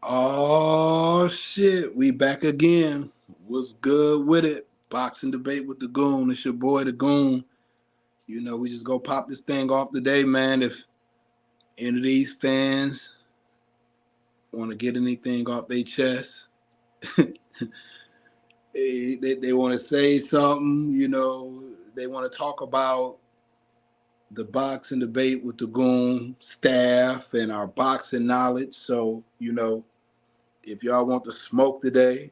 Oh shit, we back again. What's good with it? Boxing debate with the Goon. It's your boy the Goon. We just go pop this thing off today, man. If any of these fans want to get anything off their chest, they want to say something, they want to talk about the boxing debate with the Goon staff and our boxing knowledge. So, if y'all want to smoke today,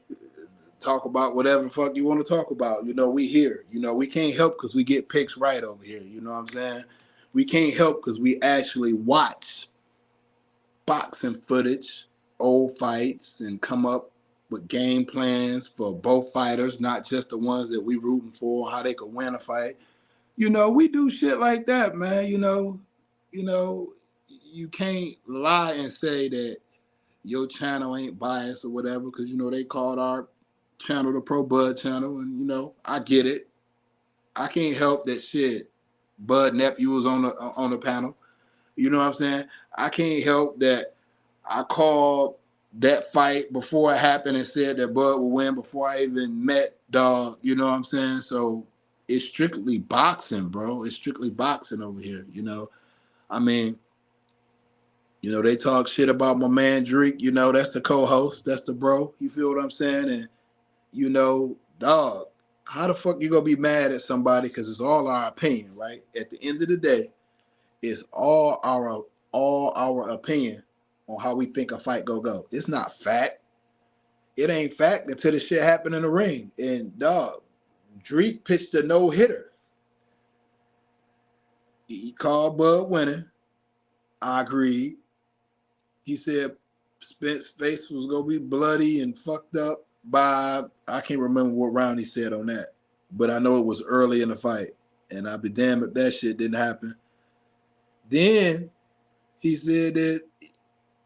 talk about whatever the fuck you want to talk about. We here. We can't help because we get picks right over here. You know what I'm saying? We can't help because we actually watch boxing footage, old fights, and come up with game plans for both fighters, not just the ones that we rooting for, how they could win a fight. We do shit like that, man. You know, you can't lie and say that your channel ain't biased or whatever, because they called our channel the Pro Bud channel, and I get it. I can't help that shit. Bud nephew was on the panel. You know what I'm saying? I can't help that I called that fight before it happened and said that Bud would win before I even met Dog. You know what I'm saying? So it's strictly boxing, bro. It's strictly boxing over here. I mean, they talk shit about my man Drake. That's the co-host. That's the bro. You feel what I'm saying? And dog, how the fuck you gonna be mad at somebody? Because it's all our opinion, right? At the end of the day, it's all our opinion on how we think a fight go. It's not fact. It ain't fact until the shit happened in the ring. And dog, Drake pitched a no hitter. He called Bud winning. I agreed. He said Spence's face was gonna be bloody and fucked up by, I can't remember what round he said on that, but I know it was early in the fight, and I'd be damned if that shit didn't happen. Then he said that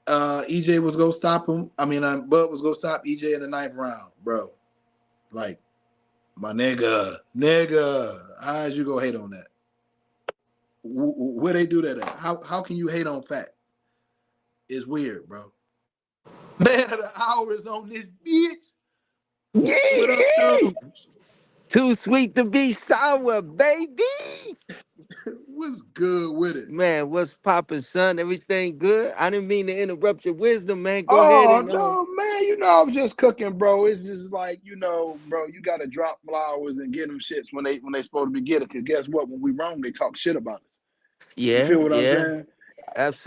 EJ was gonna stop him. I mean, Bud was gonna stop EJ in the ninth round, bro. Like, my nigga, how'd you go hate on that? Where they do that at? How can you hate on fact? It's weird, bro. Man of the hour is on this bitch. What up, Yeah, though? too sweet to be sour, baby. What's good with it? Man, what's poppin', son? Everything good? I didn't mean to interrupt your wisdom, man. Go ahead Oh and no, man! I was just cooking, bro. It's just like bro. You gotta drop flowers and get them shits when they supposed to be getting. Cause guess what? When we wrong, they talk shit about us. You yeah, feel what I'm yeah, saying?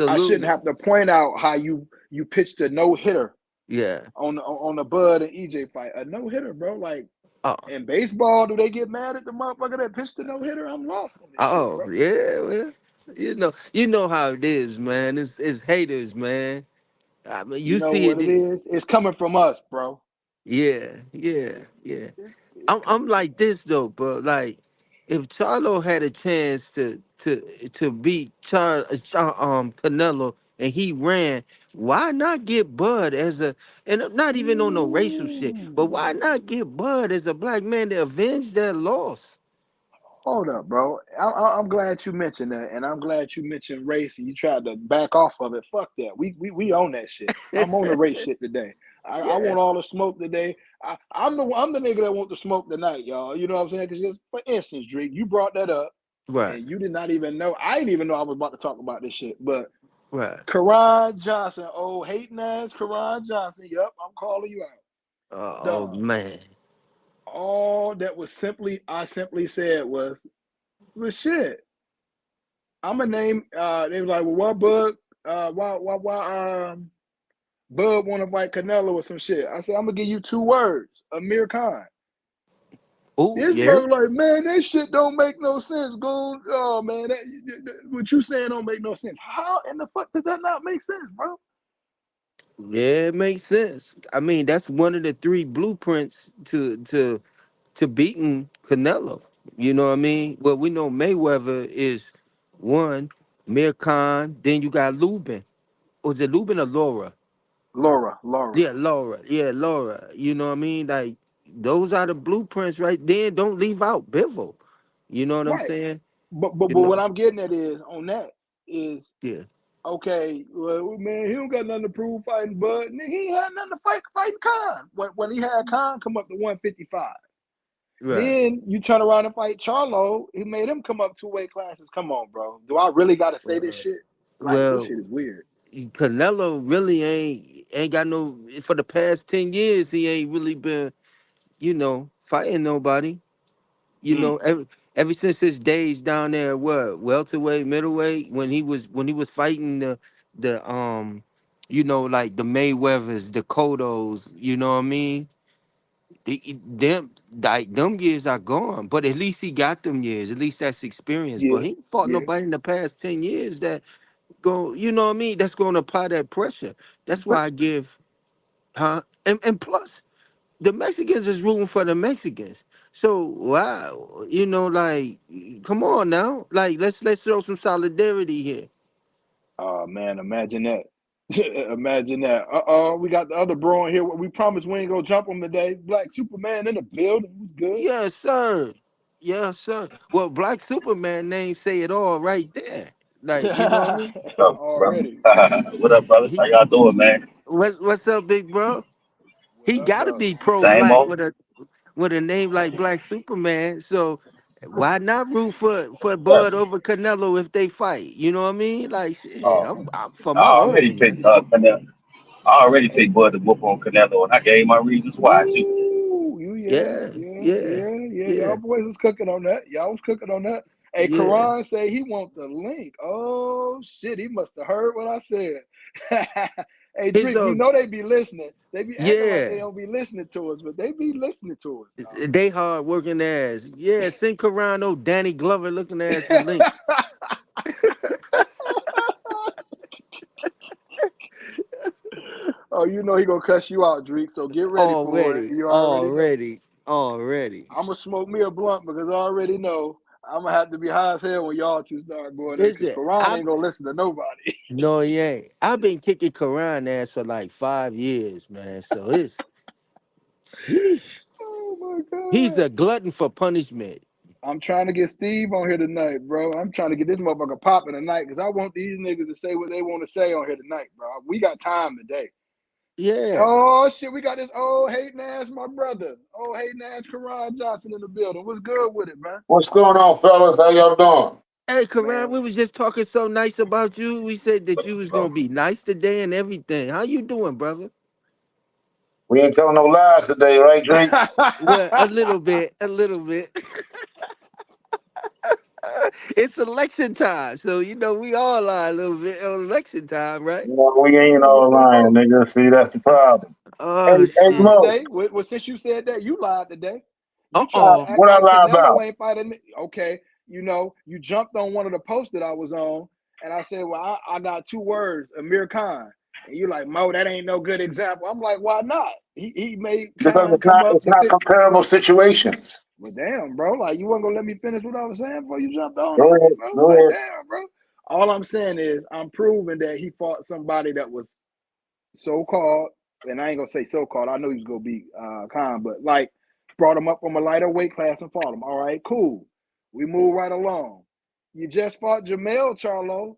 I shouldn't absolutely, have to point out how you pitched a no hitter yeah. on the Bud and EJ fight. A no hitter, bro. Like, Oh, in baseball, do they get mad at the motherfucker that pitched the no hitter? I'm lost on this shit, oh, bro. yeah. Well, you know how it is, man. It's haters, man. I mean, You you know see what it. it is? It's coming from us, bro. Yeah, yeah, yeah. It's I'm coming from like this though, but like if Charlo had a chance to beat Canelo and he ran, why not get Bud as a, and I'm not even on no racial shit, but us. why not get Bud as a black man to avenge that loss? Hold up, bro. I'm glad you mentioned that, and I'm glad you mentioned race, and you tried to back off of it. Fuck that. We own that shit. I'm on the race shit today. I Yeah, want all the smoke today. I'm the nigga that want the smoke tonight, y'all. You know what I'm saying? Because just for instance, Drake, you brought that up, right, and you did not even know. I didn't even know I was about to talk about this shit. But right. Karan Johnson, oh hating ass Karan Johnson. Yup, I'm calling you out, Oh dog. man. All that was I simply said was shit. I'm gonna name. They was like, well, what Bud? Why? Bud want to fight Canelo or some shit. I said, I'm gonna give you two words: Amir Khan. Oh This yeah. brother like, man, that shit don't make no sense, Goon. Oh man, what you saying don't make no sense. How in the fuck does that not make sense, bro? Yeah, it makes sense. I mean, that's one of the three blueprints to beating Canelo. You know what I mean? Well, we know Mayweather is one, Mir Khan, then you got Lubin. Was it Lubin or Laura? Laura, Yeah, Laura. Yeah, Laura. You know what I mean? Like those are the blueprints right there. Don't leave out Bivol. You know what I'm right? saying? But You what know? I'm getting at is on that is Yeah. Okay, well, man, he don't got nothing to prove fighting Bud. Nigga, he ain't had nothing to fighting Khan. When he had Khan come up to 155. Right. Then you turn around and fight Charlo. He made him come up two weight classes. Come on, bro. Do I really gotta say this Well, shit? Like this shit well, is weird. Canelo really ain't got no for the past 10 years. He ain't really been fighting nobody. Mm, Ever since his days down there, what welterweight, middleweight, when he was fighting the like the Mayweathers, the Cottos, you know what I mean? Them like them years are gone, but at least he got them years. At least that's experience. But yeah, he ain't fought yeah. nobody in the past 10 years that go, you know what I mean? That's going to apply that pressure. That's But why I give, huh? And plus, the Mexicans is rooting for the Mexicans. So wow, like, come on now, like let's show some solidarity here. oh man, imagine that. Imagine that. We got the other bro in here. We promised we ain't gonna jump him today. Black Superman in the building. Who's good? Yes, sir. Yes, sir. Well, Black Superman name say it all right there. Like, you know what I mean? What's up, brother? Already. What up, brothers? How He y'all doing, man? what's up, big bro? What He up, gotta though? be pro Same black old. with a name like Black Superman. So why not root for Bud over Canelo if they fight? You know what I mean? Like shit, Uh, I'm for I my already homies. picked Canelo. I already picked Bud to whoop on Canelo, and I gave my reasons why too. Ooh, you Yeah, yeah, yeah. Y'all yeah, boys was cooking on that. Y'all was cooking on that. Hey, yeah. Karan say he want the link. Oh shit, he must have heard what I said. Hey, His Drake, you though, know they be listening. They be acting like they yeah. don't be listening to us, but they be listening to They hard working ass. Yeah, send Carano, Danny Glover looking ass the us, link. Oh, you know he gonna cuss you out, Drake. So get ready for it. Already, You already know. already, already. I'm gonna smoke me a blunt because I already know I'm gonna have to be high as hell when y'all two start going there because Listen, Karan I ain't gonna listen to nobody. no, he ain't. I've been kicking Karan ass for like 5 years, man. So sheesh. Oh my He's god. a glutton for punishment. I'm trying to get Steve on here tonight, bro. I'm trying to get this motherfucker popping tonight because I want these niggas to say what they want to say on here tonight, bro. We got time today. Yeah. Oh shit, we got this old hating ass, my brother. Old hating ass Karan Johnson in the building. What's good with it, man? What's going on, fellas? How y'all doing? Hey, Karan, Man, we was just talking so nice about you. We said that you was gonna be nice today and everything. How you doing, brother? We ain't telling no lies today, right, Drake? Well, a little bit, a little bit. It's election time, so we all lie a little bit on election time, right? No, we ain't yeah, all well, lying, nigga. See, that's the problem. Hey, Oh hey, you lied shit. Mo, today. Well, since you said that, you lied today. Uh You tried to oh. act what I like lie Canelo about? ain't fighting me. Okay, you jumped on one of the posts that I was on, and I said, "Well, I got two words, Amir Khan," and you like, "Mo, that ain't no good example." I'm like, "Why not?" He made Because Khan come up it's to not 50. comparable situations. Well, damn, bro, like you weren't gonna let me finish what I was saying before you jumped on Go me, ahead, bro. go Like, ahead. damn, bro. All I'm saying is I'm proving that he fought somebody that was so called, and I ain't gonna say so called. I know he's gonna be Khan, but like brought him up from a lighter weight class and fought him. All right, cool. We move right along. You just fought Jamel Charlo,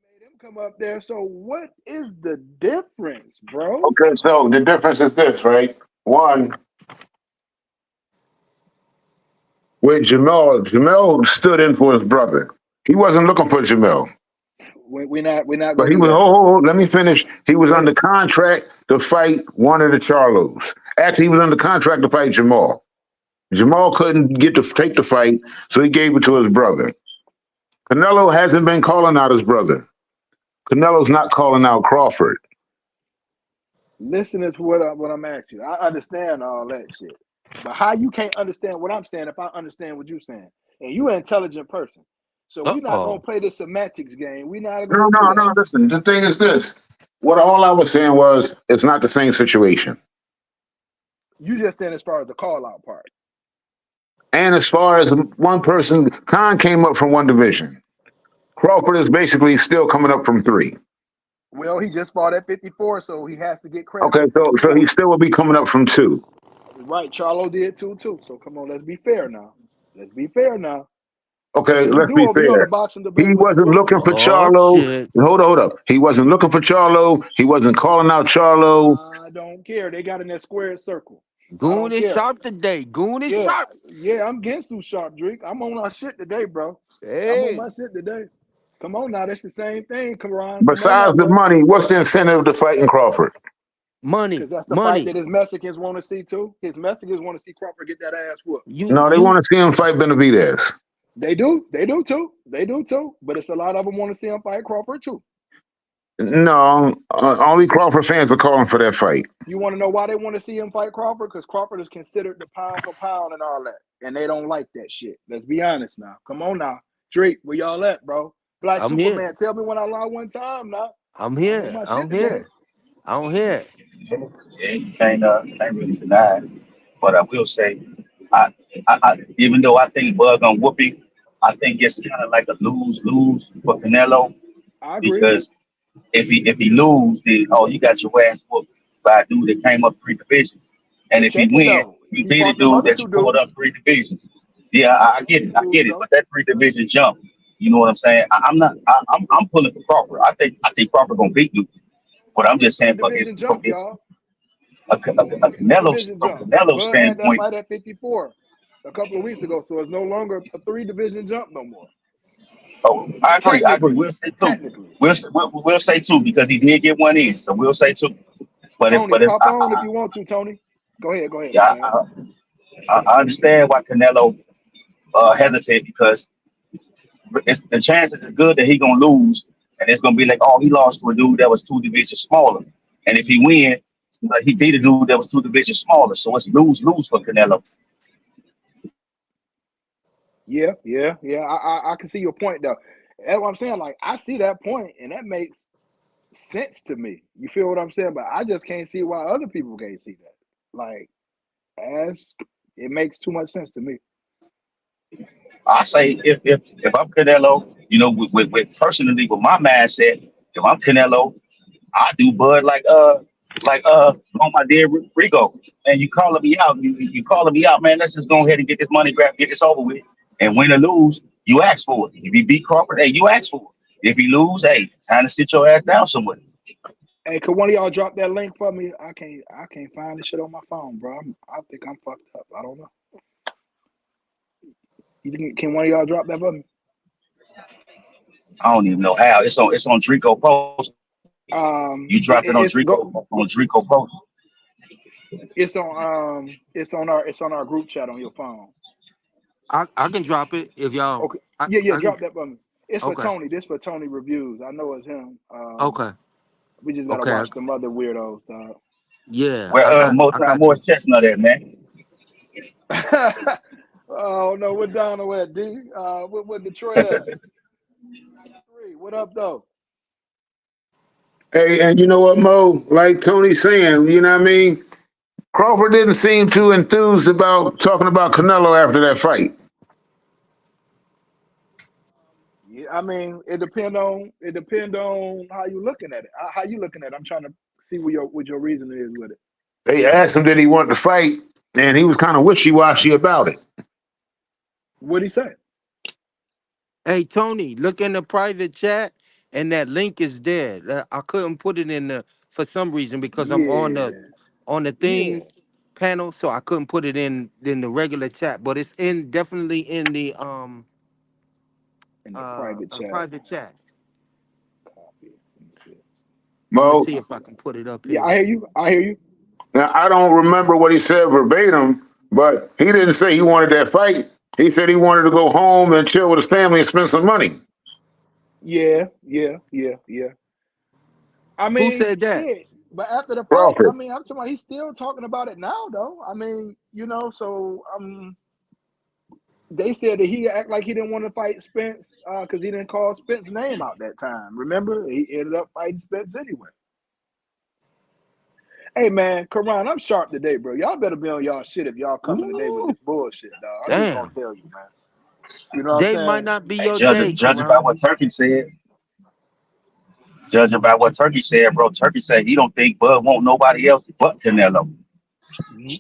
made him come up there. So what is the difference, bro? Okay, so the difference is this, right? One, with Jamel stood in for his brother. He wasn't looking for Jamel. We're not But gonna he do was, that. let me finish. He was Go under ahead. contract to fight one of the Charlos. Actually, he was under contract to fight Jamal. Jamal couldn't get to take the fight, so he gave it to his brother. Canelo hasn't been calling out his brother. Canelo's not calling out Crawford. Listening to what I'm asking you. I understand all that shit. But how you can't understand what I'm saying if I understand what you're saying? And you an intelligent person. So Uh we're not gonna oh. play this semantics game. We're not No, gonna do no, that. no. Listen, the thing is this. What all I was saying was it's not the same situation. You just saying as far as the call out part. And as far as one person, Khan came up from one division. Crawford is basically still coming up from three. Well, he just fought at 54, so he has to get credit Okay, for so he 54. still will be coming up from two. Right, Charlo did too. So come on, let's be fair now. Let's be fair now. That's Okay, what we let's do be over here on the fair. boxing He debate with the wasn't Goon. looking for Oh Charlo. shit. Hold up. He wasn't looking for Charlo. He wasn't calling out Charlo. I don't care. They got in that square circle. I Goon don't is care. sharp today. Goon is Yeah, sharp. yeah, I'm getting too sharp, Drake. I'm on my shit today, bro. I'm on Hey, my shit today. Come on now, that's the same thing, Karan. Come on now, Besides the bro. money, what's the incentive to fighting Crawford? money, Because that's the fight money. that his Mexicans want to see too. His Mexicans want to see Crawford get that ass whooped. No, they want You to see him fight Benavidez. They do too. They do too. But it's a lot of them want to see him fight Crawford too. No, only Crawford fans are calling for that fight. You want to know why they want to see him fight Crawford? Because Crawford is considered the pound for pound and all that. And they don't like that shit. Let's be honest now. Come on now. Drake, where y'all at, bro? Black I'm here. Superman, tell me when I lie one time now. I'm I'm on here. my shit I'm today. here. I'm here. Yeah, you can't really deny it. But I will say, I, even though I think Bud gonna whoop him, I think it's kind of like a lose lose for Canelo I agree. because if he lose, then oh, you got your ass whooped by a dude that came up three divisions, and But if he check it win, though. you He beat a fought them dude other that you two pulled dudes. up three divisions. Yeah, He fought them other I two get dudes it, though. but that three division jump, you know what I'm saying? I'm not, I'm pulling for Crawford. I think Crawford gonna beat you, but I'm just Three saying, but division jump, if y'all. a Three Canelo division from jump. Canelo's Bud had that standpoint. fight at 54 a couple of weeks ago, so it's no longer a three division jump no more. Oh, I agree. I agree. Technically, We'll say two. technically. We'll say two because he did get one in, so we'll say two. Tony, But if pop on if you want to, Tony. Go ahead, my yeah, bad. I understand why Canelo hesitate because the chances are good that he gonna lose, and it's gonna be like, oh, he lost to a dude that was two divisions smaller, and if he win, he beat a dude that was two divisions smaller, so it's lose lose for Canelo. Yeah. I can see your point though. That's what I'm saying. Like I see that point, and that makes sense to me. You feel what I'm saying? But I just can't see why other people can't see that. Like as it makes too much sense to me. I say if I'm Canelo, you know, with personally with my mindset, if I'm Canelo, I do Bud on my dear Rico. And you calling me out, you calling me out, man. Let's just go ahead and get this money grab, get this over with. And win or lose, you ask for it. If he beat Crawford, hey, you ask for it. If he lose, hey, time to sit your ass down somewhere. Hey, could one of y'all drop that link for me? I can't find this shit on my phone, bro. I think I'm fucked up. I don't know. Can one of y'all drop that for me? I don't even know how. It's on Drico Post. You dropped it on It's Drico go. on Drico Post. It's on our group chat on your phone. I can drop it if y'all. Okay. I, Yeah, I can. drop that for me. It's for Okay. Tony. This for Tony reviews. I know it's him. Okay. We just gotta Okay. watch them other weirdos, dog. Yeah, Where I most time got you. more chestnut at, man. Oh no, we're down to at D. What Detroit at? Three. What up though? Hey, and you know what, Mo? Like Tony's saying, you know what I mean? Crawford didn't seem too enthused about talking about Canelo after that fight. Yeah, I mean, it depend on how you looking at it. How you looking at it? I'm trying to see what your reasoning is with it. They asked him did he want to fight, and he was kind of wishy washy about it. What'd he say? Hey Tony, look in the private chat, and that link is there. I couldn't put it in the for some reason because I'm Yeah, on the yeah, thing panel, so I couldn't put it in the regular chat. But it's in definitely in the in the private a chat. private chat. Copy. Let me see. I'm gonna Mo, see if I can put it up Yeah, here. I hear you. I hear you. now I don't remember what he said verbatim, but he didn't say he wanted that fight. He said he wanted to go home and chill with his family and spend some money. Yeah. I Who mean, said that? shit. But after the fight, I Crawford. mean, I'm talking about he's still talking about it now, though. I mean, so they said that he act like he didn't want to fight Spence because he didn't call Spence's name out that time. Remember, he ended up fighting Spence anyway. Hey man, Karan, I'm sharp today, bro. Y'all better be on y'all shit if y'all coming today with Ooh, this bullshit, dog. I'm just gonna damn. tell you, man. You know what I'm Day might saying? not be Hey, your day, judging by Karan. what Turkey said, judging by what Turkey said, bro. Turkey said he don't think Bud want nobody else but Canelo.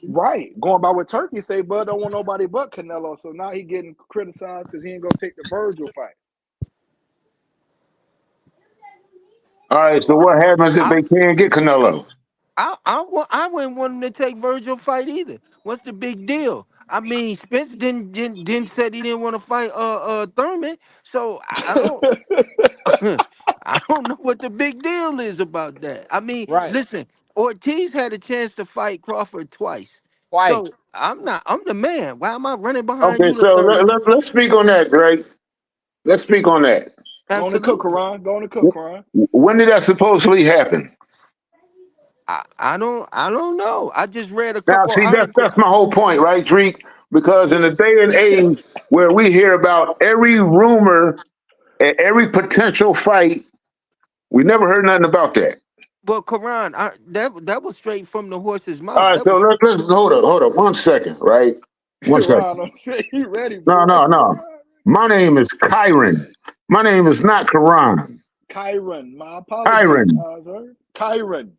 Right. Going by what Turkey say, Bud don't want nobody but Canelo. So now he getting criticized because he ain't gonna take the Virgil fight. All right. So what happens if I they can't get Canelo? I wouldn't want him to take Virgil fight either. What's the big deal? I mean, Spence didn't said he didn't want to fight Thurman, so I don't I don't know what the big deal is about that. I mean, Right. listen, Ortiz had a chance to fight Crawford twice, Twice. so I'm the man. Why am I running behind Okay. you the So third time? let's speak on that, Greg. Let's speak on that. Going to cook, Absolutely. Karan. Going to cook, Karan. When did that supposedly happen? I don't know. I just read a Now, couple see, articles. that's my whole point, right, Dreek? Because in Yeah. a day and age where we hear about every rumor and every potential fight, we never heard nothing about that. Well, Quran, that was straight from the horse's All mouth. right, That so was let's hold up 1 second, right? 1 second. Karan, I'm saying he ready, No, boy. no, no. My name is Kyron. My name is not Karan. Kyron. My apologies, Kyron. sir. Kyron.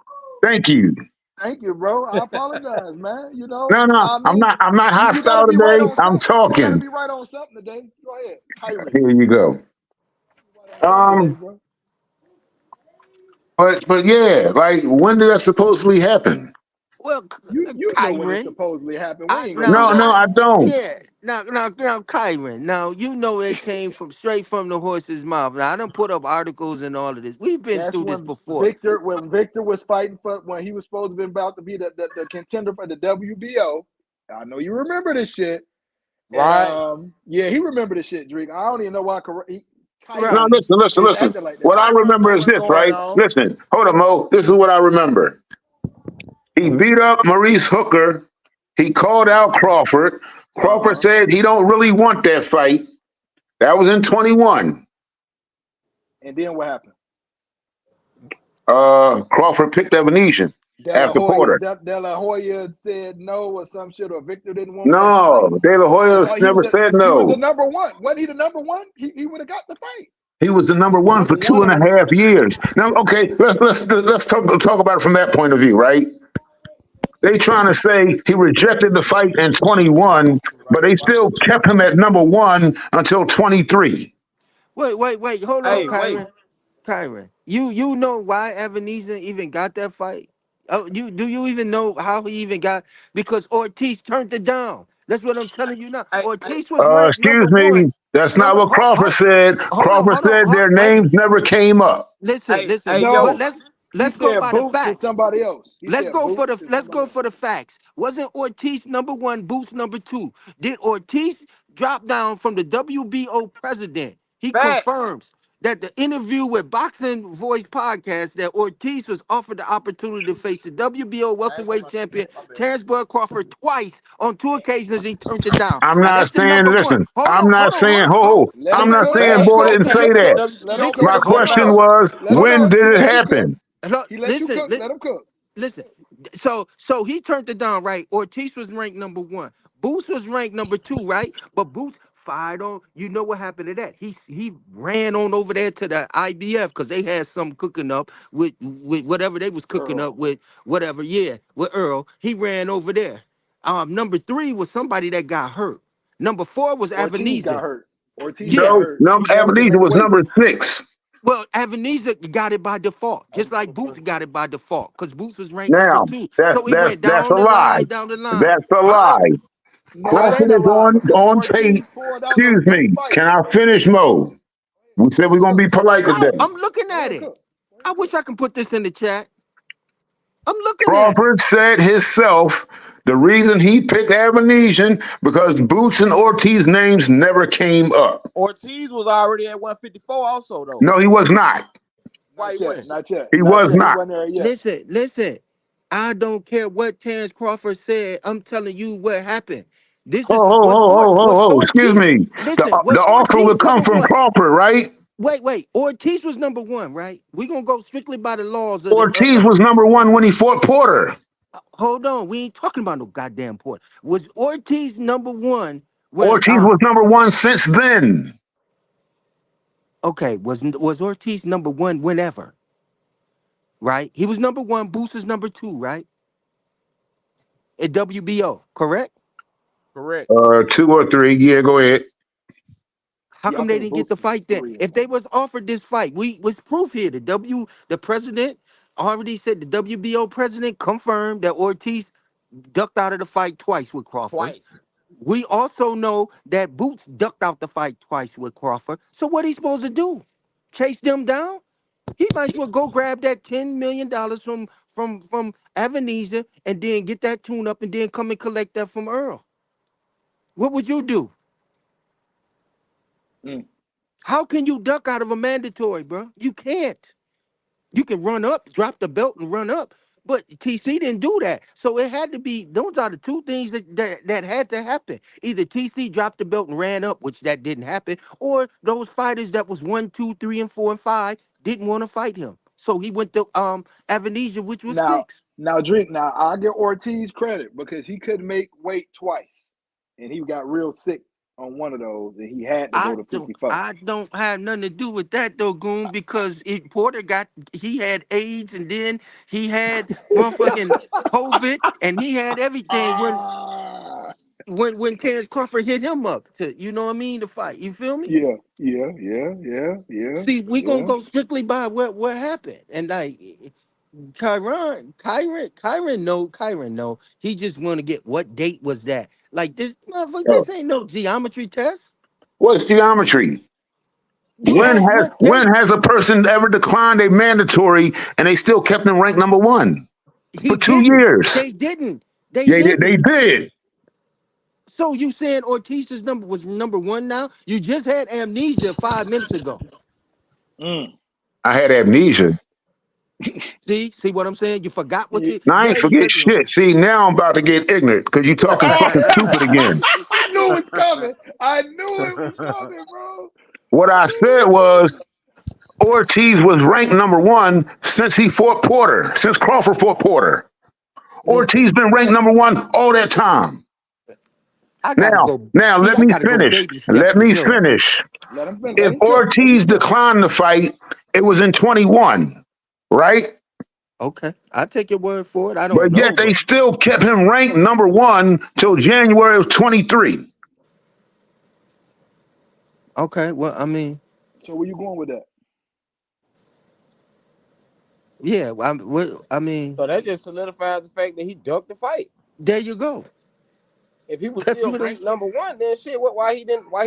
Thank you. Thank you, bro. I apologize, man. No, no, I mean, I'm not you got to hostile be right today. on I'm something. You got to talking. be right on something today. Go ahead, Kyron. Here you go. Right on something today, Um, bro. but yeah, like when did that supposedly happen? well, You know when it Kyron. supposedly happened. We I ain't gonna now do No, that. I I don't. yeah now Kyron. Now you know it came from straight from the horse's mouth. Now I done put up articles and all of this. We've been That's through this when before, Victor was fighting for when he was supposed to be about to be the contender for the WBO. I know you remember this shit. And Right. yeah, he remember this shit, Drake. I don't even know why No, right? Kyron is listen. acting like What that. I I don't remember know is what's this, going right? on. Listen, hold on, Mo. This is what I remember. He beat up Maurice Hooker. He called out Crawford. Crawford Uh-huh. said he don't really want that fight. That was in 21. And then what happened? Crawford picked up Venetian after Porter. De La Hoya said no or some shit, or Victor didn't want that fight. No, De La He Hoya thought never said he was the no. number one. Wasn't he the number one? He would have got the fight. He was the number one Number for two one and or a half years. Now, okay, let's talk about it from that point of view, right? They trying to say he rejected the fight in 21, but they still kept him at number one until 23. Wait. Hold on, Hey, wait. Kyron. Kyron, you know why Ebenezer even got that fight? Oh, you even know how he even got? Because Ortiz turned it down. That's what I'm telling you now. Hey, Ortiz was ranked number Excuse one. me, that's not Number what Crawford said. Crawford hold on, said their wait. names never came up. Listen. hey, But yo. no. He let's go said by the Boots and facts. somebody else. He said Boots and Let's somebody go else. for the facts. Wasn't Ortiz number one, Boots number two? Did Ortiz drop down from the WBO president? He Facts. confirms that the interview with Boxing Voice podcast that Ortiz was offered the opportunity to face the WBO welterweight champion Terrence Bud Crawford twice. On two occasions, he turned it down. I'm Now not that's the saying, number one. listen, I'm not saying, Let I'm him not cook. saying Let him Facts. boy cook. didn't Let say him that. cook. Let him Listen, cook. My WBO hold Let him on. question cook. champ. was, Let him Hold when cook. on. did He it let you cook. happen? He let you Listen, cook. Let him cook. listen. So he turned it down, right? Ortiz was ranked number one. Boots was ranked number two, right? But Boots fired on. You know what happened to that? He ran on over there to the IBF because they had some cooking up with whatever they was cooking up Earl. with, whatever. Yeah, with Earl. He ran over there. Number three was somebody that got hurt. Number four was Ortiz got Avanesia. hurt. Ortiz got Yeah. No, hurt. no, He wanted to Avenida make was weight. number 6. Well, Avanesia got it by default, just like Boots got it by default, because Boots was ranked number Now, two. So he went that's a lie. down the line. That's a Huh? lie. No, it Huh? ain't Crawford a is lie because on tape. Ortiz pulled out them Excuse big me. Can fights. I finish, Mo? We Go said we're ahead, gonna cook. be polite today. I'm looking Go at ahead, it. cook. Go I ahead, wish cook. I can put this in the chat. I'm looking at it. Crawford said himself the reason he picked Avenesian because Boots and Ortiz names never came up. Ortiz was already at 154 also though. No, he was not. Why he Not yet. went? Not yet. He Not was yet. He not. wasn't there yet. Listen. I don't care what Terrence Crawford said. I'm telling you what happened. This Ho, is ho, ho, ho, ho, was ho. Excuse Ortiz. me. Listen, The was offer Ortiz would come number from one? Crawford, right? Wait. Ortiz was number one, right? We're gonna go strictly by the laws of the Ortiz was number one when he fought Porter. hold on. We ain't talking about no goddamn port. Was Ortiz number one when Ortiz was number one since then. okay, was Ortiz number one whenever, right? He was number one, Boost was number two, right? at WBO, correct? Correct. 2 or 3. Yeah, go ahead. How Yeah, I come they think didn't get the Boots was fight then? 3 or If they something. was offered this fight, we was proof here. The president already said, the WBO president confirmed that Ortiz ducked out of the fight twice with Crawford. Twice. We also know that Boots ducked out the fight twice with Crawford. So what he supposed to do? Chase them down? He might as well go grab that $10 million from Avenesia and then get that tune up and then come and collect that from Earl. What would you do? Mm. How can you duck out of a mandatory, bro? You can't. You can run up, drop the belt, and run up. But TC didn't do that. So it had to be, those are the two things that had to happen. Either TC dropped the belt and ran up, which that didn't happen, or those fighters that was 1, 2, 3, and 4, and 5 didn't want to fight him. So he went to Avenesia, which was Now, 6. now, Drake. Now, I give Ortiz credit because he couldn't make weight twice, and he got real sick on one of those, and he had to go I to don't 54. I don't have nothing to do with that though, Goon, because Porter he had AIDS and then he had motherfucking COVID and he had everything Ah, when Terrence Crawford hit him up to, you know what I mean, to fight. You feel me? yeah, yeah, yeah, yeah, yeah, See, we gonna yeah. go strictly by what happened. And like Kyron know. He just wanna get what date was that. Like this motherfucker, Uh, this ain't no geometry test. what's geometry? You asked what date. When has a person ever declined a mandatory and they still kept them ranked number one He for two didn't. years? They didn't. They Yeah, they didn't. did. So you saying Ortiz's number was number 1 now? You just had amnesia 5 minutes ago. Mm. I had amnesia. See what I'm saying? You forgot what Yeah. you. Now I ain't Yeah, forget you. shit. See, now I'm about to get ignorant because you talking Oh, fucking stupid again. I knew it was coming. I knew it was coming, bro. What I said was Ortiz was ranked number one since he fought Porter, since Crawford fought Porter. Listen, Ortiz been ranked number one all that time. I gotta Now, go. now See, let I me gotta go finish. baby steps Let with me him. finish. Let If him cook. Let him Ortiz cook. declined the fight, it was in 21, right? Okay, I take your word for it. I don't But yet know, they but still kept him ranked number one till January of 23. okay. Well, I mean, So where you going with that? yeah. I mean, So that just solidifies the fact that he ducked the fight. there you go. If he was That's still what I'm. ranked number one, then shit, why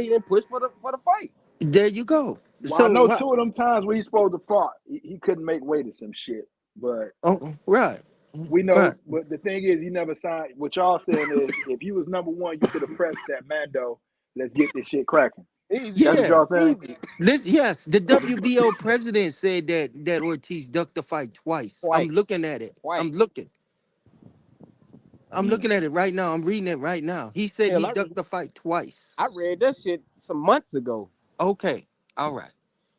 he didn't push for the fight? There you go. Well, I So know what? two of them times where he's supposed to fought, he couldn't make weight or some shit. But Oh, right, we right. know. But the thing is, he never signed. What y'all saying is, if you was number one, you should have pressed that Mando. Let's get this shit cracking. Easy, That's what Yeah. y'all saying. easy, Yes, the WBO president said that Ortiz ducked the fight twice. I'm twice, looking at it. I'm twice. looking. I'm Mm. looking at it right now. I'm reading it right now. He said Hell, he I ducked the fight twice. I read that shit some months ago. Okay. All right.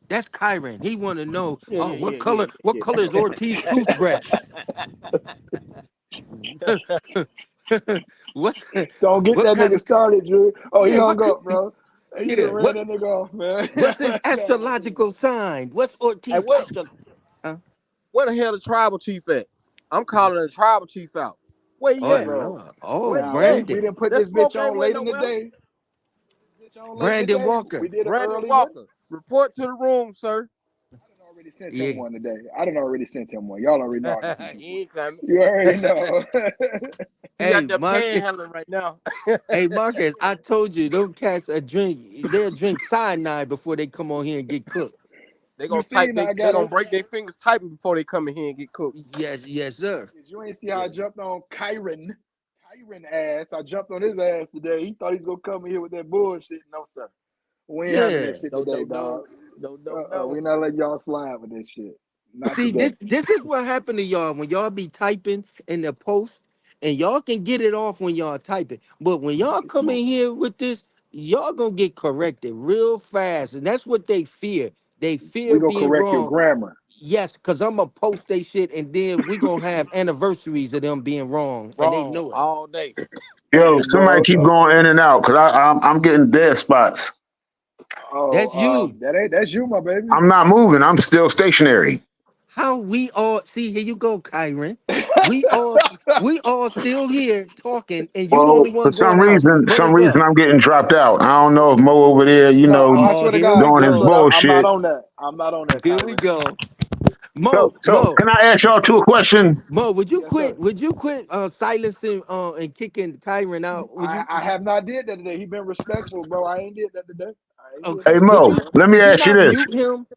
That's Kyron. He want to know, Yeah, oh, yeah, yeah, yeah, what yeah, color is Ortiz toothbrush? what Don't get what that kind nigga of started, Drew. Oh, he yeah, hung up, bro. Hey, you yeah, done ran that nigga off, man. what's his astrological sign? What's Hey, Ortiz what astro huh? where the hell the tribal chief at? I'm calling the tribal chief out. Where he Oh at? Bro, Lord. Oh, Where he now at? we Brandon. didn't put That this bitch smoke ain't on went late in the nowhere. day. Bitch on late in the Brandon day. Walker. We did it Brandon earlier. Walker, report to the room, sir. I done already sent him Yeah. one today. I done already sent him one. Y'all already know I done sent him one. He ain't coming. You already know. He out Hey, there Marcus. panhandling right now. Hey, Marcus, I told you, don't cats a drink. They'll drink cyanide before they come on here and get cooked. They You gonna type. seen They I they got gonna a break their fingers typing before they come in here and get cooked. Yes, yes, sir. you ain't see how I Yeah. jumped on Kyron. Kyron ass. I jumped on his ass today. He thought he was gonna come in here with that bullshit. No, sir. We ain't having Yeah. that shit No, today, no, dog. no, no, no, no. We're not letting y'all slide with this shit. Not See, today. this is what happened to y'all when y'all be typing in the post, and y'all can get it off when y'all type it. But when y'all Get come in smoked. here with this, y'all gonna get corrected real fast. And that's what they fear. They We fear gonna being correct your wrong. grammar. Yes, because I'm gonna post they shit and then we gonna have anniversaries of them being wrong. And they Wrong know it. all day. Yo, Hey, somebody bro. keep going in and out because I'm getting dead spots. That's you. That's you, my baby. I'm not moving. I'm still stationary. How we all see here you go, Kyron. We all still here talking, and you the Well, only for one going out. But some it's reason, us. I'm getting dropped out. I don't know if Mo over there, you No, know, I Oh, swear to here God, we doing his sister, go. I'm not bullshit. on that. I'm not on that, Here we Kyron. go. So, Mo, so Mo, can I ask y'all two a question? Mo, would you Yes, sir. quit? Would you quit silencing and kicking Kyron out? Would you? I have not did that today. He been respectful, bro. I ain't did that today. I ain't did Hey, Okay. that Would today, Mo, you? bro. let me Would you ask you not this. mute him?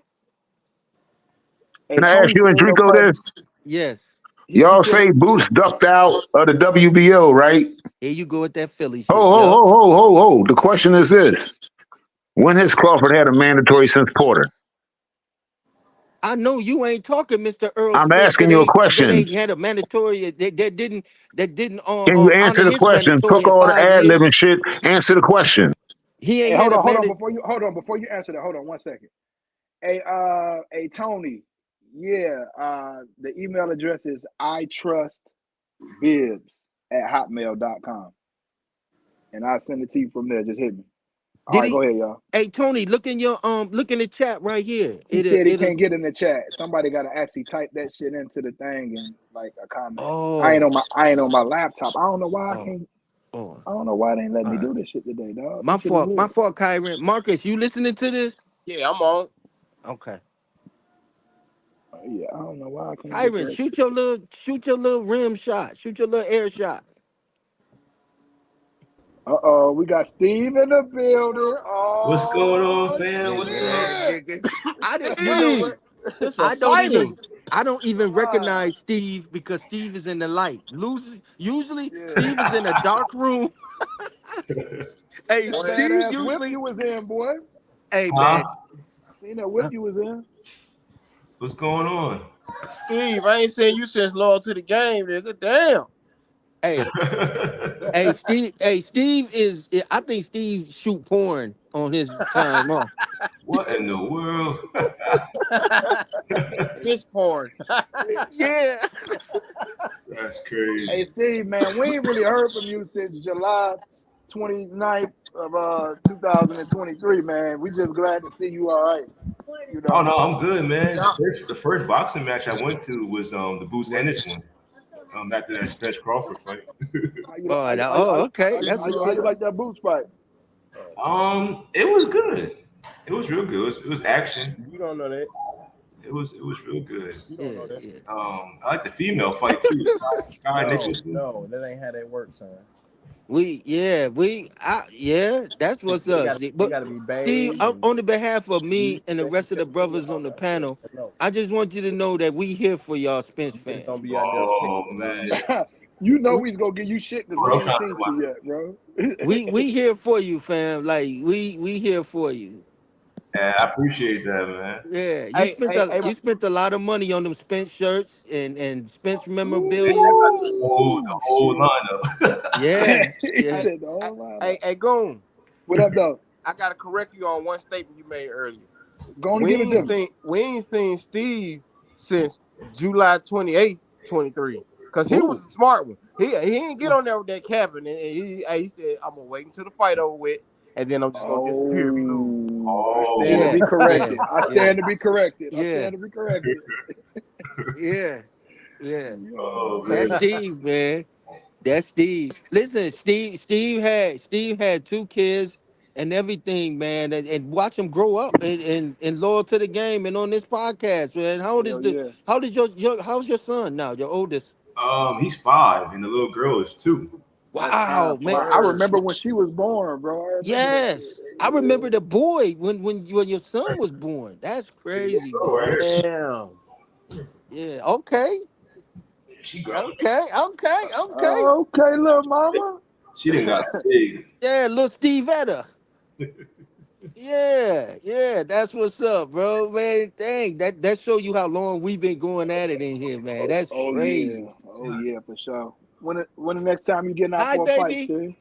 Hey, Can I ask Tony you and said your Drico cousin. this? Yes. He Y'all said say Boots ducked out of the WBO, right? Here you go with that Philly Ho, shit. ho, Yup. ho, ho, ho, ho. The question is this. When has Crawford had a mandatory since Porter? I know you ain't talking, Mr. Earl I'm Spence. asking That you a ain't question. had a mandatory that didn't Can you honor answer the his question? mandatory Fuck in all the 5 years. ad-lib and shit. Answer the question. He hey, ain't had a mandate. hold on before you answer that. Hold on one second. Hey Tony. Yeah, the email address is I trust bibs at hotmail.com. And I'll send it to you from there. Just hit me. All Did right, go he? ahead, y'all. Hey Tony, look in the chat right here. He said he can't get in the chat. Somebody got to actually type that shit into the thing and like a comment. Oh, I ain't on my laptop. I don't know why I oh, can't. oh. I don't know why they ain't let All me right. do this shit today, dog. My This shit is fault. My lit. fault, Kyron. Marcus, you listening to this? Yeah, I'm on. Okay. Yeah, I don't know why I can't get Kyron, that. shoot your little rim shot. Shoot your little air shot. Uh-oh, we got Steve in the building. What's going on, Oh fam? What's up? Yeah, shit, nigga. I didn't. You know Steve. what? It's a I don't sighting. even I don't even Ah, recognize Steve because Steve is in the light. Usually yeah. Steve is in a dark room. Hey, Boy, that Steve ass whip usually. you was in, boy. Hey man. Huh? I seen that whip you was in. What's going on? Steve, I ain't seen you since Loyal to the Game, nigga. Damn. Hey, hey, Steve. Hey, Steve is. I think Steve shoot porn on his time off. What in the world? Bitch porn. Yeah. That's Hey, crazy. Steve, man, we ain't really heard from you since July 29th of 2023, man. We just glad to see you all right. You Oh know, no, I'm good, man. Yeah. The first boxing match I went to was the Boots Ennis one. After that Spence Crawford fight. Oh, okay. That's what's how you up. like that boots fight? It was good. It was real good. It was action. You don't know that. It was real good. You don't Yeah, know that. yeah. I like the female fight too. Sky No, Nicholson. no, that ain't how that works, son. Yeah, that's what's They up. got Steve. they But gotta be Steve, bathed and on the behalf of me and the they can rest of the take you and brothers all on the that shit. panel, No. I just want you to know that we here for y'all, Spence You just fans. don't be out there Oh picking man. sides. You know We we's gonna give you shit because Hold we on, I'm ain't trying to seen put you my yet, bro. we here for you, fam. Like we here for you. yeah, I appreciate that, man. Yeah, Hey, hey, hey, you spent a lot of money on them Spence shirts and Spence memorabilia. The Ooh, whole shit. lineup. Yeah, He yeah. hey, said the hey, whole lineup. hey, Goon. What up, though? I gotta correct you on one statement you made earlier. Go on and give it to me. We ain't seen Steve since July 28th, 23. Cause he was Ooh. the smart one. He didn't get on there with that cabin and he said, I'm gonna wait until the fight over with, and then I'm just gonna disappear if he lose. Oh, I stand to Oh, Yeah, be yeah, corrected. I yeah, stand to be corrected. I yeah, stand to be corrected. yeah, yeah. oh That's man. Steve, man. That's Steve. Listen, Steve had 2 kids and everything, man, and watch him grow up and loyal to the game and on this podcast, man. Hell yeah. How does your how's your son now? Your oldest? He's 5 and the little girl is 2. That's Wow, time man. fly. I Word. remember when she was born, bro. I remember that Yes. I remember the boy when your son was born. That's crazy, Oh, man. right here. Damn. Yeah. Okay. Yeah, she grown. Okay. Okay. shit. Okay. Okay, little mama. She didn't got big. Yeah, little Steve Etta. Yeah, yeah, that's what's up, bro. Man, dang, that show you how long we've been going at it in here, man. That's Oh crazy. yeah. Oh yeah, for sure. When the next time you getting out Hi, for a fight, baby. Steve?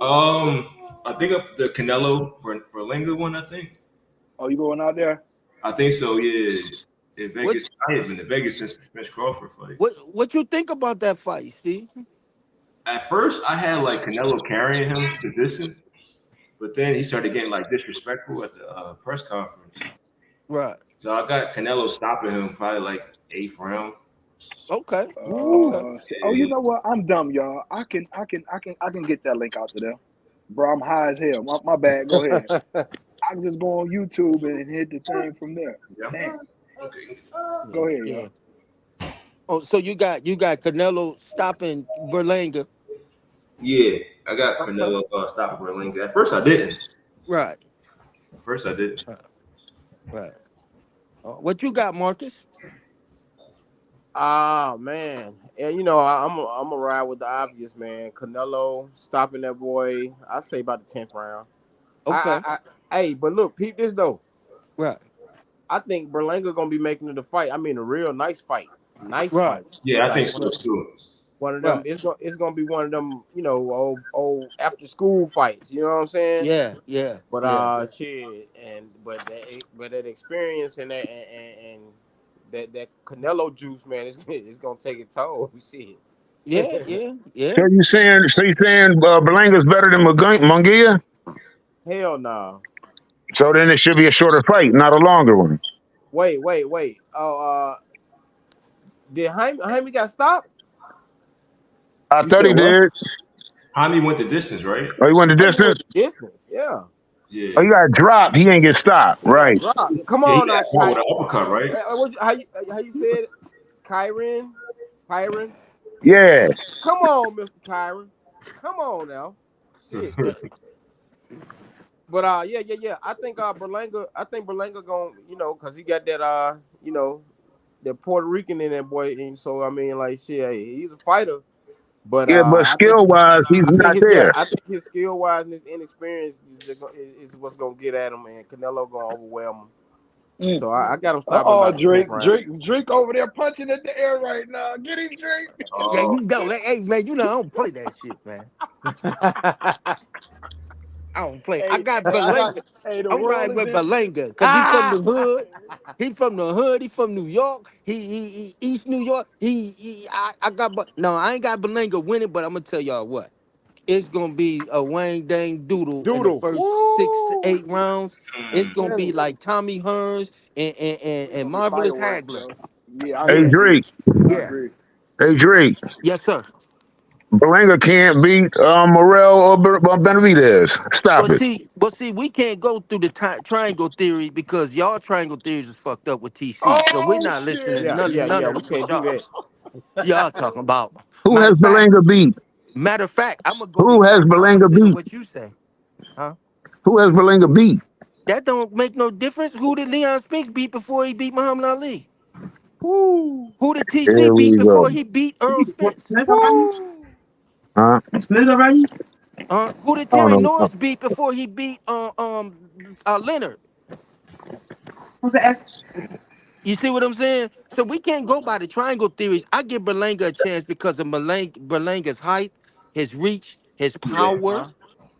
I think of the Canelo Berlinga one. I think. Oh, you going out there? I think so. Yeah. In What Vegas, I have been to Vegas since the Spence Crawford fight. what you think about that fight, Steve? At first, I had like Canelo carrying him to distance, but then he started getting like disrespectful at the press conference. Right. So I got Canelo stopping him probably like 8th round. Okay. Okay. Oh, you know what? I'm dumb, y'all. I can get that link out to them. Bro, I'm high as hell. My bad. Go ahead. I can just go on YouTube and hit the thing from there. Yeah. Damn. Okay. Go ahead, Yeah. y'all. Oh, so you got Canelo stopping Berlanga. Yeah, I got Okay. Canelo stopping Berlin. At first, I didn't. Right. At first, I didn't. Right. Right. What you got, Marcus? Ah man, and you know I'm a ride with the obvious man. Canelo stopping that boy. I say about the 10th round. Okay. Hey, but look, peep this though. Right. I think Berlanga gonna be making it a fight. I mean, a real nice fight. Nice Right. fight. Yeah, I think Like so too. one of them. Right. It's gonna be one of them. You know, old after school fights. You know what I'm saying? Yeah. Yeah. But Yeah. shit, and but that experience and that Canelo juice, man, it's gonna take a toll. Shit. Yeah. Yeah. So Yeah. you saying Belanga's better than Munguia? Hell no. So then it should be a shorter fight, not a longer one. Wait. Oh, did Jaime got stopped? I You thought said he what? did. Jaime went the distance, right? Oh, he went the Jaime went distance. the distance. Yeah. Yeah. Oh, he got dropped. He ain't get stopped. He got Right. dropped. Come Yeah, he on got now, caught with an uppercut, right? how you said it? Kyron? Kyron? Yeah. Come on, Mr. Kyron. Come on now. Shit. But yeah. I think Berlanga going, cause he got that that Puerto Rican in that boy. And so I mean like shit, hey, he's a fighter. But Yeah, but skill wise, he's not there. I think his skill wise and his inexperience is what's gonna get at him, and Canelo gonna overwhelm him. Mm. So I got him stopping Oh, about the 10th Drake, round. Drake, Drake over there punching at the air right now. Get him, Drake. Yeah. Oh, You know. Hey, man. You know I don't play that shit, man. I don't play. I Hey, got hey, I got. Belanga. Hey, the I'm world riding is with in. Belanga because he from the Ah! hood. He from the hood. He from New York. He East New York. I got. No, I ain't got Belanga winning, but I'm gonna tell y'all what. It's gonna be a Wang Dang Doodle in the Doodle. first six to Woo! eight rounds. It's mm. gonna Tell be you, like Tommy Hearns It's and gonna be Marvelous fireworks, Hagler. yo. Yeah, I Hey Yeah, agree, G. Drake. I yeah, agree. Hey Drake. yes, sir. Belanga can't beat Morel or Benavidez. Stop it. But see, we can't go through the triangle theory because y'all triangle theories is fucked up with TC. So we're Oh not listening shit. to none yeah. of We the what can't do that. y'all talking about. Who Matter has of fact, Belanga beat? I'm gonna go Who has exact Belanga opposite of beat? what you say, huh? Who has Belanga beat? That don't make no difference. Who did Leon Spinks beat before he beat Muhammad Ali? Woo! Who did TC Here beat we go. before he beat Earl Spence? Woo! Huh? Who did I don't Terry know. Norris beat before he beat Leonard? You see what I'm saying? So we can't go by the triangle theories. I give Berlanga a chance because of Berlanga's height, his reach, his Yeah. power,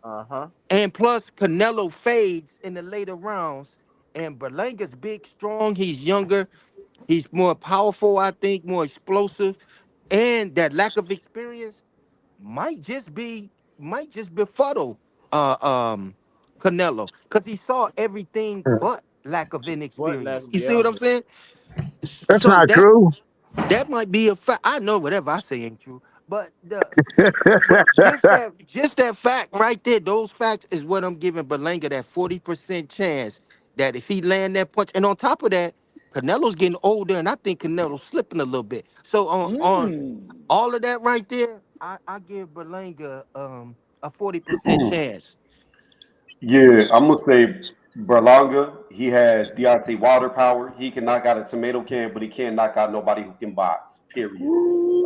Uh-huh. and plus Canelo fades in the later rounds. And Berlanga's big, strong. He's younger. He's more powerful, I think, more explosive. And that lack of experience might just be befuddle uh um Canelo. Because he saw everything but lack of What inexperience. last? You see Yeah. what I'm saying? That's So not true. that might be a fact. I know whatever I say ain't true, but just that fact right there, those facts is what I'm giving Belanga that 40% chance that if he land that punch, and on top of that, Canelo's getting older, and I think Canelo's slipping a little bit. So on Mm. all of that right there, I give Belanga a 40% chance. Yeah, I'm gonna say Berlanga. He has Deontay Wilder power. He can knock out a tomato can, but he can't knock out nobody who can box. Period.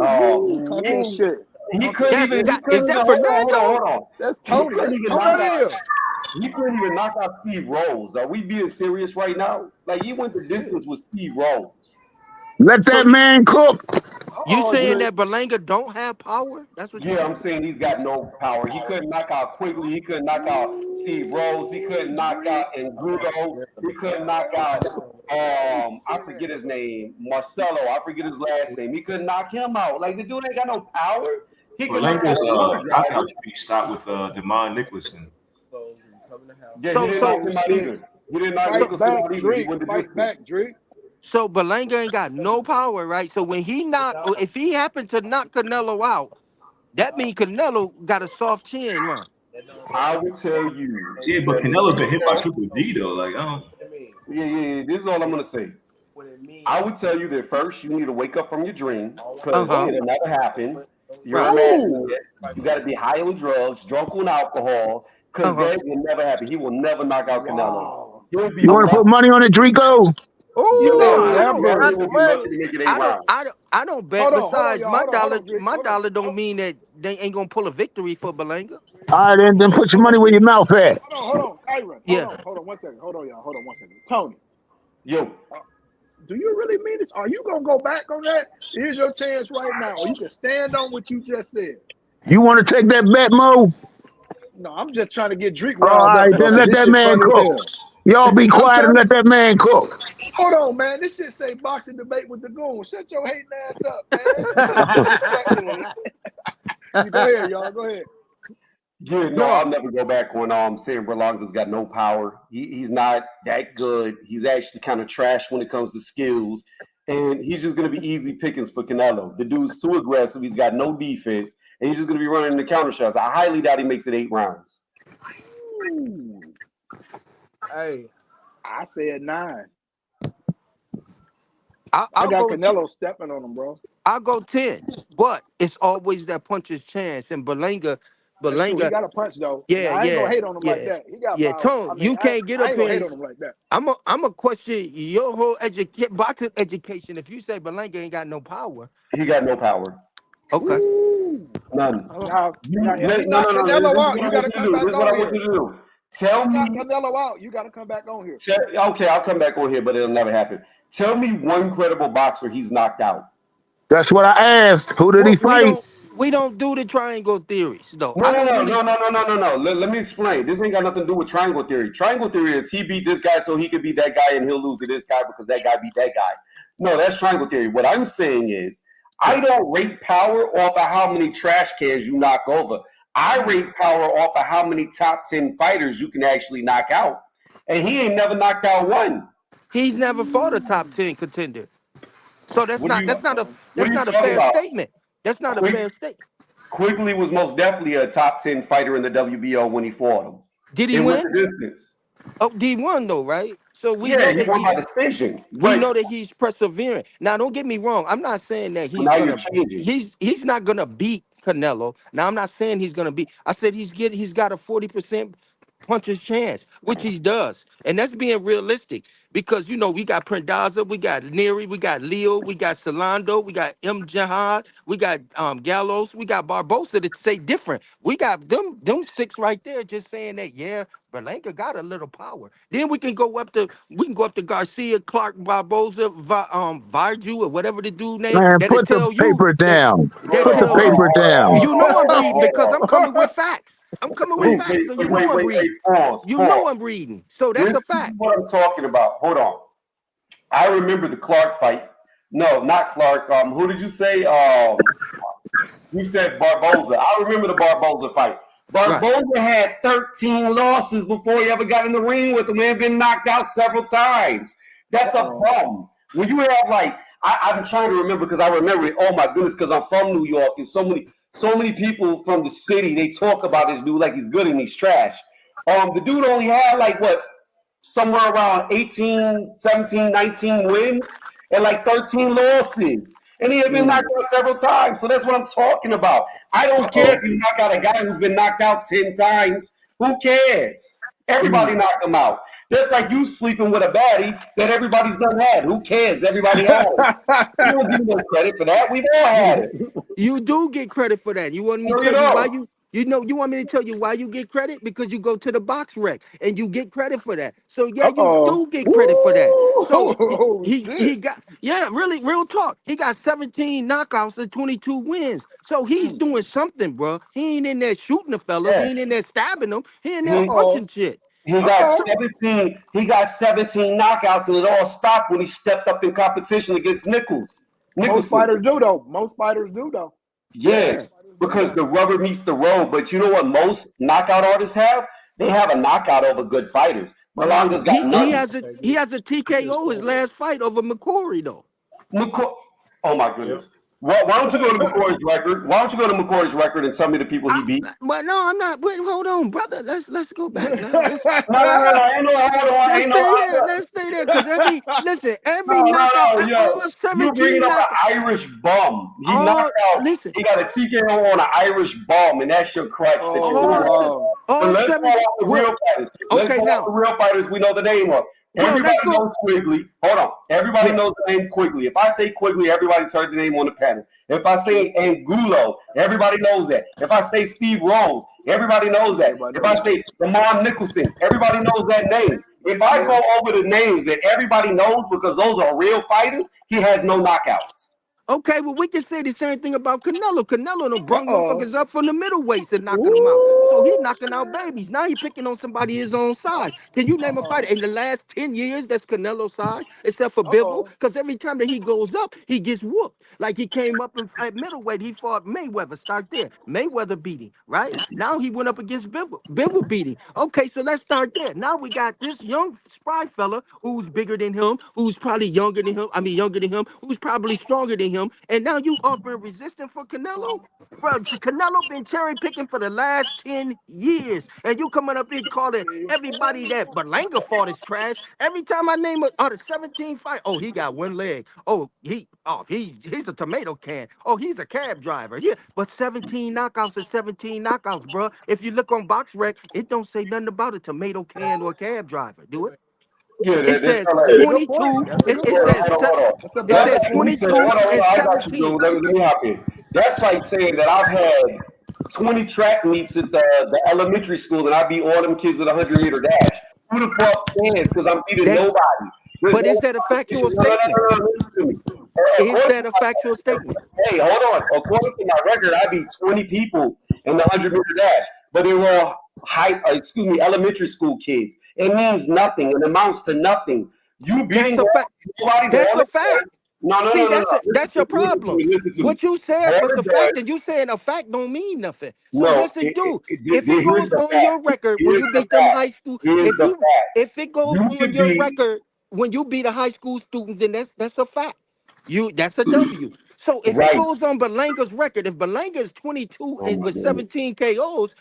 Um, Woo-hoo. he Talk your ain't- shit. he Talk your couldn't That even shit. he got is couldn't even that hold Fernando? on. That's He Tony. couldn't That's even Who knock that Tony. out is? he couldn't even knock out Steve Rose. Are we being serious right now? Like he went the Shit. distance with Steve Rose. Let So that man cook. you Oh, saying Drake. that Belanga don't have power? That's what you Yeah, I'm saying? saying he's got no power. He couldn't knock out Quigley. He couldn't knock out Steve Rose. He couldn't knock out Angulo. He couldn't knock out I forget his name, Marcelo. I forget his last name. He couldn't knock him out. Like the dude ain't got no power. He could knock out Berlanga's an Uber knockout driver. streak stopped with Demond Nicholson. Yeah, he So didn't knock so him out Shit. either. He did not Fight Nichols So, out back, either. He Drake. went the Fight distance. back, Drake. so Berlanga ain't got no power, right? So when he knock, or if he happened to knock Canelo out, that means Canelo got a soft chin, huh? I would tell you Yeah, but that if Canelo's you been hit by fought, Triple G though. Like, I don't. yeah. This is all I'm gonna say. I would tell you that first you need to wake up from your dream Uh because huh. it'll never happen. You're Right. imagining Ooh. it. You got to be high on drugs, drunk on alcohol, Uh because huh. that will never happen. He will never knock out Canelo. Wow. He would be You want to lucky. put money on it, Drico? Yeah, You No, will I don't. yeah, I, he never. would be lucky Money. to make it 8 I don't. rounds. I don't bet. Hold on, Besides, y'all. Hold on, Drake. my Hold on. dollar don't mean that they ain't gonna pull a victory for Berlanga. All right, then put your money where your mouth at. Hold on, Kyron. Yeah. Hold on 1 second. Hold on, y'all. Hold on 1 second. Tony, Yo, do you really mean this? Are you gonna go back on that? Here's your chance right now, or you can stand on what you just said. You want to take that bet, Mo? No, I'm just trying to get Drake All riled up, right, bro, then because let this that shit man funny as cook. hell. Y'all be I'm quiet and trying let that man cook. hold on, man. This shit say boxing debate with the goon. Shut your hating ass up, man. You go ahead, y'all. Go ahead. yeah, no, No, I'll never go back on saying Berlanga's got no power. He's not that good. He's actually kind of trash when it comes to skills. And he's just going to be easy pickings for Canelo. The dude's too aggressive. He's got no defense. And he's just going to be running the counter shots. I highly doubt he makes it 8 rounds. Ooh, Hey, I said 9. I I'll got go. Canelo stepping on him, bro. I'll go 10. But it's always that puncher's chance. And That's true. He Berlanga, got a punch though. yeah, Now I ain't gonna yeah, hate on him like yeah, that. He got yeah. power. Tone, I mean, you can't get I up ain't gonna here. hate on him like that. I'm a question your whole boxing education. If you say Berlanga ain't got no power, He got no power. okay. Ooh. None. Uh, Now if he No, knock no, no, no. This Canelo is out, what I you want gotta you to come do. This back is what on I want here. you to do. If Tell he knock me, Canelo out, you gotta come back on here. okay, I'll come back on here, but it'll never happen. Tell me one credible boxer he's knocked out. That's what I asked. Who did he well, fight? we don't do the triangle theories though. No, I no, don't no, really. no, no, no, no, no, no. Let me explain. This ain't got nothing to do with triangle theory. Triangle theory is he beat this guy so he could beat that guy and he'll lose to this guy because that guy beat that guy. No, that's triangle theory. What I'm saying is I Yeah. don't rate power off of how many trash cans you knock over. I rate power off of how many top 10 fighters you can actually knock out. And he ain't never knocked out one. He's never fought a top 10 contender. So What do you what are that's you not a talking fair about? statement. That's not a Quick fair statement. Quigley was most definitely a top 10 fighter in the WBO when he fought him. Did he It went win? the distance. Oh, D1 though, right? So Yeah, he won by decision. we But know that he's persevering. Now, don't get me wrong. I'm not saying that now you're changing. he's not gonna beat Canelo. Now, I'm not saying he's gonna beat. I said he's got a 40% puncher's chance, which he does, and that's being realistic because we got Prendaza, we got Neri, we got Leo, we got Solando, we got M Jihad, we got Gallows, we got Barbosa that say different. We got them 6 right there just saying that Berlanga got a little power. Then we can go up to Garcia, Clark, Barbosa, Varju, or whatever the dude name Man, that'll put the tell you paper that down. that Put the tell you paper down. I'm reading because I'm coming with facts. I'm coming with Wait, facts, wait, so wait, wait, I'm wait, reading. pause. I'm reading. So that's a This is fact. what I'm talking about. Hold on. I remember the Clark fight. No, not Clark. Who did you say? You said Barboza. I remember the Barboza fight. Right. Barboza had 13 losses before he ever got in the ring with him and been knocked out several times. That's a Uh-oh. problem. When you have I'm trying to remember because I remember it. Oh my goodness, because I'm from New York and so many people from the city, they talk about this dude like he's good and he's trash. The dude only had somewhere around 18, 17, 19 wins and 13 losses. And he had been knocked out several times. So that's what I'm talking about. I don't care Uh-oh. if you knock out a guy who's been knocked out 10 times. Who cares? Everybody Mm. knocked him out. That's like you sleeping with a baddie that everybody's done had. Who cares? Everybody had it. You don't give no credit for that. We've all had it. You do get credit for that. You want me to No, you tell you why don't. you want me to tell you why you get credit? Because you go to the box rec and you get credit for that. So yeah, you Uh-oh. do get credit for that. So Ooh, he shit. got really real talk. He got 17 knockouts and 22 wins. So he's Mm. doing something, bro. He ain't in there shooting the fellas. He Yeah. ain't in there stabbing them. He in there He Uh-oh. punching shit. he got Uh-oh. 17. He got 17 knockouts, and it all stopped when he stepped up in competition against Most Nicholson. fighters do though. Most fighters do though. Yeah, Yeah. Most fighters do because though. the rubber meets the road. But you know what most knockout artists have? They have a knockout over good fighters. Berlanga's got He none. has a TKO his last fight over McCory though. Oh my goodness. Why don't you go to McCoy's record? Why don't you go to McCoy's record and tell me the people he beat? But no, I'm not. Wait, hold on, brother. Let's go back now. No. Ain't no hold on. Let's Ain't no. stay there. Let's stay there. Because every No. knockout, Yo, all you bringing 17 up knockouts, an Irish bum. He all knocked out. listen, He got a TKO on an Irish bum, and that's your crutch that you're all doing. wow. But let's go 7. off the real fighters. Let's Okay, go off now, the real fighters we know the name of. bro, Everybody let's go. knows Quigley. Hold on. Everybody Yeah. knows the name Quigley. If I say Quigley, everybody's heard the name on the panel. If I say Angulo, everybody knows that. If I say Steve Rose, everybody knows that. If I say Lamar Nicholson, everybody knows that name. If I go over the names that everybody knows because those are real fighters, he has no knockouts. Okay, well, we can say the same thing about Canelo. Canelo done brung motherfuckers up from the middleweights and knocking them out. So he knocking out babies. Now he picking on somebody his own size. Can you name a fighter in the last 10 years that's Canelo size, except for Bivol? Because every time that he goes up, he gets whooped. Like he came up at middleweight, he fought Mayweather. Start there. Mayweather beat him, right? Now he went up against Bivol. Bivol beat him. Okay, so let's start there. Now we got this young spry fella who's bigger than him, who's probably younger than him. Younger than him, who's probably stronger than him. And now you offering resistance for Canelo? Bro, Canelo been cherry picking for the last 10 years. And you coming up here calling everybody that Berlanga fought is trash. Every time I name out of 17 fight, oh, he got one leg. Oh, he's a tomato can. Oh, he's a cab driver. Yeah, but 17 knockouts is 17 knockouts, bro. If you look on BoxRec, it don't say nothing about a tomato can or a cab driver. Do it? Yeah, It says That's a good 22. point. That's a good It point. says hold on. That's a it That's says valid like we point. said, 22 hold and on, I got you, 17. dude. Let me hop in. That's like saying that I've had 20 track meets at the elementary school and I beat all them kids at a 100-meter dash. Who the fuck cares? Because I'm beating That, nobody. There's but no is that a factual competition. statement? Listen to me. Is According that to a factual statement? Hey, hold on. According to my record, I beat 20 people in the 100-meter dash, but they were all elementary school kids. It means nothing. It amounts to nothing. You beating That's a fact. nobody's That's all a it fact. does. No. See, Listen that's your to problem. me. Listen to me. What you said All was it a fact, does. and you saying a fact don't mean nothing. So No. listen, dude. If it Here's goes the on your fact. record when Here's you the beat them fact. high school, Here's the fact. if it goes You on can your be. record when you beat a high school student, then that's a fact. That's a W. So if it Right. goes on Belanga's record, if Belanga is 22 Oh and my with goodness. 17 KOs,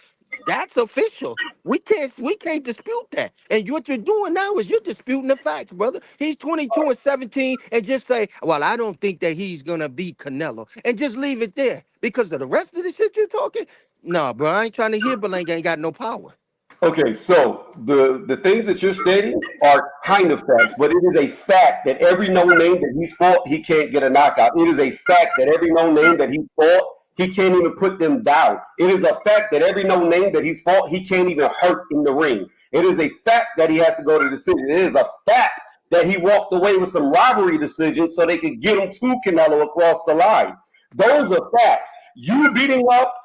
that's official. We can't dispute that. And what you're doing now is you're disputing the facts, brother. He's 22 and 17, and just say, well, I don't think that he's gonna beat Canelo, and just leave it there because of the rest of the shit you're talking. No, bro, I ain't trying to hear Belanga ain't got no power. Okay, so the things that you're stating are kind of facts, but it is a fact that every no name that he's fought, he can't get a knockout. It is a fact that every no name that he fought, he can't even put them down. It is a fact that every no name that he's fought, he can't even hurt in the ring. It is a fact that he has to go to decision. It is a fact that he walked away with some robbery decisions so they could get him to Canelo across the line. Those are facts. You beating up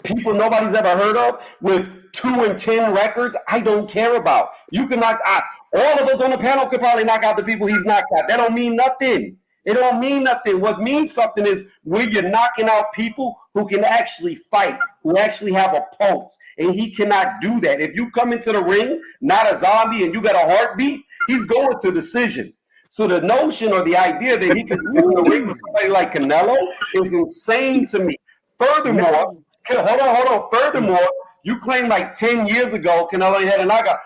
people nobody's ever heard of with 2-10 records, I don't care about. You can knock out all of us on the panel could probably knock out the people he's knocked out. That don't mean nothing. It don't mean nothing. What means something is when you're knocking out people who can actually fight, who actually have a pulse, and he cannot do that. If you come into the ring not a zombie and you got a heartbeat, he's going to decision. So the notion or the idea that he can step in the ring with somebody like Canelo is insane to me. Furthermore, hold on. Furthermore, you claim like 10 years ago Canelo had a knockout.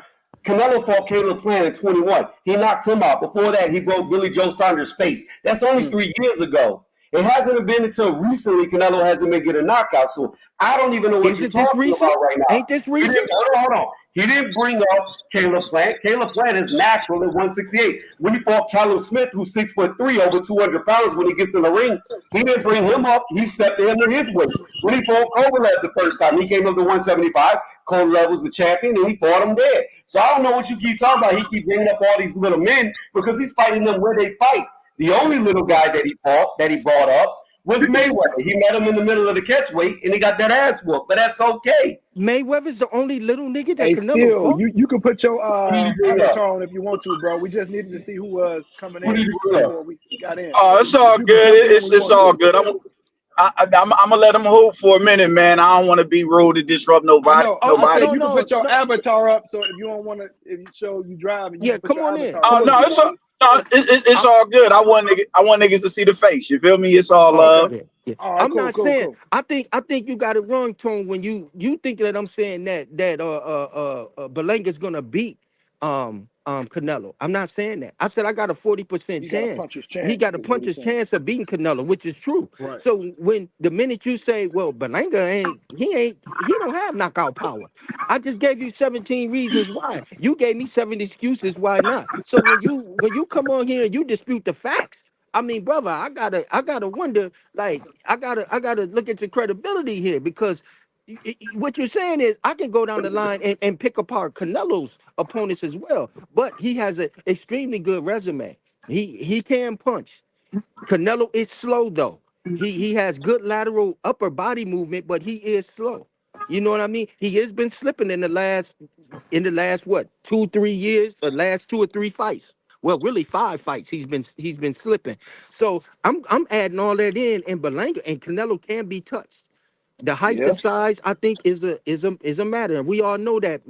Canelo fought Caleb Plant at 21. He knocked him out. Before that, he broke Billy Joe Saunders' face. That's only 3 years ago. It hasn't been until recently Canelo hasn't been getting a knockout. So I don't even know what you're Isn't this talking recent? about right now. Ain't this recent? Hold on. He didn't bring up Caleb Plant. Caleb Plant is natural at 168. When he fought Callum Smith, who's 6'3", over 200 pounds, when he gets in the ring, he didn't bring him up. He stepped into his weight. When he fought Kovalev the first time, he came up to 175. Kovalev was the champion, and he fought him there. So I don't know what you keep talking about. He keep bringing up all these little men because he's fighting them where they fight. The only little guy that he fought, that he brought up, was Mayweather. He met him in the middle of the catch weight, and he got that ass whooped. But that's okay. Mayweather's the only little nigga that Hey, Canelo still, fought. you can put your bring up? avatar on if you want to, bro. We just needed to see who was coming Who in did you bring up? before we got in. Oh, it's all You can good. jump in when It's you want all to. good. I'm gonna let him hoop for a minute, man. I don't want to be rude to disrupt I nobody. know. I Oh said Nobody. no you can no put your no. avatar up. So if you don't want to, if you show you driving, you Yeah, can put come your on in. avatar Oh Come up. on. no, it's I, all good. I want niggas to see the face. You feel me? It's all oh Okay. love. yeah, yeah. All right. I'm Cool. not Cool. saying. Cool. I think you got it wrong, Tone. When you think that I'm saying that Belenga's gonna beat Canelo. I'm not saying that. I said I got a 40% He got a chance. puncher's He chance, got a is what he's puncher's saying. chance of beating Canelo, which is true. Right. So when the minute you say, well, Belenga he don't have knockout power. I just gave you 17 reasons why. You gave me 7 excuses why not. So when you come on here and you dispute the facts, I mean, brother, I gotta wonder, like, I gotta look at your credibility here because what you're saying is I can go down the line and pick apart Canelo's opponents as well, but he has an extremely good resume. He can punch. Canelo is slow though. He has good lateral upper body movement, but he is slow. You know what I mean? He has been slipping in the last what 2 3 years, the last 2 or 3 fights. Well, really 5 fights. He's been slipping. So I'm adding all that in, and Berlanga and Canelo can be touched. The height, the Yeah. size, I think is a matter, and we all know that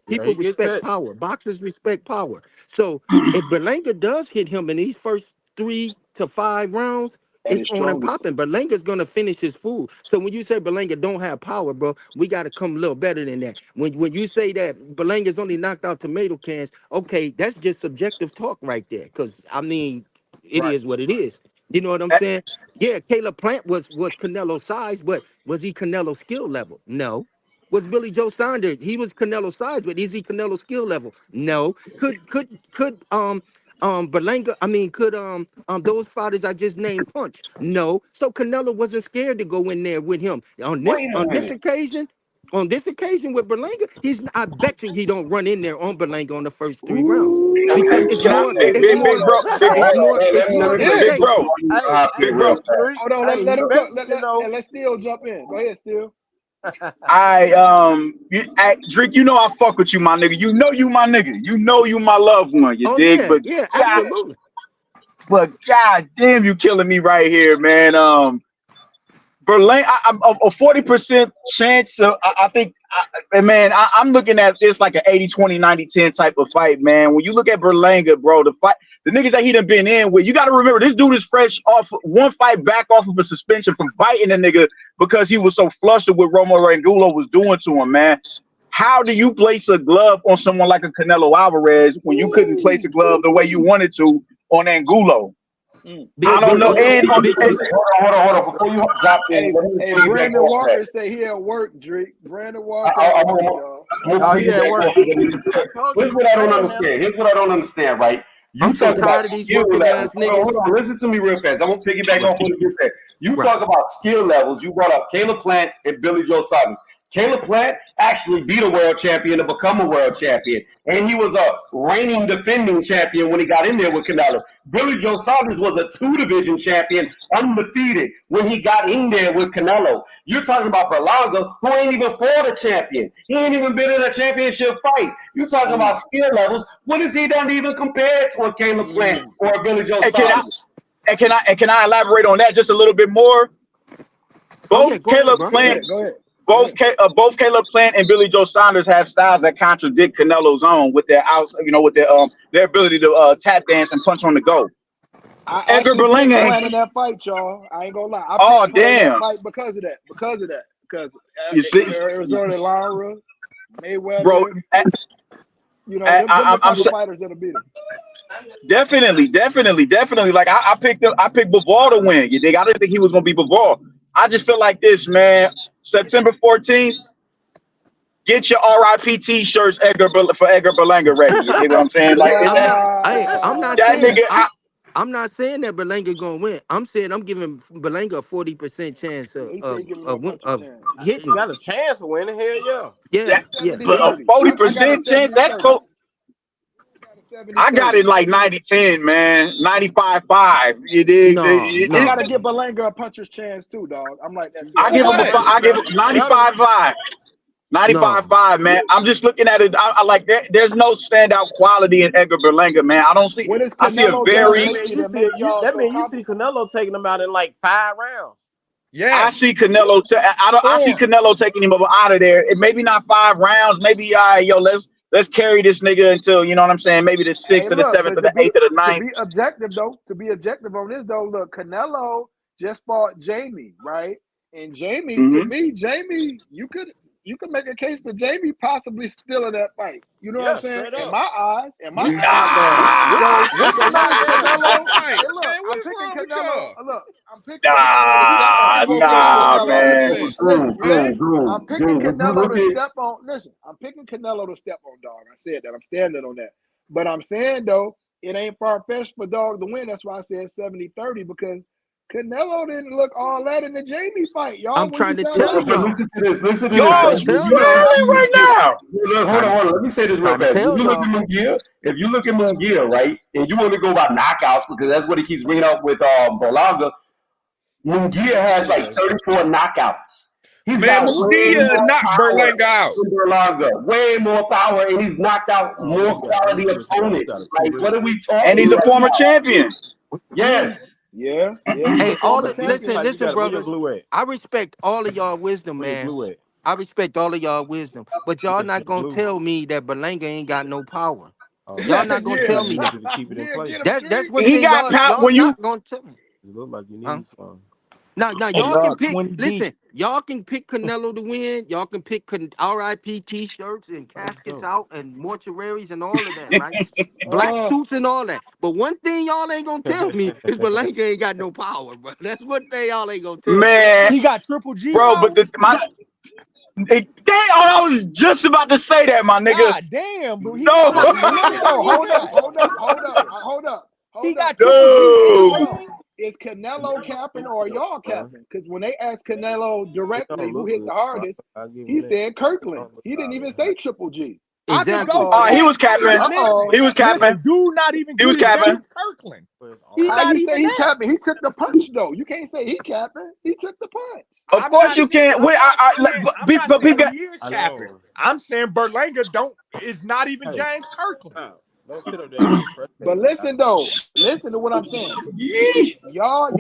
Yeah, people he get respect touched. power. Boxers respect power. So if Berlanga does hit him in these first 3 to 5 rounds, At it's his on and strongest. popping. Berlanga's gonna finish his food. So when you say Berlanga don't have power, bro, we gotta come a little better than that. When you say that Berlanga's only knocked out tomato cans, okay, that's just subjective talk right there. Cause I mean, it Right. is what it is. You know what I'm saying? Yeah, Caleb Plant was Canelo size, but was he Canelo skill level? No. Was Billy Joe Saunders? He was Canelo size, but is he Canelo skill level? No. Could Berlanga? I mean, could those fighters I just named punch? No. So Canelo wasn't scared to go in there with him on this Wait a on this minute. occasion. On this occasion with Berlanga, I bet you he don't run in there on Berlanga on the first 3 rounds Okay. because Can I, it's big more bro, big it's bro, more Let it's him, let more me of a let me big state. bro, tell you Hey, how hey, big real bro. Tariq. Hold on. Hey, Let he him go. basically know. And let Steele jump in. Go ahead, Steele. Drake, you know I fuck with you, my nigga. You know you my nigga. You know you my loved one. You Oh dig? yeah, yeah, absolutely. But god damn, you killing me right here, man. Berlin, I'm a 40% chance. I think, man, I'm looking at this like an 80-20, 90-10 type of fight, man. When you look at Berlanga, bro, the niggas that he done been in with, you got to remember this dude is fresh off one fight back off of a suspension from fighting a nigga because he was so flustered with Romo Rangulo was doing to him, man. How do you place a glove on someone like a Canelo Alvarez when you couldn't place a Woo. glove the way you wanted to on Angulo? I don't know. Because And hold on. Before you drop in, let me Hey, piggyback Brandon off that. Walker say he at work, Drake. Brandon I, Walker I, at I'm work, gonna y'all. I'm gonna Oh, he at piggyback work. off what you just I said. told you Here's he what was I don't panhandling. understand. Here's what I don't understand, right? I'm You so talk about tired of these skill working levels. ass niggas. Hold on. Listen to me real fast. I'm gonna piggyback Right, off what you just said. You right. talk about skill levels. You brought up Caleb Plant and Billy Joe Saunders. Caleb Plant actually beat a world champion to become a world champion. And he was a reigning defending champion when he got in there with Canelo. Billy Joe Saunders was a 2 division champion, undefeated, when he got in there with Canelo. You're talking about Berlanga, who ain't even fought a champion. He ain't even been in a championship fight. You're talking about Mm, skill levels. What has he done to even compare to a Caleb Plant mm. or a Billy Joe and can I Saunders? and can I elaborate on that just a little bit more? Oh yeah, Both go ahead, Caleb bro. Go Plant, ahead. Go ahead. Go both ahead. both Caleb Plant and Billy Joe Saunders have styles that contradict Canelo's own with their with their ability to tap dance and punch on the go. I Edgar actually picked Berlanga, Plant in that fight, y'all. I ain't gonna lie. I oh picked Plant in that damn, fight because of that. Because of that. Because you see, Arizona Lara, bro, Mayweather, them the I'm type of fighters that'll beat him. definitely. Like I picked Bivol to win. You think I didn't think he was gonna be Bivol. I just feel like this, man. September 14th, get your RIP T-shirts, for Edgar Berlanga ready. You dig what I'm saying? Like I'm not. I'm not that saying. nigga. I'm not saying that Berlanga gonna win. I'm saying I'm giving Berlanga a 40% chance Yeah, he said he give him a puncher's of chance. He hitting. got a chance of winning. Hell yeah. Yeah, That, yeah. Seventy but a thirty. forty I got a percent chance. 70 That's 30. close. I got a 70 I got 30. it like 90-10, man. 95-5. You dig? No, I no, gotta give Berlanga a puncher's chance too, dog. I'm like that too. I I give gotta him a give five. him a I give him chance. 70 30. 95-5. 95 no. 5, man. I'm just looking at it. I like that. There's no standout quality in Edgar Berlanga, man. I don't see. What is I see a Canelo Yeah, done very that mean lately you that see make y'all that so mean you see confident? Canelo taking him out in like 5 rounds. I Yes. see Canelo. I see Or Canelo taking him out of there. It maybe not 5 rounds. Maybe yo, let's carry this nigga until you know what I'm saying. Maybe the Hey, sixth or the look, seventh but or the eighth or the to ninth. be objective though, to be objective on this though, look, Canelo just fought Jamie, right? And Jamie, to Hmm. me, Jamie, you could make a case for Jamie possibly still in that fight. You know what I'm Yeah, saying? straight In up. my eyes, in my Which eyes. fight, man? Nah, what's So the look, nonsense with that Canelo. fight? Hey, look, Man, what I'm is picking wrong with Canelo. y'all? Look, I'm picking Canelo to step Y'all on. done nah, woke I'm up picking to nah, some Canelo. other man. shit. Listen, Man, I'm picking If you Canelo look to at step on. Listen, I'm picking Canelo to step on, dog. I said that. I'm standing on that. But I'm saying though, it ain't far fetched for dog to win. That's why I said 70-30 because Canelo didn't look all that in the Jamie fight, y'all. I'm When you trying to sat tell down, but y'all. listen to this. Listen to I'm this. trying Y'all to Right? tell You look, y'all. smiling right now. look, hold on, Trying, hold on. Let me say this real trying to fast. If tell you look at y'all. Munguia, if you look at Munguia, right, and you want to go by knockouts because that's what he keeps bringing up with Berlanga, Munguia has like Okay. 34 knockouts. He's Man, got way Mungia more knocked power Berlanga out. than Berlanga. Way more power, and he's knocked out Oh, more quality you got a opponents. Like, cool. what are we And talking he's a right former now? champion. Yes. yeah, he's a Hey, all former the Where champion. listen, where your brothers. glue at? I respect all of y'all wisdom, Where your man. glue at? I respect all of y'all wisdom, but y'all Get not some gonna glue. tell me that Berlanga ain't got no power. Oh, Y'all okay. not gonna Yeah, tell You me need that. you to keep it in yeah, place. get him, That's Tree. one He thing got power y'all when you. not gonna tell me. You look like you Huh? need some. Now Hey, y'all can pick. 20 deep. Listen, y'all can pick Canelo to win. Y'all can pick RIP T-shirts and Let's caskets go. out and mortuaries and all of that, right? Black Uh, suits and all that. But one thing y'all ain't gonna tell me is Berlanga ain't got no power, bro. That's one thing y'all ain't gonna tell me. Man, He got Triple G bro, but power. I was just about to say that, my nigga. God damn, bro. He got No, but what but look Canelo though, ain't hold up, got. hold up, hold up, hold up, He hold up. got Triple G in the no. Hold on. ring. Is Canelo capping or y'all Bro. capping? Because when they asked Canelo It directly don't who look hit good, the bro. hardest, I'll give him he that. said It Kirkland. don't look He didn't all even that say hot. Triple G. I could Exactly. go for Uh He that. was I could capping. listen. He was capping. Listen, dude, not even He was good as capping. James Kirkland. But it's He How all not you say even he that. capping? He took the punch though. You can't say he capping. He took the punch. Of course you can. Wait, I'm not but saying people. he is I capping. know. I'm saying Berlanga is not even Hey, James Kirkland. wow. Don't sit up there and get But frustrated. listen though, listen to what I'm saying. Yee. Y'all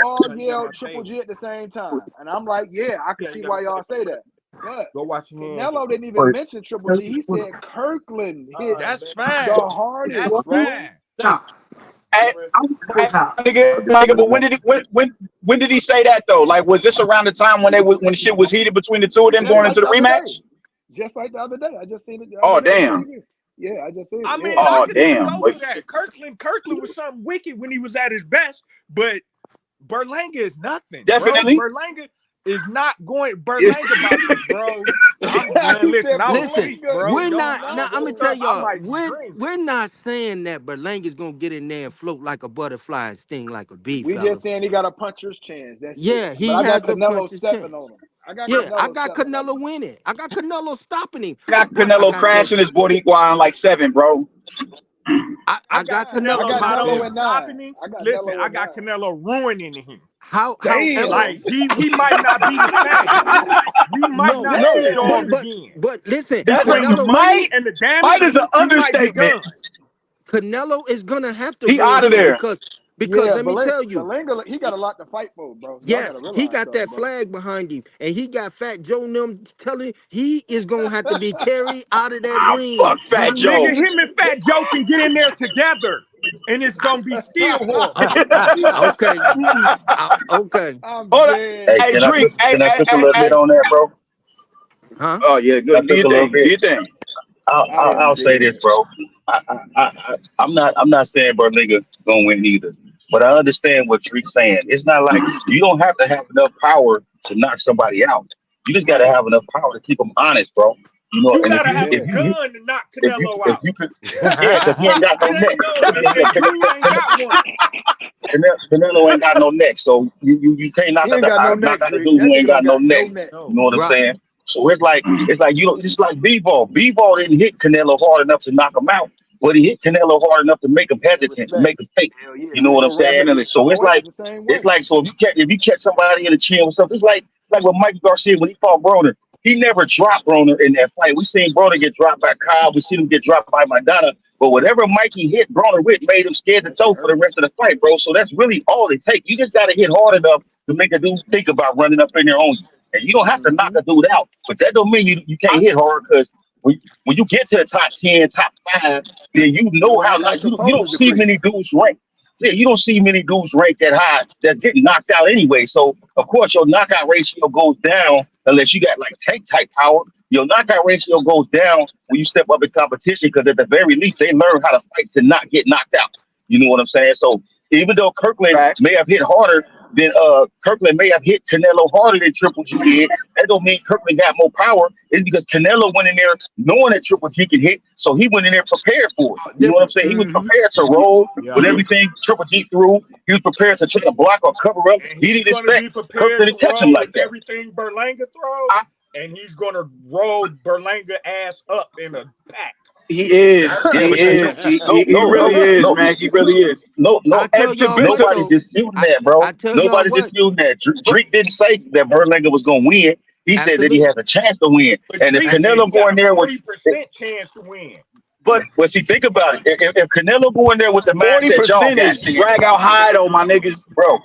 all You got my yelled Triple table. G at the same time, and I'm like, yeah, I can Yeah, you see got my why y'all table. say that. But Go wash your hands. Canelo didn't even But mention Triple G. He said Kirkland hit that's the fine. hardest, That's bro. fine. Hey, nigga, but when did he say that though? Like, was this around the time when when shit was heated between the two of them Just going like into the the other day. rematch? Just like the other day. I just seen it the other Oh day on damn. TV. Yeah, I just seen it. I Yeah. mean, I Oh could even damn. go for that. Kirkland was something wicked when he was at his best, but Berlanga is nothing, bro. Definitely. Berlanga is not going. Berlanga about to, bro. Man, He listen, said I'm Listen, asleep, Berlanga bro. we're is Don't not. Now I'm gonna nothing. tell I y'all, might be we're dreaming. we're not saying that Berlanga's gonna get in there and float like a butterfly and sting like a bee, We just fellas. saying he got a puncher's chance. That's it. Yeah, But he I got has a Canelo puncher's stepping on chance. him. I got Yeah, I Canelo got stepping on Canelo him. winning. I got Canelo stopping him. I got But I Canelo got that. crashing his Boricua in like 7, bro. I I got got I Canelo. Canelo got not only Nello at 9. stopping him. I got Listen, Nello I at 9. got Canelo ruining him. Damn. Like he might not be the same. We might No, not see no, Damn. dog but again. listen, That's a Between the Canelo money might. and the Might damage, is an he might be understatement. done. Canelo is gonna have to He ruin out of him there. because Yeah, let me tell you, Belinga, he got a lot to fight for, bro. Y'all yeah, got to he realize got something, that bro. flag behind him, and he got Fat Joe and them telling he is gonna have to be carried out of that Ah, ring. fuck Fat Nigga, Joe. him and Fat Joe can get in there together, and it's gonna be still horrible. Okay, okay, I'm Hold on. dead. Hey, Drake. Hey, Can I hey, cook a hey, little bit hey. on that, bro? huh? Oh yeah, Can I good. Do cook your a little thing. Do bit? your thing. I am I'll say this, dead. bro. I'm not saying Berliga gonna win either, but I understand what Tree's saying. It's not like you don't have to have enough power to knock somebody out. You just got to Right. have enough power to keep them honest, bro. You know, You and gotta have a Yeah. gun to knock Canelo if out. you could, yeah, because he ain't got no It neck. ain't no, and Goon ain't got one. Canelo ain't got no neck, so you can't He ain't got no knock neck, out a Drake. dude That who nigga ain't don't got no got no neck. neck. You know what I'm Right. saying? So it's like you know, it's like Bivol. Bivol didn't hit Canelo hard enough to knock him out, but he hit Canelo hard enough to make him And hesitant, to respect. make him think. Hell yeah. You know what I'm Ringo saying? Rousey. And so it's Floyd like the same it's way. like so if you catch somebody in the chin or something, it's like with Mike Garcia when he fought Broner. He never dropped Broner in that fight. We seen Broner get dropped by Cobb. We seen him get dropped by Madonna. But whatever Mikey hit Broner with made him scared to throw for the rest of the fight, bro. So that's really all it takes. You just gotta hit hard enough to make a dude think about running up in there on you. And you don't have to knock Mm-hmm. a dude out. But that don't mean you can't hit hard because when you get to the top 10, top 5, then you know Your how not you don't supposed to see creep. many dudes rank. Yeah, you don't see many dudes rank that high that's getting knocked out anyway. So of course your knockout ratio goes down unless you got like tank type power. Your knockout ratio goes down when you step up in competition because at the very least they learn how to fight to not get knocked out. You know what I'm saying? So even though Kirkland may Facts. have hit harder than Kirkland may have hit Canelo harder than Triple G did, that don't mean Kirkland got more power. It's because Canelo went in there knowing that Triple G could hit, so he went in there prepared for it. You know what I'm Different. saying? He was Mm-hmm. prepared to roll Yeah. with everything Triple G threw. He was prepared to try to block or cover up. And He he's didn't going to expect be prepared Kirkland to to catch him roll like with that. everything Berlanga throws, I, and he's going to roll Berlanga ass up in a pack. he is. Yeah, He but see, is. He, no, he he no, really no, is, no, man. He really is. no, I no. tell y'all what Nobody's though. disputing I that, bro. I tell y'all Nobody's what. disputing that. But Drake didn't say that Berlanga was going to win. He said that he has Absolutely. a chance to win. But And if Drake said Absolutely. Canelo he go got in a there with, 40% chance to win. but well, see, think about it. If Canelo go in there with the mindset y'all 40% got, is drag out high though, my niggas. bro,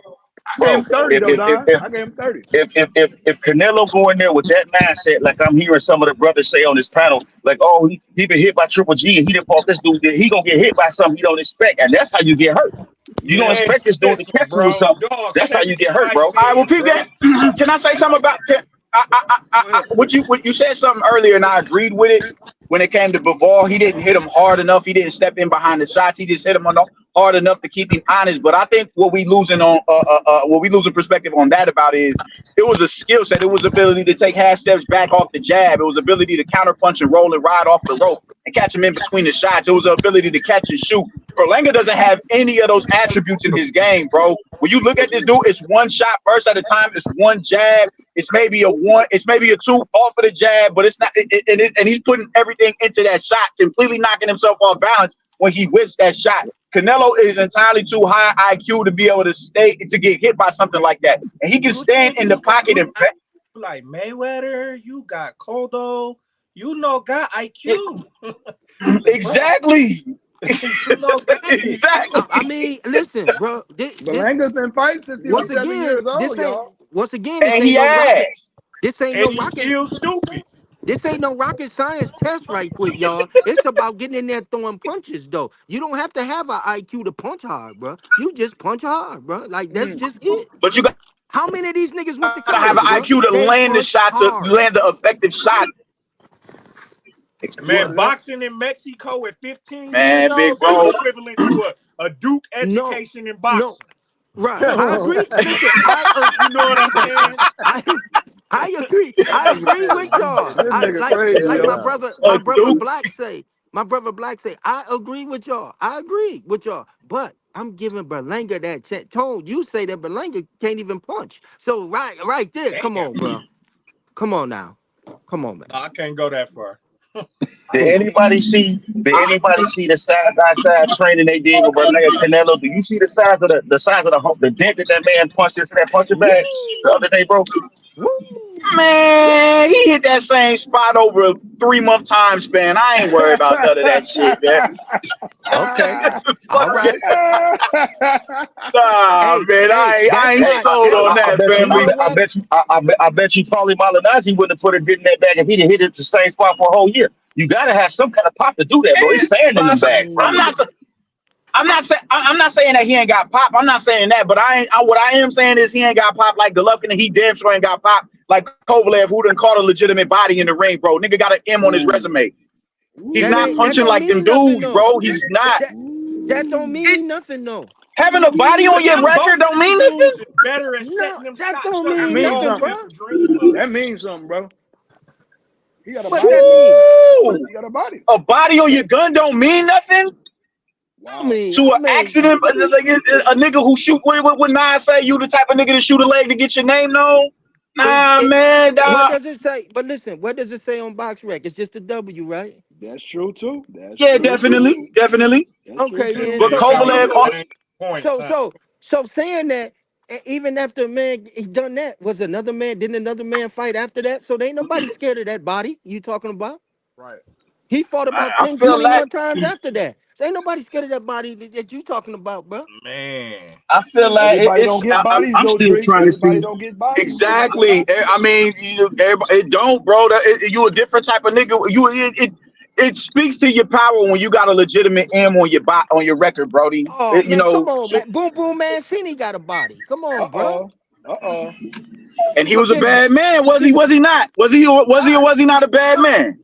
I gave him bro. 30 If though, if if Don. if I gave him 30. if Canelo go in there with that mindset, like I'm hearing some of the brothers say on this panel, like, oh, he been hit by Triple G and he didn't fought this dude, then he gonna get hit by something he don't expect, and that's how you get hurt. You don't Yeah. Man, expect this dude to listen, catch you with bro. something. Dog, That's how you 70 get hurt, fights bro. All right, well, in, peep bro. game. Can I say something about? Go ahead. What you said something earlier, and I agreed with it. When it came to Bivol, he didn't hit him hard enough. He didn't step in behind the shots. He just hit him on hard enough to keep him honest. But I think what we losing perspective on that about is it was a skill set. It was ability to take half steps back off the jab. It was ability to counter punch and roll and ride off the rope and catch him in between the shots. It was the ability to catch and shoot. Berlanga doesn't have any of those attributes in his game, bro. When you look at this dude, it's one shot burst at a time. It's one jab. It's maybe a one. It's maybe a two off of the jab, but it's not. And he's putting everything into that shot, completely knocking himself off balance when he whips that shot. Canelo is entirely too high IQ to be able to stay to get hit by something like that, and he can You stand think in the you got pocket and. like Mayweather? You got Kodo. You know, got IQ. Bro, Exactly. you know, got it. Exactly. I mean, listen, bro. Belanga's been fighting since he was Once 7 years again, old, y'all. this And ain't he no rocket. has. This ain't And no he's rocket. still stupid. This ain't no rocket science test right quick, y'all. It's about getting in there throwing punches, though. You don't have to have an IQ to punch hard, bro. You just punch hard, bro. Like, that's Mm. just it. But you got How many of these niggas went to to have college, an bro? IQ to They land the punch shot, to hard. land the effective shot. Man, What's What? that? boxing in Mexico at 15 years Man, big old, that's bro. equivalent to a Duke No, education in no. boxing. Right. I agree. Listen, You know what I'm saying? I I agree. I agree with y'all. This I nigga crazy, like yo. A my brother Duke. Black say. My brother Black say, I agree with y'all. I agree with y'all. But I'm giving Berlanga that chance. Tone, you say that Berlanga can't even punch. So right there, come Damn. on, bro. Come on now. Come on, man. No, I can't go that far. Come on. Did anybody see the side by side training they did with Berlanga Canelo? Do you see the size of the dent that man punched into that puncher bag the Woo! other day, bro? Woo! Man, he hit that same spot over a 3 month time span. I ain't worried about none of that shit, man. Okay. All Fuck it. right. Nah, Hey, man, hey, I that's ain't why. sold That's on why. that, You know family. what? I bet you Paulie Malignaggi wouldn't have put a dent in that bag if he'd have hit it the same spot for a whole year. You gotta have some kind of pop to do that, bro. It's It's sand in them possible. bags, bro. I'm not saying that he ain't got pop. I'm not saying that, but what I am saying is he ain't got pop like Golovkin, and he damn sure ain't got pop like Kovalev, who done caught a legitimate body in the ring, bro. Nigga got an M on his Ooh. resume. He's That not ain't that punching don't like them mean nothing dudes, though. bro. He's not. That that don't It, mean nothing though. having a body on But your them record both of don't them mean nothing. dudes is better at No, setting them that shots don't up That than mean we means all nothing, something. could bro. ever dream of. That means something, bro. He got a What body. that mean? Woo! He got a body. A body on your gun don't mean nothing Wow. to I an mean, accident. Like a nigga who shoot. What Nas say? You the type of nigga to shoot a leg to get your name known? is Nah, it? man, What dog. does it say? But listen, what does it say on box rec? It's just a W, right? That's true too. That's Yeah, true too. definitely, definitely. That's true Okay, It too. then. But still So don't Kovalev, so change points, so huh? so so saying that, even after a man he done that, was another man? Didn't another man fight after that? So there ain't nobody scared of that body you talking about. Right. He fought about I 10, feel like 21 times after that. So ain't nobody scared of that body that you talking about, bro. Man. Everybody don't it's. get bodies I'm though, still Drake. trying to Everybody see don't get bodies though. exactly. I mean, it don't, bro. You a different type of nigga. It speaks to your power when you got a legitimate M on your record, Brody. Oh You man, come know, on, man. Boom Boom Mancini got a body. Come on, bro. Uh-oh. and he But was a this bad man. Was he? Was he not? Was he? Was he? Or was he not a bad man?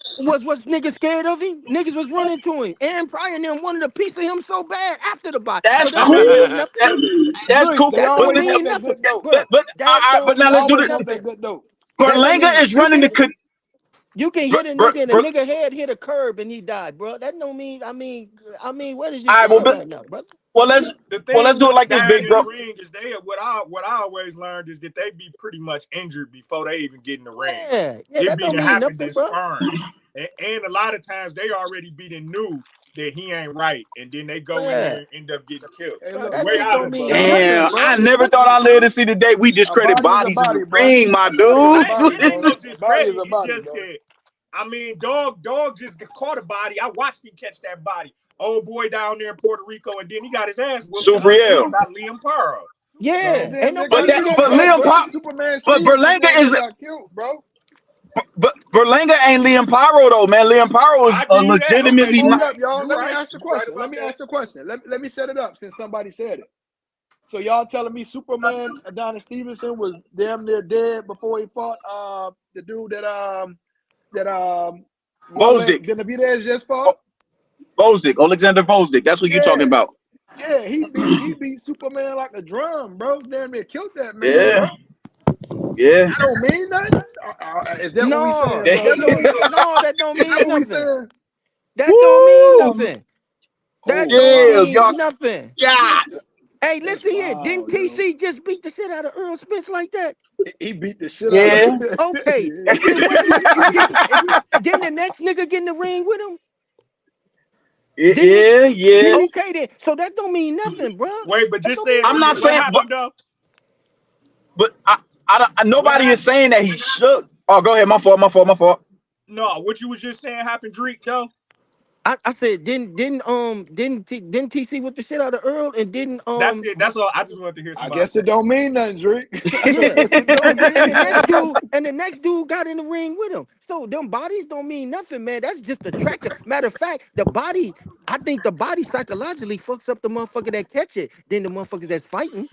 was niggas scared of him? Niggas was running to him. Aaron Pryor and them wanted a piece of him so bad after the body. So That's that don't mean cool. nothing. That's Drake, cool. they That But don't always but want mean that nothing, good dope. bro. That but don't now They let's do always mean this. want that nothing. good dope. That Berlanga mean is you running can the. you can Ber, hit a Ber, nigga and a Ber, nigga head hit a curb and he died, bro. That don't mean. I mean, what is you all right. saying right now, brother? Well, let's The well let's thing do with it the like this, dying big in the bro. ring is what I always learned is that they be pretty much injured before they even get in the ring. Yeah, It that be don't to mean happen nothing, that bro. sparring. And a lot of times they already beaten knew that he ain't right. And then they go in Yeah, there and end up getting killed. Hey, bro, look, The that way shit listen I to don't this, look mean at it. brother. nothing, Damn, I bro. never thought I'd live to see the day we A discredit body is a bodies in the body, bro. ring, my A dude. body, It ain't bro. no A body is discredit. a It's body, just bro. that dog just caught a body. I watched him catch that body. Old boy down there in Puerto Rico, and then he got his ass whooped the Super other week real. by Liam Pearl. And Yeah, So ain't then nobody scared But of that, Liam bro. Pop, Superman but Stevens was the Berlanga one is that got killed, bro. but Berlanga ain't Liam Pyro though, man. Liam Pyro is I a give you that. Okay, legitimately you Hold not. right. up, y'all. You Let me right. ask the You right question. about that. Let me set it up since somebody said it. So y'all telling me Superman Adonis Stevenson was damn near dead before he fought the dude that my man Vosdick. Benavidez just fought? Vosdick. Alexander Vosdick. That's what you talking Yeah. about. Yeah, he beat Superman like a drum, bro. Damn near killed that man, bro. Yeah. Yeah. That don't mean nothing. Is that what we saying, No, bro? that don't. No, that don't Is that mean what we nothing. saying? That don't mean Woo! nothing. That Oh don't Yeah, wow, y'all. mean nothing. Yeah. Hey, that's listen here. Didn't wild, yo. TC just beat the shit out of Earl Spence like that? He beat the shit out of Yeah. Okay, yeah. and then what didn't the next nigga get in the ring with him? Didn't he? Yeah. Yeah. Okay then. So that don't mean nothing, bro. Wait, but That just don't mean say it I'm not again. What nothing. saying, happened though? but What nobody is happened? saying that he shook. Oh, go ahead. My fault. My fault. My fault. No, what you was just saying happened, Dreek, though? I said didn't TC with the shit out of Earl and didn't That's it. That's all. I just wanted to hear I somebody guess say it don't mean nothing, Drake. I yeah. guess it don't And the mean next nothing. dude got in the ring with him. So them bodies don't mean nothing, man. That's just attractive. Matter of fact, the body, I think the body psychologically fucks up the motherfucker that catch it than the motherfuckers that's fighting.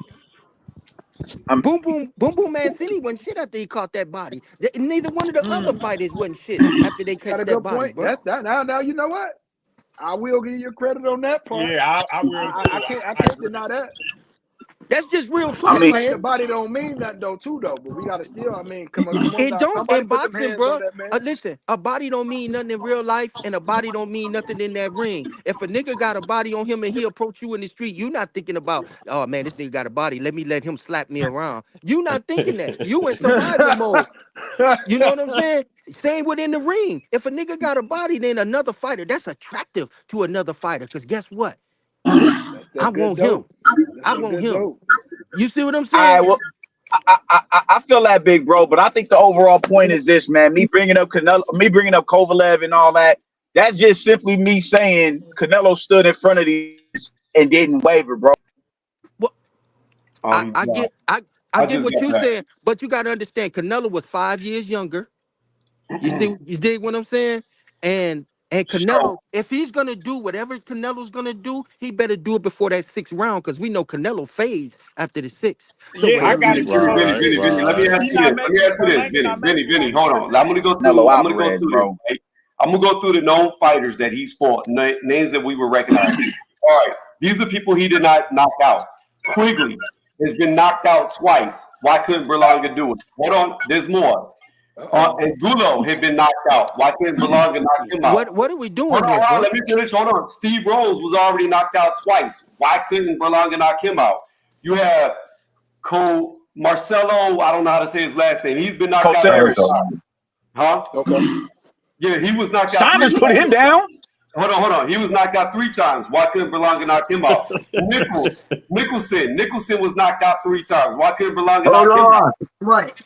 I'm, Boom Boom Mancini wasn't shit after he caught that body. Neither one of the other Mm, fighters wasn't shit after they got catch a that good body, point. bro. That's that. Now you know what? I will give you credit on that part. Yeah, I will I too. can't I I can't agree. deny that. That's just real I talk, Act mean, like the man. body don't mean nothing though, too though. But we gotta still. I mean, come on It now. don't Somebody in put them boxing, hands on bro. that man. Listen, a body don't mean nothing in real life, and a body don't mean nothing in that ring. If a nigga got a body on him and he approach you in the street, you not thinking about, oh man, this nigga got a body. Let him slap me around. You not thinking that. You in survival mode. You know what I'm saying? Same within the ring. If a nigga got a body, then another fighter, that's attractive to another fighter. Cause guess what? That's I that good want him. dope. That's I that want good him. dope. You see what I'm I saying? well, I feel that big bro, but I think the overall point is this, man. Me bringing up Canelo, me bringing up Kovalev and all that. That's just simply me saying Canelo stood in front of these and didn't waver, bro. Well, I, I Yeah, get I, I I get just what got you back. saying, but you gotta understand Canelo was 5 years younger. You see, you dig what I'm saying? And So Canelo, if he's gonna do whatever Canelo's gonna do, he better do it before that sixth round, because we know Canelo fades after the sixth. So Yeah, I whatever got he it, do, Dreek. Vinny, But Right, Vinny, listen, Vinny, let me right. ask he you this. not Let me making ask you this, Berlanga Vinny, not Vinny, making Vinny. fights Hold first on. I'm gonna round. go through. Canelo I'm gonna go Alvarez, through this. bro. Right? I'm gonna go through the known fighters that he fought, names that we would recognize. All right, these are people he did not knock out. Quigley has been knocked out twice. Why couldn't Berlanga do it? Hold on, there's more. Uh-oh. And Gulo had been knocked out. Why couldn't Berlanga knock him out? what are we doing here, Hold on. bro? Let me finish. Hold on. Steve Rose was already knocked out twice. Why couldn't Berlanga knock him out? You have Marcelo. I don't know how to say his last name. He's been knocked out three Coceres. times. Huh? Okay. Yeah, he was knocked out three Saunders put times. him down. Hold on. He was knocked out three times. Why couldn't Berlanga knock him out? Nicholson was knocked out three times. Why couldn't Berlanga Hold knock him out? on. Right.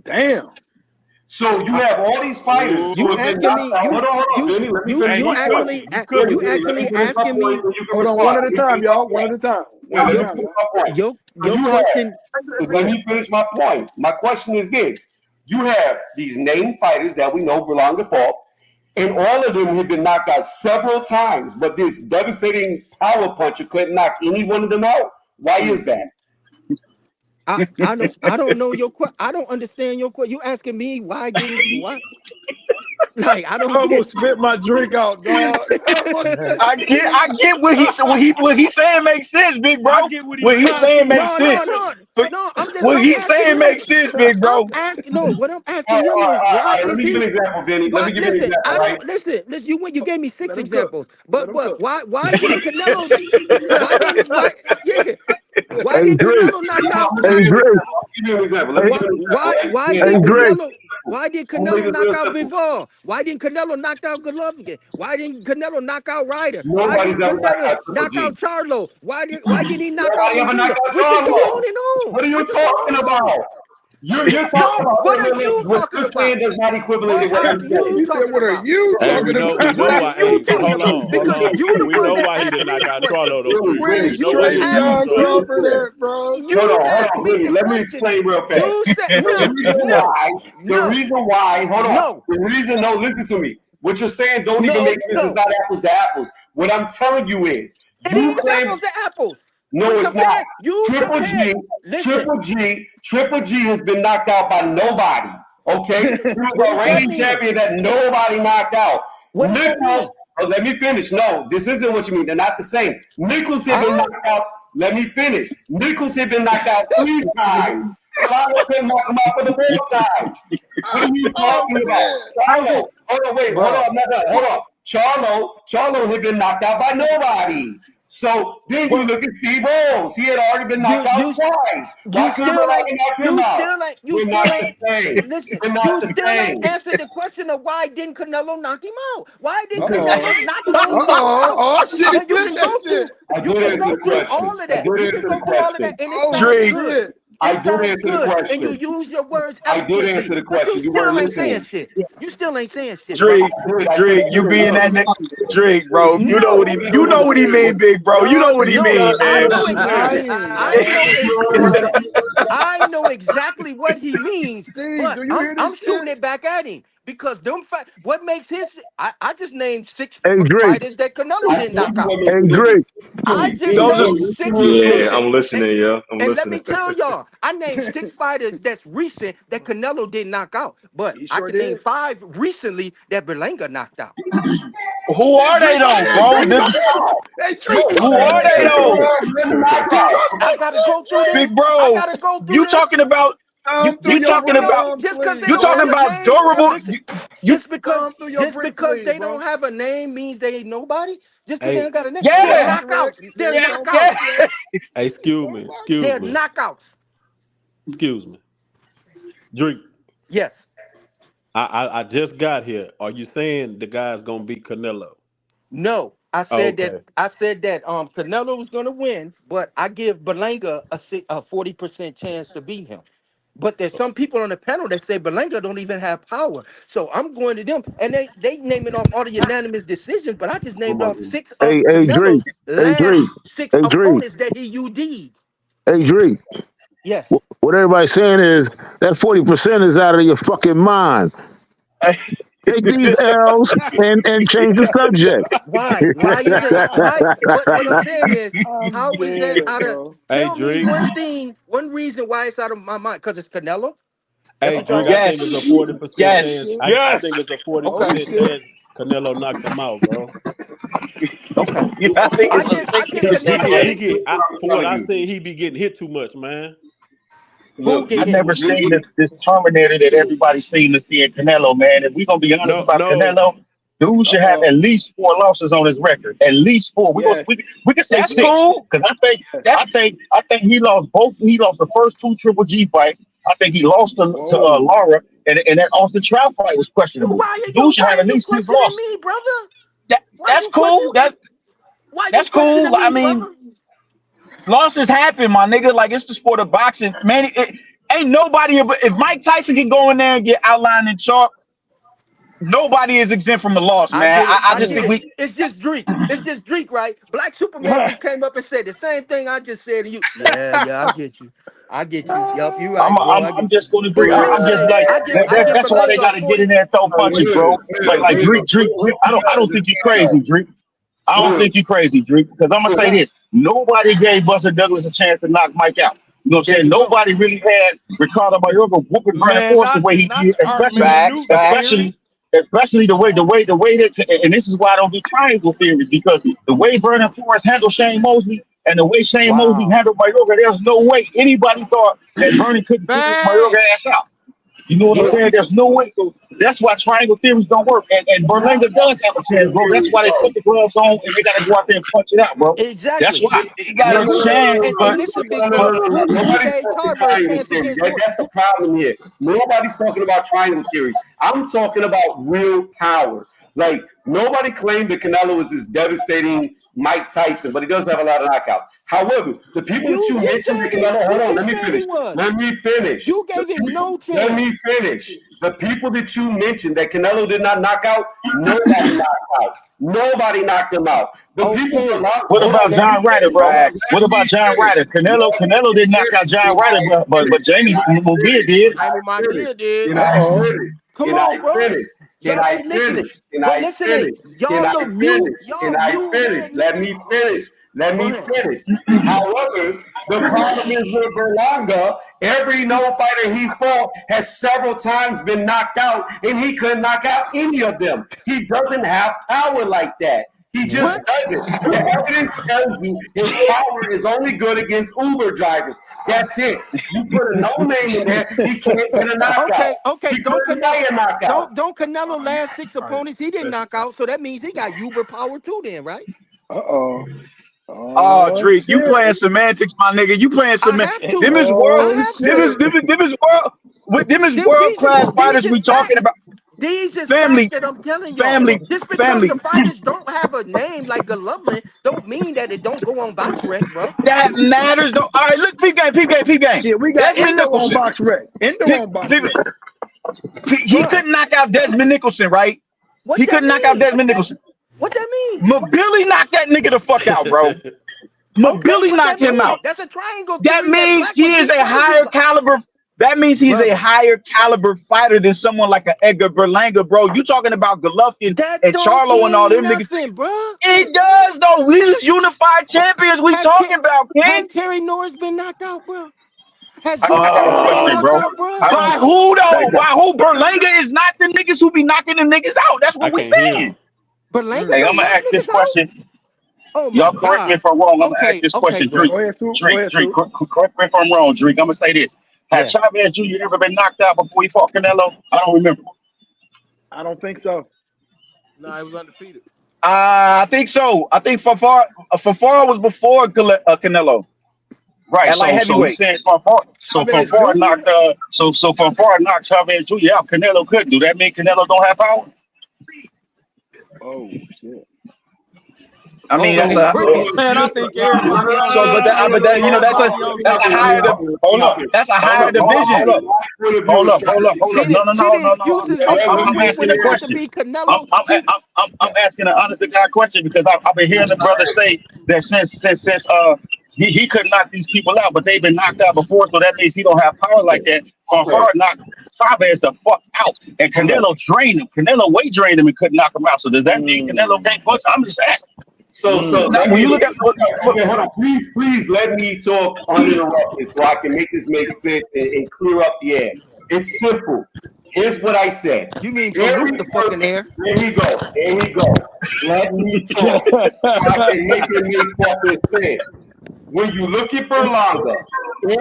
Damn. So you have all these fighters who You have been asking knocked me? out. Hold on, Vinny. Let me finish Hey, my he point. cooking. He cooking. You Vinny, let me actually finish my asking point, me? and you can Hold on, respond. one at a Let me time, finish my y'all. One at point. a time. Wait, One at let a me time, finish y'all. my point. Your You have. question. Let me finish my point. My question is this: you have these named fighters that we know belong to fault, and all of them have been knocked out several times. But this devastating power puncher couldn't knock any one of them out. Why is that? I don't know your question. I don't understand your question. You asking me why didn't what? Like I I don't get. almost spit my drink out, dog. I almost spit my drink I out. get what he's saying makes sense, big I bro. get what he's What he's saying saying too. makes No, no, sense. no, But no. what I'm he's asking saying him. makes sense, big I'm bro. asking no. What I'm All asking right, him all right, is all right, all why right. Let is me give you an he? example, Vinny. Let Why? me give you an Listen, example, I right? don't listen. Listen, you gave me Let six him cook. examples, Let but him cook. why didn't Canelo? Why yeah? Why Hey, didn't Drake. Canelo knock I'm out? gonna Hey, give you an Drake. example. I'll give you an example. Let me Hey, give you an example, right? Why Vinny, hey, did I'm gonna make Drake. Canelo? Why did I'm gonna make Canelo this knock real out simple. Bivol? Why didn't Canelo knock out Golovkin? Why didn't Canelo knock out Ryder? Why Nobody's didn't ever knocked Canelo out Triple knock out G. Charlo? Why didn't he knock out Nobody ever knocked Munguia? out We could go Charlo. on and on. What are you We could go on talking and on. about? You're talking No, about what are you what talking you're about? saying does not equivalent to What what are I'm you saying. He said, talking "What are about? you Hey, talking we know about?" we What know are why. you Hey, talking hold about? on, hold Because on. you the We one know that why he asked didn't me knock the out question. Charlo though, Quit Street. We know what You he explaining didn't do, asked y'all bro. you confident, bro. you asked me Vinny. the Let me question. explain real fast. You said The no, reason no, why, no, hold on. no, The reason, no, listen to me. What you're saying don't even no, make sense. It's no. not apples to apples. What I'm telling you is, It you is claim apples to apples. no, it's not. You Triple compare. G, Listen, Triple G has been knocked out by nobody. Okay, he what was does a that reigning mean? champion that nobody knocked out. What does that Nichols, mean? oh, let me finish. No, this isn't what you mean. They're not the same. Nichols had been Huh? knocked out. Let me finish. Nichols had been knocked out 3 times. Solano couldn't knock him out for the fourth time. What are you Oh talking about? man. Charlo. Hold on, wait, hold on, Bro. I'm not done. Hold on. Charlo had been knocked out by nobody. So then you Well, look at Steve Rose. He had already been you knocked out you twice. Why you couldn't still ain't nobody knock him out? you We're still not the ain't same. listen, We're not you the still ain't same. answered the question of why didn't Canelo knock him out? Why Uh didn't Because oh. Canelo knock Uh those dudes oh. out? Oh shit! He And flipped that shit. I did answer the question. all of I that. did You can answer the go through all of question. that, and it Oh sounds Drake, good. shit! I It did sounds answer the good, and you question. use your words I did eloquently, answer the but you question. You weren't still ain't saying listening. shit. You still ain't saying shit, brother. Drake, I did. I said, Drake, you being look, that Drake, bro. No, You know what he mean, big bro. You know what he no, mean, I man. know it. Listen, Dying, I bro. know it. Listen, I know exactly what he means, Steve, but do you I'm hear I'm this shit? shooting it back at him because what makes his I just named six Hey, Drake. fighters that Canelo I didn't told knock you out. what makes Hey, the difference. Drake. To I me. just Those are named six Yeah, recent I'm listening, yeah. I'm and let me listening. tell y'all, I named six fighters that's recent that Canelo didn't knock out, but He I sure can name did. five recently that Berlanga knocked out. who are they Drake, hold though, on. bro? Drake, talk that. Hey, No, Drake, talk Who that are shit. they they though? all been knocked Did out. Talk I that gotta shit. go through this? Big I bro, gotta go through you this? talking about Thumb through you your Because talking they don't about freaking just because they sleeve, you don't talking have bro. a about name. durable Listen, you Thumb through your just brick because sleeve, they bro. don't have a name means they ain't nobody. Just because they Hey, ain't got a name, they're yeah, Correct. knockouts. He They're said he yeah, don't box yeah. knockouts. yet. hey, He excuse me, don't box excuse They're me, knockouts. excuse me. Drake, Yes. I just got here. Are you saying the guy's gonna beat Canelo? No. Okay. I said that Canelo was gonna win, but I give Berlanga a 40% chance to beat him. But there's some people on the panel that say Berlanga don't even have power. So I'm going to them. And they naming off all the unanimous decisions, but I just Oh named my off goodness. six Hey, of hey, Drake. Canelo's Hey, last Drake. six Hey, Drake. opponents that he UD'd. Hey, Drake. Yes. What everybody's saying is that 40% is out of your fucking mind. Take these L's and change the subject. Why? Why is it? Why? But what I'm saying is, I'm how is that dead, out of? bro. Hey, Tell me Drake. one thing, one reason why it's out of my mind. Because it's Canelo. That's Hey, what y'all Drake. I got. think it's a Yes, 40% chance. yes. I think Yes. it's a forty Okay. Oh percent shit. chance Canelo knocks him out, bro. Okay. I think it's a I sixty give percent Canelo. He chance. get I'm for what telling I you. say. He be getting hit too much, man. Who Look, get I this, hit? never seen this Terminator that everybody seen to see in Canelo, man. If we're gonna be honest No, about no. Canelo, dude Uh should have oh. at least 4 losses on his record. At least four. Yes. We can say Yes. that's six cool because Yes. I think he lost both. He lost the first two Triple G fights. I think he lost to Whoa. Laura, and that Austin Trial fight was questionable. Dude should Why have are at you least six questioning losses. me, brother? That's Why you cool. question? Why you That's cool. questioning I me, mean, brother? losses happen, my nigga. Like it's the sport of boxing, man. Ain't nobody, if Mike Tyson can go in there and get outlined in chalk, nobody is exempt from a loss, I man. get it. I I just get think it. we. It's just Drake. It's just Drake, right? Black Superman just came up and said the same thing I just said to you. Yeah, yeah, I get you. I get you. Yup, you I'm right, bro. I I'm get. just going to But agree. Drake I'm just say like I give that's why they Berlanga got a to get in 40. there and throw punches, bro. Like Williams, Drake. what I you don't gotta think you understand crazy, though. Drake. I don't Williams, think you crazy, Drake. Because I'm gonna say Williams, this: nobody gave Buster Douglas a chance to knock Mike out. You know what I'm There saying? you go. Nobody really had Ricardo Mayorga whooping Brandon Man, Force the not way to he not did, to especially, minute especially, theory. especially the way that, and this is why I don't do triangle theories because the way Brandon Forrest handled Shane Mosley and the way Shane Mosley Wow. handled Mayorga, there's no way anybody thought that Bernie couldn't figure Mayorga Facts. ass out. You know what I'm Yeah. saying? There's no way. So that's why triangle theories don't work. And Berlanga does have a chance, bro. That's theories, why they bro. put the gloves on and they got to go out there and punch it out, bro. That's Exactly. why he got Now a who gave chance, and listen, big bro, who Nobody's gave talking Tarver a triangle chance theory. against Force? That's the problem here. Nobody's talking about triangle theories. I'm talking about real power. Like nobody claimed that Canelo was this devastating Mike Tyson, but he does have a lot of knockouts. However, the people that You you just mentioned said that he Canelo, hold you on, let just me said he finish. was. Let me finish. You The gave him people, no let me chance. finish. The people that you mentioned that Canelo did not knock out, nobody knocked out. Nobody knocked him out. The people that Okay. locked, What hold on, about let me John Ryder, finish. bro? Let What about me John finish. Ryder? Let Canelo me didn't knock out finish. John And Ryder, I but finished. Jamie And I Mobia finished. did. And I Jaime finished. Munguia did. And Uh I oh. finished. Come And I on, bro. finished. And Y'all I ain't listening. finished. And But I listen, hey, finished. And y'all I little mute. finished. And Y'all I mute finished. head Let niggas. me finish. Let Go me ahead. finish. However, the problem is with Berlanga, every no fighter he's fought has several times been knocked out, and he couldn't knock out any of them. He doesn't have power like that. He just What? doesn't. The evidence tells you his power is only good against Uber drivers. That's it. You put a no name in there, he can't get a knockout. Okay, okay. He Don't couldn't Canelo lay a knockout. don't Canelo last six opponents. He didn't knock out, so that means he got Uber power too then, right? Uh-oh. Oh, Oh, Drake, you shit. playing semantics, my nigga. You playing I semantics. have to. Them is world. I Oh, have Them to. is shit. them is, them is world. Them is world These is class these fighters is we talking facts. about. These is facts Family, that I'm telling y'all. family, Just because family. the fighters don't have a name like Golovkin, don't mean that it don't go on box rec, bro. That matters though. All right, look, peep game, peep game, peep game. Shit, we got Desmond Endo on Nicholson. box rec. Endo Peep, on box peep, rec. he Bruh, couldn't knock out Desmond Nicholson, right? what He that couldn't knock out mean? Desmond Nicholson. What that mean? Billy knocked that nigga the fuck out, bro. Okay, Billy what that knocked him mean? out. That's a triangle That theory that means Black was he is just a trying to do. higher caliber. That means he's a Brother, higher caliber fighter than someone like a Edgar Berlanga, bro. You talking about Golovkin that and don't Charlo and all mean them niggas? nothing, bruh. It does though. We just unified champions. We Has talking about has King. Terry Norris been knocked out, bruh? Has I George got a Foreman been question, knocked bro. out, bruh? By who though? By who? Berlanga is not the niggas who be knocking them niggas out. That's I what we can't hear saying. him. Berlanga Hey, I'm don't gonna knock ask this niggas out? question. Oh my Y'all correct me God. if I'm wrong. I'm gonna ask Okay, this okay, question, Drake. bro. Go ahead, Sue. Go Drake, ahead, Drake, Sue. correct me if I'm wrong, Drake. I'm gonna say this. Has Yeah. Chavez Jr. ever been knocked out before he fought Canelo? I don't remember. I don't think so. No, he was undefeated. I think so. I think Fafara was before Canelo, right? At light So he's heavyweight. saying Fafara. So Chavez Fafara Jr.? knocked. So Fafara knocked Chavez Jr. out. Canelo couldn't. Do that mean Canelo don't have power? Oh, shit. I mean, Oh, that's and a cricket. Man, I think everybody on so, this but stage, that, everybody on this that's a stage. higher. Hold up, that's a Hold higher up, hold up, hold division. up. My point of view Hold is up, hold up, strategy. hold up. See the No, no, see no, the no, no. excuses they Let come I'm with me when asking a it got finish. to question. be I'm, Canelo. I'm, See, I'm asking an honest to God question because I've been hearing the brother say that since he couldn't knock these people out, but they've been knocked out before, so that means he don't have power like that. Okay. Farfar knocked Chavez the fuck out, and Okay. Canelo drained him. Canelo weight drained him and couldn't knock him out. So does that mean Canelo Mm. can't punch? I'm just asking. So Now, let when me you look at look, okay, hold on. Please let me talk uninterrupted so I can make this make sense and clear up the air. It's simple. Here's what I said. you mean Every pollute the person, fucking air? here he go. Here he go. Let me talk so I can make it make fucking sense. When you look at Berlanga,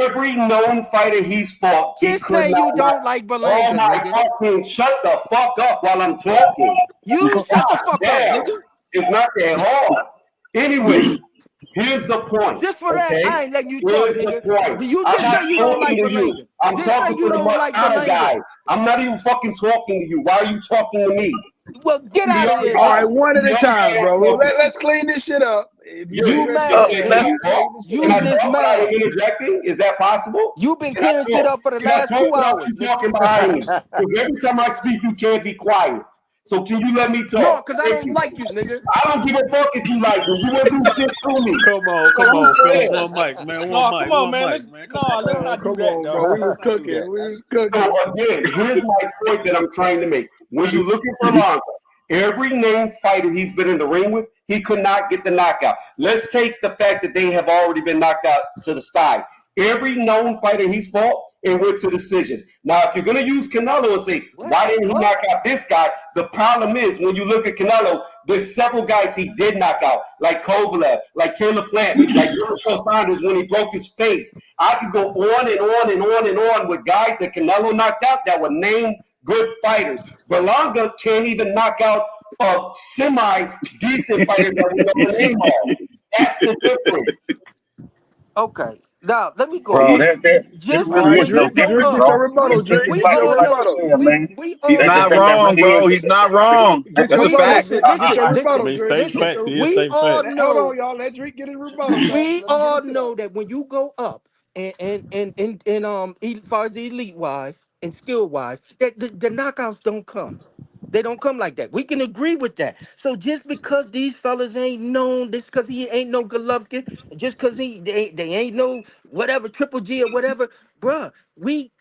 every known fighter he's fought, he Just could say not you knock. don't like Oh Berlanga, my nigga. fucking shut the fuck up while I'm talking. You shut the God fuck up, damn. nigga. It's not that hard. Anyway, here's the point. Just for that, Okay? I ain't letting you talk, Here's the nigga. point. But you I'm just not say you don't talking like to you. Berlanga. I'm Just say talking to you the don't like Montana Berlanga. guy. I'm not even fucking talking to you. Why are you talking to me? Well, get I'm the out of other here All guy. right, then. one I'm at the a other time, guy bro. talking. Let's clean this shit up. If you You interject, you mad, can. man. nigga. Hey, hey, Mr. Can You I just talk Ramon. without him mad. interjecting? Is that possible? You been Can I clearing shit talk? up for the Can I last talk 2 without hours, you nigga. talking behind me? Because every time I speak, you can't be quiet. So can you let me No, talk? because I Thank don't you. like you, nigga. I don't give a fuck if you like me. You won't do shit to me. So Come who on, fellas. cares? One mic, man. No, come on, One man. mic, man. Come Let's on. Oh, not do come that, on, bro. dog. We Let's was not do cooking. that. We was So cooking. again, here's my point that I'm trying to make. When you look at Berlanga, every named fighter he's been in the ring with, he could not get the knockout. Let's take the fact that they have already been knocked out to the side. Every known fighter he's fought, it went to decision. Now, if you're going to use Canelo and say, What why the didn't he fuck? knock out this guy? The problem is when you look at Canelo, there's several guys he did knock out, like Kovalev, like Caleb Plant, like Joe Saunders when he broke his face. I could go on and on and on and on with guys that Canelo knocked out that were named good fighters. Berlanga can't even knock out a semi-decent fighter that we know the name of. That's the difference. Okay. Now, let me go Bro, here. there Just All really right, when is no you Drake. go difference, Drake, up, get your bro. rebuttal. Drake, It's we get like your all it's like I know, rebuttal. was saying, man. we He's all That, not that, know, that wrong, really bro. is He's not wrong. Get That's your a we, rebuttal, fact. listen, Drake. Get listen, your I listen, rebuttal, mean, Drake. states listen, facts. He is we stating all facts. Hold know on, y'all. Let Drake get his rebuttal, y'all. We Let him get all his shit know out. that when you go up as far as elite wise and skill wise, that the knockouts don't come. They don't come like that. We can agree with that. So just because these fellas ain't known, just because he ain't no Golovkin, just because they ain't no whatever Triple G or whatever, bruh, we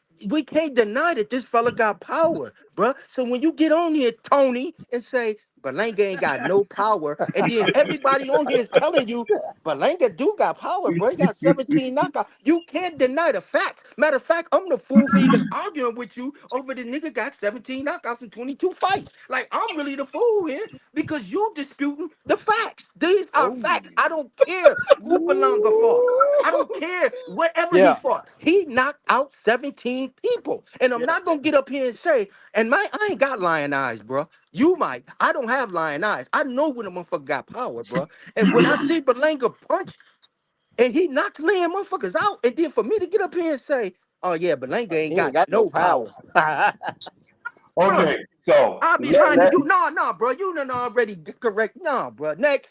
can't deny that this fella got power, bruh. So when you get on here, Tony, and say Berlanga ain't got no power, and then everybody on here is telling you Berlanga do got power, bro. He got 17 knockouts. You can't deny the facts. Matter of fact, I'm the fool for even arguing with you over the nigga got 17 knockouts in 22 fights. Like, I'm really the fool here because you disputing the facts. These are Oh. facts. I don't care who Berlanga fought. I don't care whatever he Yeah, fought. He knocked out 17 people. And I'm yeah. not gonna get up here and say, I ain't got lion eyes, bro. You might. I don't have lion eyes. I know when a motherfucker got power, bro. And when I see Berlanga punch and he knocks laying motherfuckers out, and then for me to get up here and say, oh yeah, Berlanga ain't He ain't got got no no power. power. Bruh, Okay, so I'll be let, trying to let, do no, bro. You done already correct. No, bro. Next.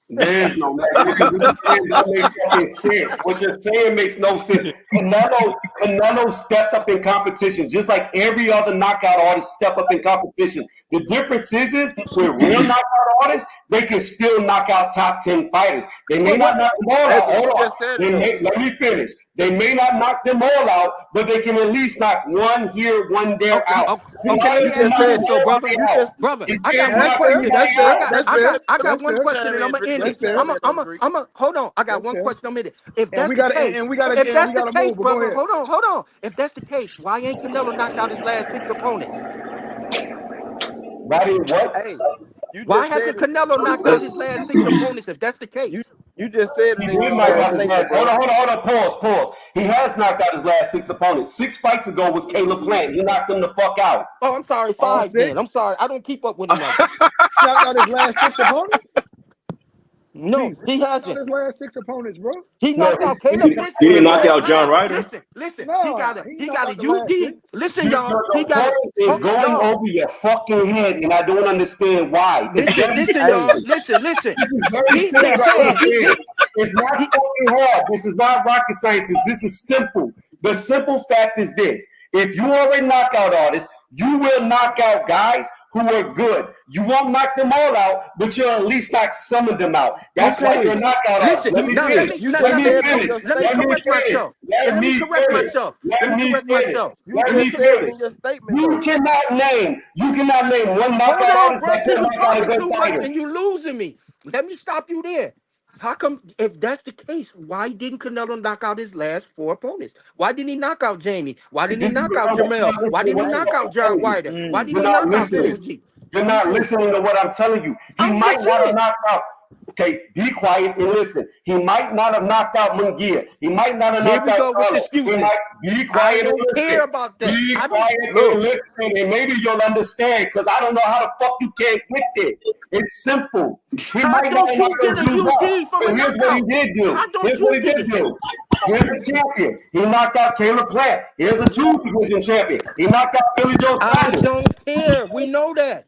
There is no next because what you're saying don't make fucking sense. What you're saying makes no sense. Canelo stepped up in competition just like every other knockout artist step up in competition. The difference is with real knockout artists, they can still knock out top 10 fighters. They may not What? knock them all Hey, out. but Hold you on. just said it though. Let me finish. They may not knock them all out, but they can at least knock one here, one there Okay, out. okay, He okay, let might You me not just ask you knock said this it. though, brother. everybody You out. just Brother, He I got can't one knock That's fair. question. That's everybody I fair. out. got That's I fair. got I your got That's one fair. question and I'm gonna end your it. That's time fair. I'm a hold on. I got That's one fair. question. I'm in it. If And that's we the gotta case, and we gotta if and we that's the gotta case, move. But go brother, ahead. hold on. If that's the case, why ain't Canelo knocked out his last 6 opponents? Right in what? hey, you Why just hasn't said it. Canelo knocked out his last 6 opponents if that's the case? You you just said He it in did your knock last out his statement, last. Hold bro. on, hold on, hold on. Pause. He has knocked out his last 6 opponents. 6 fights ago was Caleb Plant. He knocked them the fuck out. Oh, I'm sorry, All 5 then. six. I'm sorry. I don't keep up with him like that. Knocked out his last six opponents. No, Jesus, he knocked out hasn't. his last six opponents, bro. He No, knocked out he Caleb. He Listen, didn't knock listen, out John Ryder. listen. He No, got a he he knocked got a out the last UD. six. Listen, y'all. He the got a point is going y'all. over your fucking head, and I don't understand why. It's very Listen, Hey, y'all. simple. Listen. This is very He simple just to said understand. It's not he fucking hard. This is not rocket science. This is simple. The simple fact is this. If you are a knockout artist, you will knock out guys who are good. You won't knock them all out, but you'll at least knock some of them out. That's why okay. you're a knockout artist. Listen, Let me now finish. you Let just me said it in finish. your let me Let me statement. correct finish. myself. Let Let me me correct finish. myself. Let Let me me correct finish. myself. You Let Let me me just said it finish. in your statement, You though. cannot name one Hold knockout on, artist bro. that See, can you knock out a talking good too much fighter. and you losing me. Let me stop you there. How come, if that's the case, why didn't Canelo knock out his last 4 opponents? Why didn't he knock out Jamie? Why didn't he This is knock because out I'm Jamel? not listening Why to didn't he what the knock fuck out I'm John telling you. Ryder? Why didn't You're he not knock out Triple listening. G? You're not listening to what I'm telling you. He I'm might not have listening. knocked out. Okay, be quiet and listen. He might not have knocked out Munguia. He might not have Here knocked we out go with the Carlo. He excuses. might be I quiet and don't care listen. about that. Be I don't. quiet and Look, listen, and maybe you'll understand because I don't know how the fuck you can't get this. It's simple. He How might not don't have you knocked get those a dudes out, UD from but a here's what he knockout? did do. How don't Here's what you he get did it? do. Here's a champion. He knocked out Caleb Plant. Here's a two division champion. He knocked out Billy Joe I Saunders. don't care. We know that.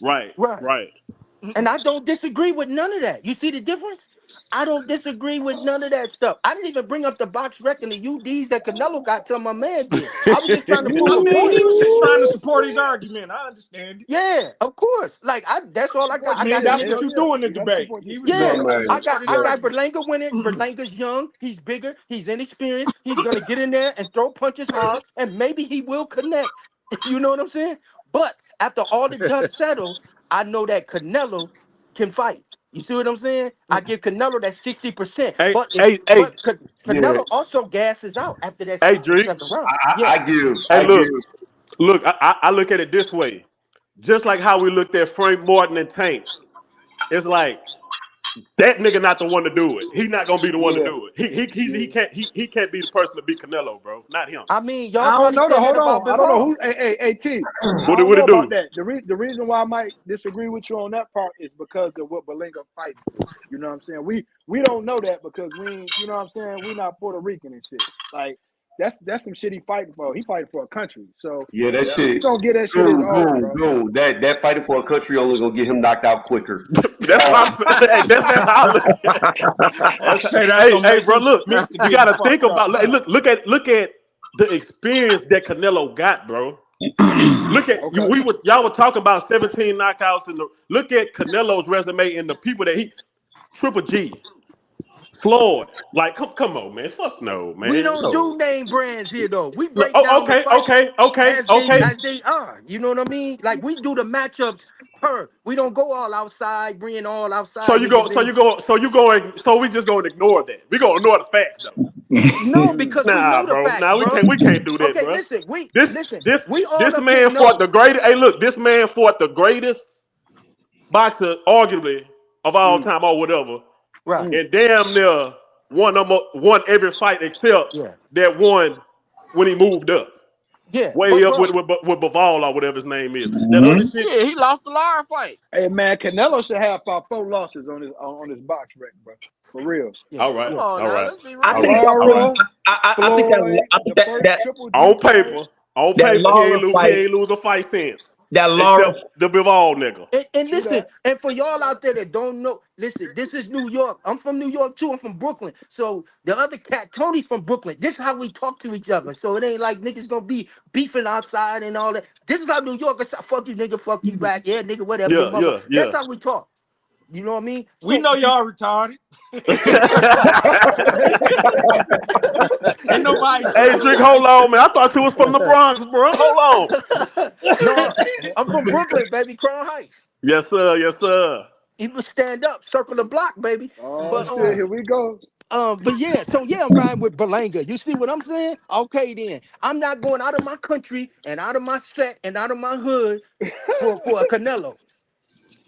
Right, Right. right. And I don't disagree with none of that. You see the difference? I don't disagree with none of that stuff. I didn't even bring up the box wreck and the UDs that Canelo got till my man did. I was just trying to prove I a mean, he point. was just trying to support his argument. I understand it. Yeah, of course. Like that's all I got. Support I I the mean, got shit. that's what niggas. Hell you yeah. do in the You gotta debate. support the He was shit. just No Yeah, trying to man. support his I got argument. Berlanga winning. Berlanga's young. He's bigger. He's inexperienced. He's gonna get in there and throw punches hard, and maybe he will connect. You know what I'm saying? But after all the dust settles, I know that Canelo can fight. You see what I'm saying? I give Canelo that 60%. Hey, But if hey, hey, Yeah, Canelo also gasses out after that hey, sixth or Drake. seventh round. Yeah. I give. Hey, I give. look. I look at it this way. Just like how we looked at Frank Martin and Tank. It's like that nigga not the one to do it. He's not gonna be the one to Yeah, do it. He yeah. can't he can't be the person to beat Canelo, bro. Not him. I mean, y'all I don't probably know though. said that Hold about on. I don't know Bivol. who. Hey, T. I What don't it know about do? that. The reason why I might disagree with you on that part is because of what Belinga fighting for. You know what I'm saying? We don't know that because we ain't, you know what I'm saying? We not Puerto Rican and shit. Like that's some shit he fighting for. He fighting for a country. So Yeah, that we shit. gonna get that shit his Boom, own, boom, bro. boom. That fighting for a country only gonna get him knocked out quicker. That's what I'm saying. Hey, that's how I look at it. You That's say that's hey, gonna hey, make bro. him Look, commit to you getting got to think fucked up, about. Hey, huh? look at the experience that Canelo got, bro. Look at you. Okay. Y'all were talking about 17 knockouts in the. Look at Canelo's resume and the people that he. Triple G, Floyd. Like, come on, man. Fuck no, We man. don't do No. name brands here though. We No, break oh, down the okay, fights okay, okay, okay. as they are. You know what I mean? Like we do the matchups per. We don't go all outside, bring all So outside you go, niggas so in. you go, so you going, so we just gonna ignore that. We gonna ignore the facts though. No, Mm. because we Nah, know the bro. facts, Nah, bro. we can't do that, Okay, bro. listen, This, listen. this, We all this up here man fought know. the greatest. Hey, look, this man fought the greatest boxer, arguably of all Mm. time, or whatever, Right. Mm. and damn near won every fight except Yeah. that one when he moved up, Yeah. way But up bro, with Bivol or whatever his name is. That other Mhm. shit. Yeah, he lost the liar fight. Hey man, Canelo should have about 4 losses on his box record, bro. For real. yeah, All right, Come yeah. on all now, right, let's be I all think right, real. all right. Lara, I think that Floyd, I think the that first that Triple G fight. On that paper, Laura he fight, ain't lose a fight since, that Laura except the Bivol nigga. And True listen, that. and for True y'all that. out there that don't know, listen, this is New York. I'm from New York too. I'm from Brooklyn. So the other cat, Tony's from Brooklyn. This is how we talk to each other. So it ain't like niggas gonna be beefing outside and all that. This is how New Yorkers talk. Fuck you, nigga. Fuck you back. Yeah, nigga, whatever your Yeah, mother. yeah, That's yeah. how we talk. You know what I mean? We So know y'all retarded. Ain't nobody Hey, tripping. Drake, hold on, man. I thought you was from the Bronx, bro. Hold on. no, I'm from Brooklyn, baby. Crown Heights. Yes, sir. Yes, sir. Even stand up, circle the block, baby. Oh But shit, here we go. but yeah, so yeah, I'm riding with Berlanga. You see what I'm saying? Okay, then I'm not going out of my country and out of my set and out of my hood for a Canelo.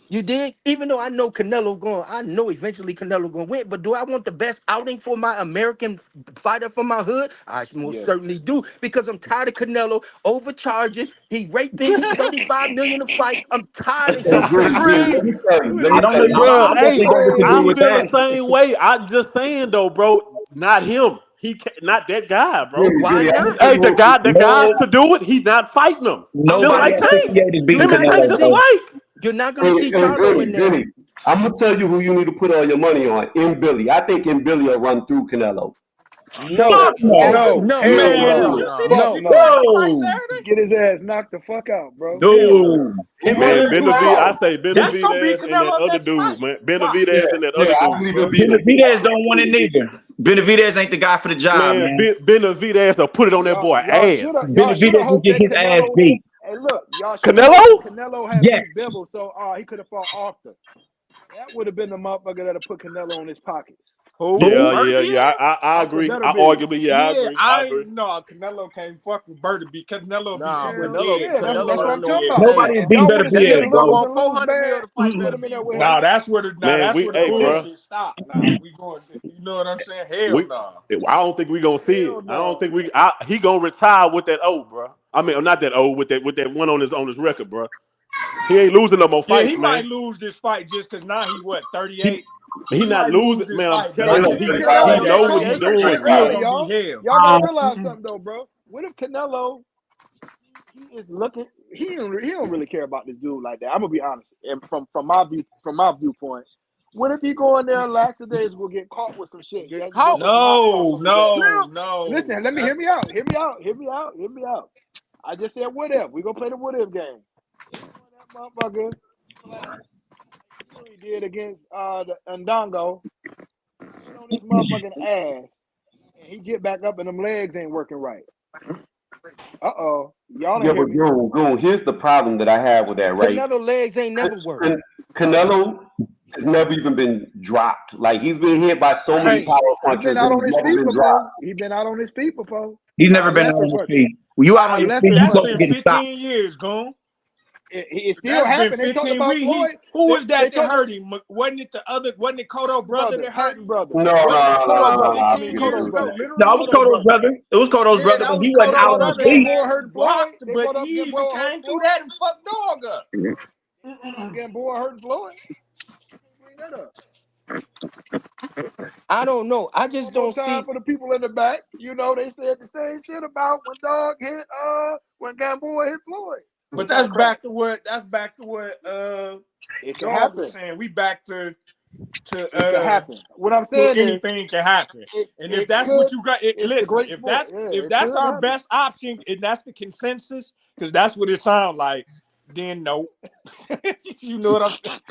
You dig? Even though I know Canelo going, I know eventually Canelo going to win. But do I want the best outing for my American fighter from my hood? I most Yeah. certainly do because I'm tired of Canelo overcharging. He raping. He 35 million a fight. I'm tired of Hey, him. Gritty, Gritty, Agreed. let I me don't tell you. I, Bro, I hey, definitely don't disagree I with Hey, feel the that. same way. I'm just saying though, bro. Not him. He can't, not that guy, bro. Gritty, Why Gritty, I'm gonna not? tell Hey, you the guys No, to do it, he not fighting them. I'm Just not. nobody like at Tank. 58 is You're beating Him and not Tank gonna Canelo, just bro. see. alike. You're not gonna Hey, see hey, Charlo in Gritty, there. Gritty. I'm gonna tell you who you need to put all your money on. In Billy. I think In Billy will run through Canelo. No, Fuck no, and no. no, no, hell no, Man, no. Hell you see no. that? Fuck Did you no. watch the fight No. Saturday? Get his ass knocked the fuck out, bro. Hell No. no. He Hell running Man, through no. I Charlo. say That's gonna be Benavidez and that Canelo other next dude, fight. man. Watch. Yeah, Benavidez and that other yeah, I dude, believe bro. he'll beat him. Benavidez don't want it neither. Benavidez ain't the guy for the job, Man, man. Benavidez will put it on that boy ass. Y'all should have Benavidez will hoped get that his ass Canelo. beat. Hey, look, y'all should have hoped that Canelo? Canelo had Yes. beat Bivol, so he could have fought Arthur. That would have been the motherfucker that'll put Canelo on his pockets. Who? Yeah, Who? yeah, yeah. Bertie? I Arthur agree. Beterbiev. I Yeah, agree. I I agree. no Canelo can't fuck with Birdie B. Canelo be Nah, super Hell Canelo. dead. yeah, Canelo that's Canelo what gonna I'm don't be talking know. dead about. Hey, Nobody is beating Y'all would have that seen nigga Benavidez, gonna Canelo bro. was want a lose 400 mil bad. to fight Put Better him in B, there with boy. Now him. that's where Man, the bro. bullshit stop. Now we going. You know what I'm saying? Hell We, no. I don't think we gonna see Hell it. I don't no. think he gonna retire with that O, bro. I mean, not that O with that one on his record, bro. He ain't losing no more Yeah, he fights, might man. lose this fight just because now he what He 38. he He not might lose losing, this man. I'm fight, but telling Right you, on, What if he Canelo Yeah, know get what caught he 38 with is some doing, shit crazy. though, still bro. gonna be y'all? hell. Y'all gotta realize something though, bro. What if Canelo he is looking he don't really care about this dude like that. I'm gonna be honest. And from my viewpoint, What if he go in there last days will get caught with some shit? Get Y'all just go caught put with some some hot shit. sauce No, on his ass. no, no. Listen, let me hear That's me out. Hear me out. Hear me out. Hear me out. I just said what if. We gonna play the what if game. He go in that motherfucker, like Fury did against the Ndongo, sit on his motherfucking ass, and he get back up and them legs ain't working right. Y'all don't Yeah, hear but me. Goon, here's the problem that I have with that, right? Canelo legs ain't never worked. Canelo has never even been dropped. Like he's been hit by so many right. power He been punchers out and on he's his never feet been before. dropped. He been out on his feet before He's by never a been out lesser on his puncher. feet. When you out By on a your But lesser feet, you that's close to been puncher. getting stopped. 15 years, gone. It But still that's been happened. They talked 15. about Floyd. Who was They that that talked about hurt him? Wasn't it the other? Wasn't it Kodo Patton brother brother. that hurt Patton him? brother. No, no, Wasn't that no, no, Kodo no, Kodo no, brother. no. 15 People Kodo years do ago? brother. that. No, it Literally. was Kodo Koto's brother. brother. It was Koto's Yeah, brother, that but was he wasn't They out Kodo on thought his brother Game that feet. Boy had hurt him Floyd. dropped, They but brought up he even Gamboa hurt came through Floyd. that and fucked dog up. Gamboa hurt Floyd. Can't bring that up. I don't know. I just One more don't time see. for the people in the back. You know, they said the same shit about when Dog hit when Gamboa hit Floyd. But Got cracked. that's back to what It can dog was happen. saying. We back to It can happen. What I'm saying is anything can happen. And if it that's what could. you got, It's the listen. great sport. Yeah, If it that's could our happen. best option and that's the consensus, because that's what it sounds like. Then no, you know what I'm saying.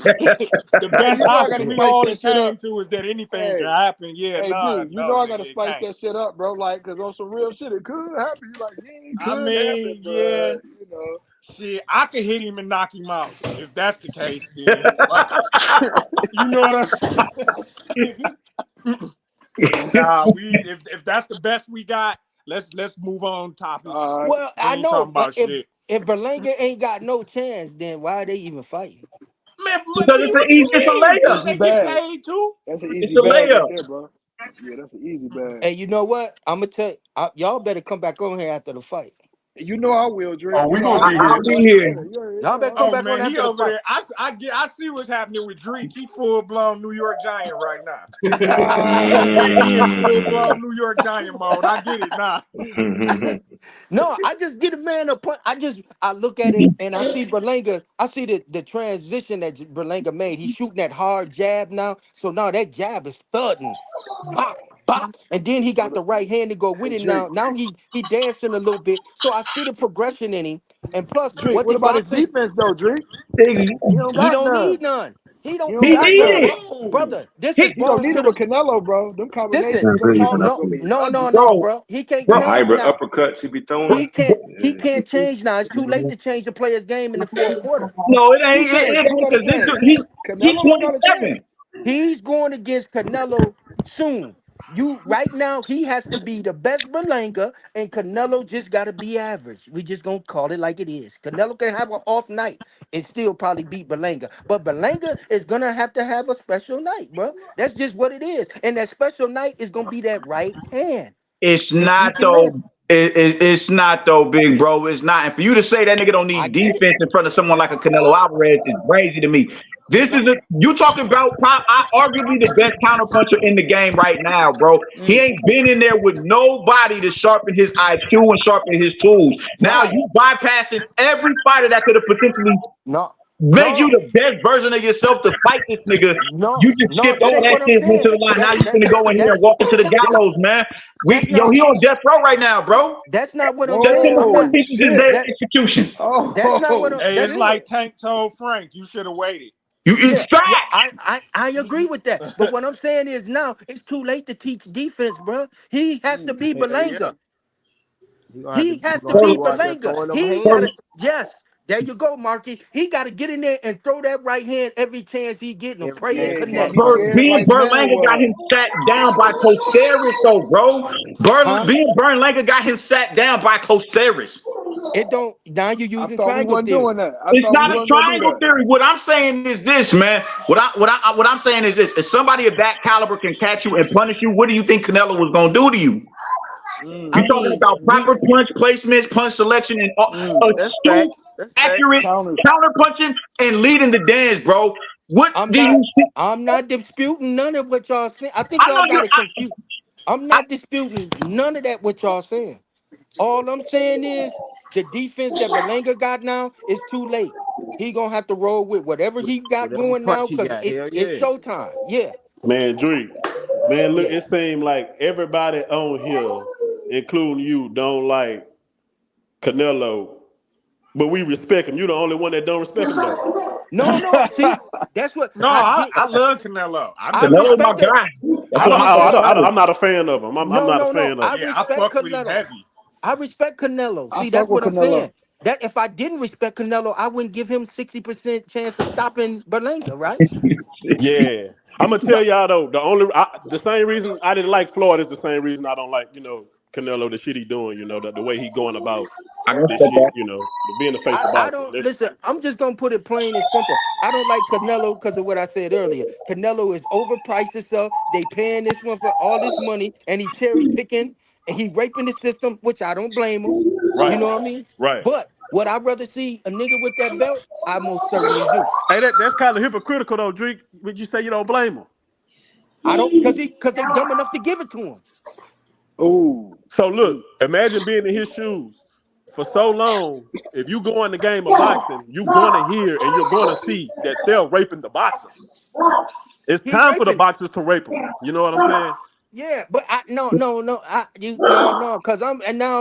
The Hey, best you know I gotta option we spice all that shit up. came to is that anything can Hey, happen. Yeah, hey, nah, D, you know no, I nigga, gotta it spice can't. that shit up, bro. Like, cause on some real shit, it could happen. You like, yeah, it I could happen, mean, yeah, but you know. shit, I could hit him and knock him out. If that's the case, then fuck it. You know what I'm saying? Nah, if that's the best we got, let's move on topics. All right. Well, We I ain't know, talking but about shit. if Berlanga ain't got no chance, then why are they even fighting? Man, Because McGee, what you it's a mean? Because layup. Easy they get bag. paid too. That's an It's easy a bag right layup. there, bro. Yeah, that's an easy bag. And you know what? I'm gonna tell y'all better come back on here after the fight. You know I will, Drake. Oh, You we know gonna I'll be be there, here. I'll be bro. here. Yeah, you already Y'all better know. come Oh back on man, he after the over fight. there. I see what's happening with Drake. He full blown New York Giant right now. He in full blown New York Giant mode. I get it now. No, I just get a man a point. I look at it and I see Berlanga. I see the transition that Berlanga made. He's shooting that hard jab now. So now that jab is thudding. Bop, bop. And then he got What, the right hand to go with hey, it Drake. now. Now he dancing a little bit. So I see the progression in him. And plus, Drake, what what the about his boxers, defense though, Drake? he He don't he got don't none. need none. He He don't don't he got listen, none. did. Whoa. brother. This is He He gonna bars need to it the with Canelo, bro. Them listen. combinations, them counters No, gonna be no, no, ugly. no, bro, bro. He can't Them bro. change hybrid now. uppercuts he be throwing. He can't change now. It's too late to change the player's game in the fourth quarter. No, it Who ain't. changed? It Who ain't got a because this chance? dude, he's Canelo don't got a 27. chance. He's going against Canelo soon. You right now, he has to be the best Berlanga, and Canelo just got to be average. We just gonna call it like it is. Canelo can have an off night and still probably beat Berlanga, but Berlanga is gonna have to have a special night, bro. That's just what it is, and that special night is gonna be that right hand. It's If he not can though. land, It's not though, big bro. It's not. And for you to say that nigga don't I need get it. defense in front of someone like a Canelo Alvarez is crazy to me. This is No, a you talking about arguably the best counterpuncher in the game right now, bro. He Mm. ain't been in there with nobody to sharpen his IQ and sharpen his tools. Now no, you bypassing every fighter that could have potentially no, made you no. the best version of yourself to fight this nigga. No, You just no, skipped that all ain't that what I'm shit and went to saying. the line. Now That you that finna go in here that's and walk into the that, gallows, man. that's He not on death row right now, bro. that's not what I'm Just him saying. with I'm four not Oh pieces is shit. their that execution. that's not what Oh I'm Hey, it's that's like shit. Tank told Frank, you should have waited. You it's yeah, yeah, facts. I agree with that. But what I'm saying is now it's too late to teach defense, bro. He has to Mm. be Hell yeah. Belanga. You gonna have to He has to be Bur- go out there Belanga. throwing them He hands. gotta yes. There you go, Marky. He got to get in there and throw that right hand every chance he get and Every pray it chance Yeah, he can't get. be connects. scared Being like Mel Berlanga got him was. sat down by Coceris, though, bro. Huh? Being Berlanga got him sat down by Coceris. It don't now you're I using thought we triangle wasn't theory. doing that. I It's thought we not a No, wasn't gonna do triangle that. theory. What I'm saying is this, man. What I'm saying is this: if somebody of that caliber can catch you and punish you, what do you think Canelo was gonna do to you? I You Mm. talking mean, about we proper punch placements, punch selection, and Mm. That's astute, facts. That's accurate facts. Counters. counter punching and leading the dance, bro. What I'm do not you see? I'm not disputing none of what y'all saying. I think I know y'all you. got it confused. I'm not disputing none of that what y'all saying. All I'm saying is the defense that Belanga got now is too late. He gonna have to roll with whatever he got Whatever going now punch he because got, hell it's yeah. showtime. Yeah, Man, Drake. Man, look, yeah. it seemed like everybody on here, including you, don't like Canelo, but we respect him. You the only one that don't respect him though. No. See, that's what No, I did. I love Canelo. I'm I just Canelo's my respect saying. it. guy. That's I what I'm saying. respect. I'm not a fan of him. I'm not a No. fan of I him. Yeah, I respect fuck with him Canelo. heavy. I respect Canelo. I See, fuck that's with what I'm Canelo. saying. That if I didn't respect Canelo, I wouldn't give him 60% chance of stopping Berlanga, right? Yeah, I'm gonna So tell y'all though. The same reason I didn't like Floyd is the same reason I don't like Canelo. The shit he doing. The way he going about I can this respect shit. that. Being the face of I boxing. don't listen. I'm just gonna put it plain and simple. I don't like Canelo because of what I said earlier. Canelo is overpriced himself. They paying this one for all this money, and he cherry picking and he raping the system, which I don't blame him. You Right, know what I mean? right. But would I rather see a nigga with that belt? I most certainly do. Hey, that's kind of hypocritical though, Drake. Would you say you don't blame him? I don't because they dumb enough to give it to him. Ooh, So look, ooh. imagine being in his shoes for so long. If you go in the game of boxing, you're going to hear and you're going to see that they're raping the boxer. It's He time for the raping. boxers to rape him. You know what I'm saying? Yeah, but I no. No, because I'm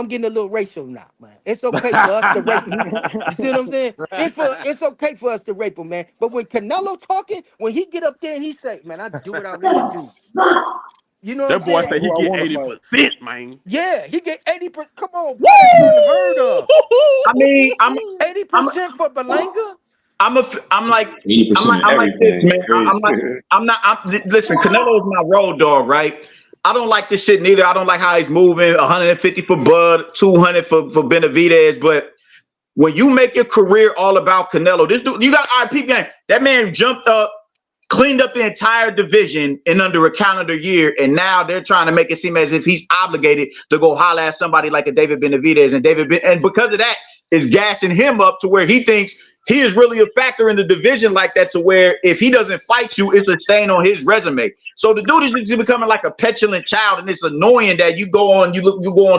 getting a little racial now, man. It's okay for us to rape him. You see what I'm saying? It's okay for us to rape him, man. But when Canelo talking, when he get up there and he say, "Man, I do what I really do," you know what I'm That boy saying? said he Who I get want to fight? 80%, man. Yeah, he get 80%. Come on, Woo! boy, that's unheard of. I mean, eighty I'm, percent for Belanga. I'm like, 80% of I'm like this, everything. man. Crazy. Listen, Canelo is my road dog, right? I don't like this shit neither. I don't like how he's moving. 150 for Bud, 200 for Benavidez. But when you make your career all about Canelo, this dude, you got IP game. That man jumped up, cleaned up the entire division in under a calendar year, and now they're trying to make it seem as if he's obligated to go holler at somebody like a David Benavidez, and because of that, is gassing him up to where he thinks he is really a factor in the division like that, to where if he doesn't fight you, it's a stain on his resume. So the dude is just becoming like a petulant child, and it's annoying that you go on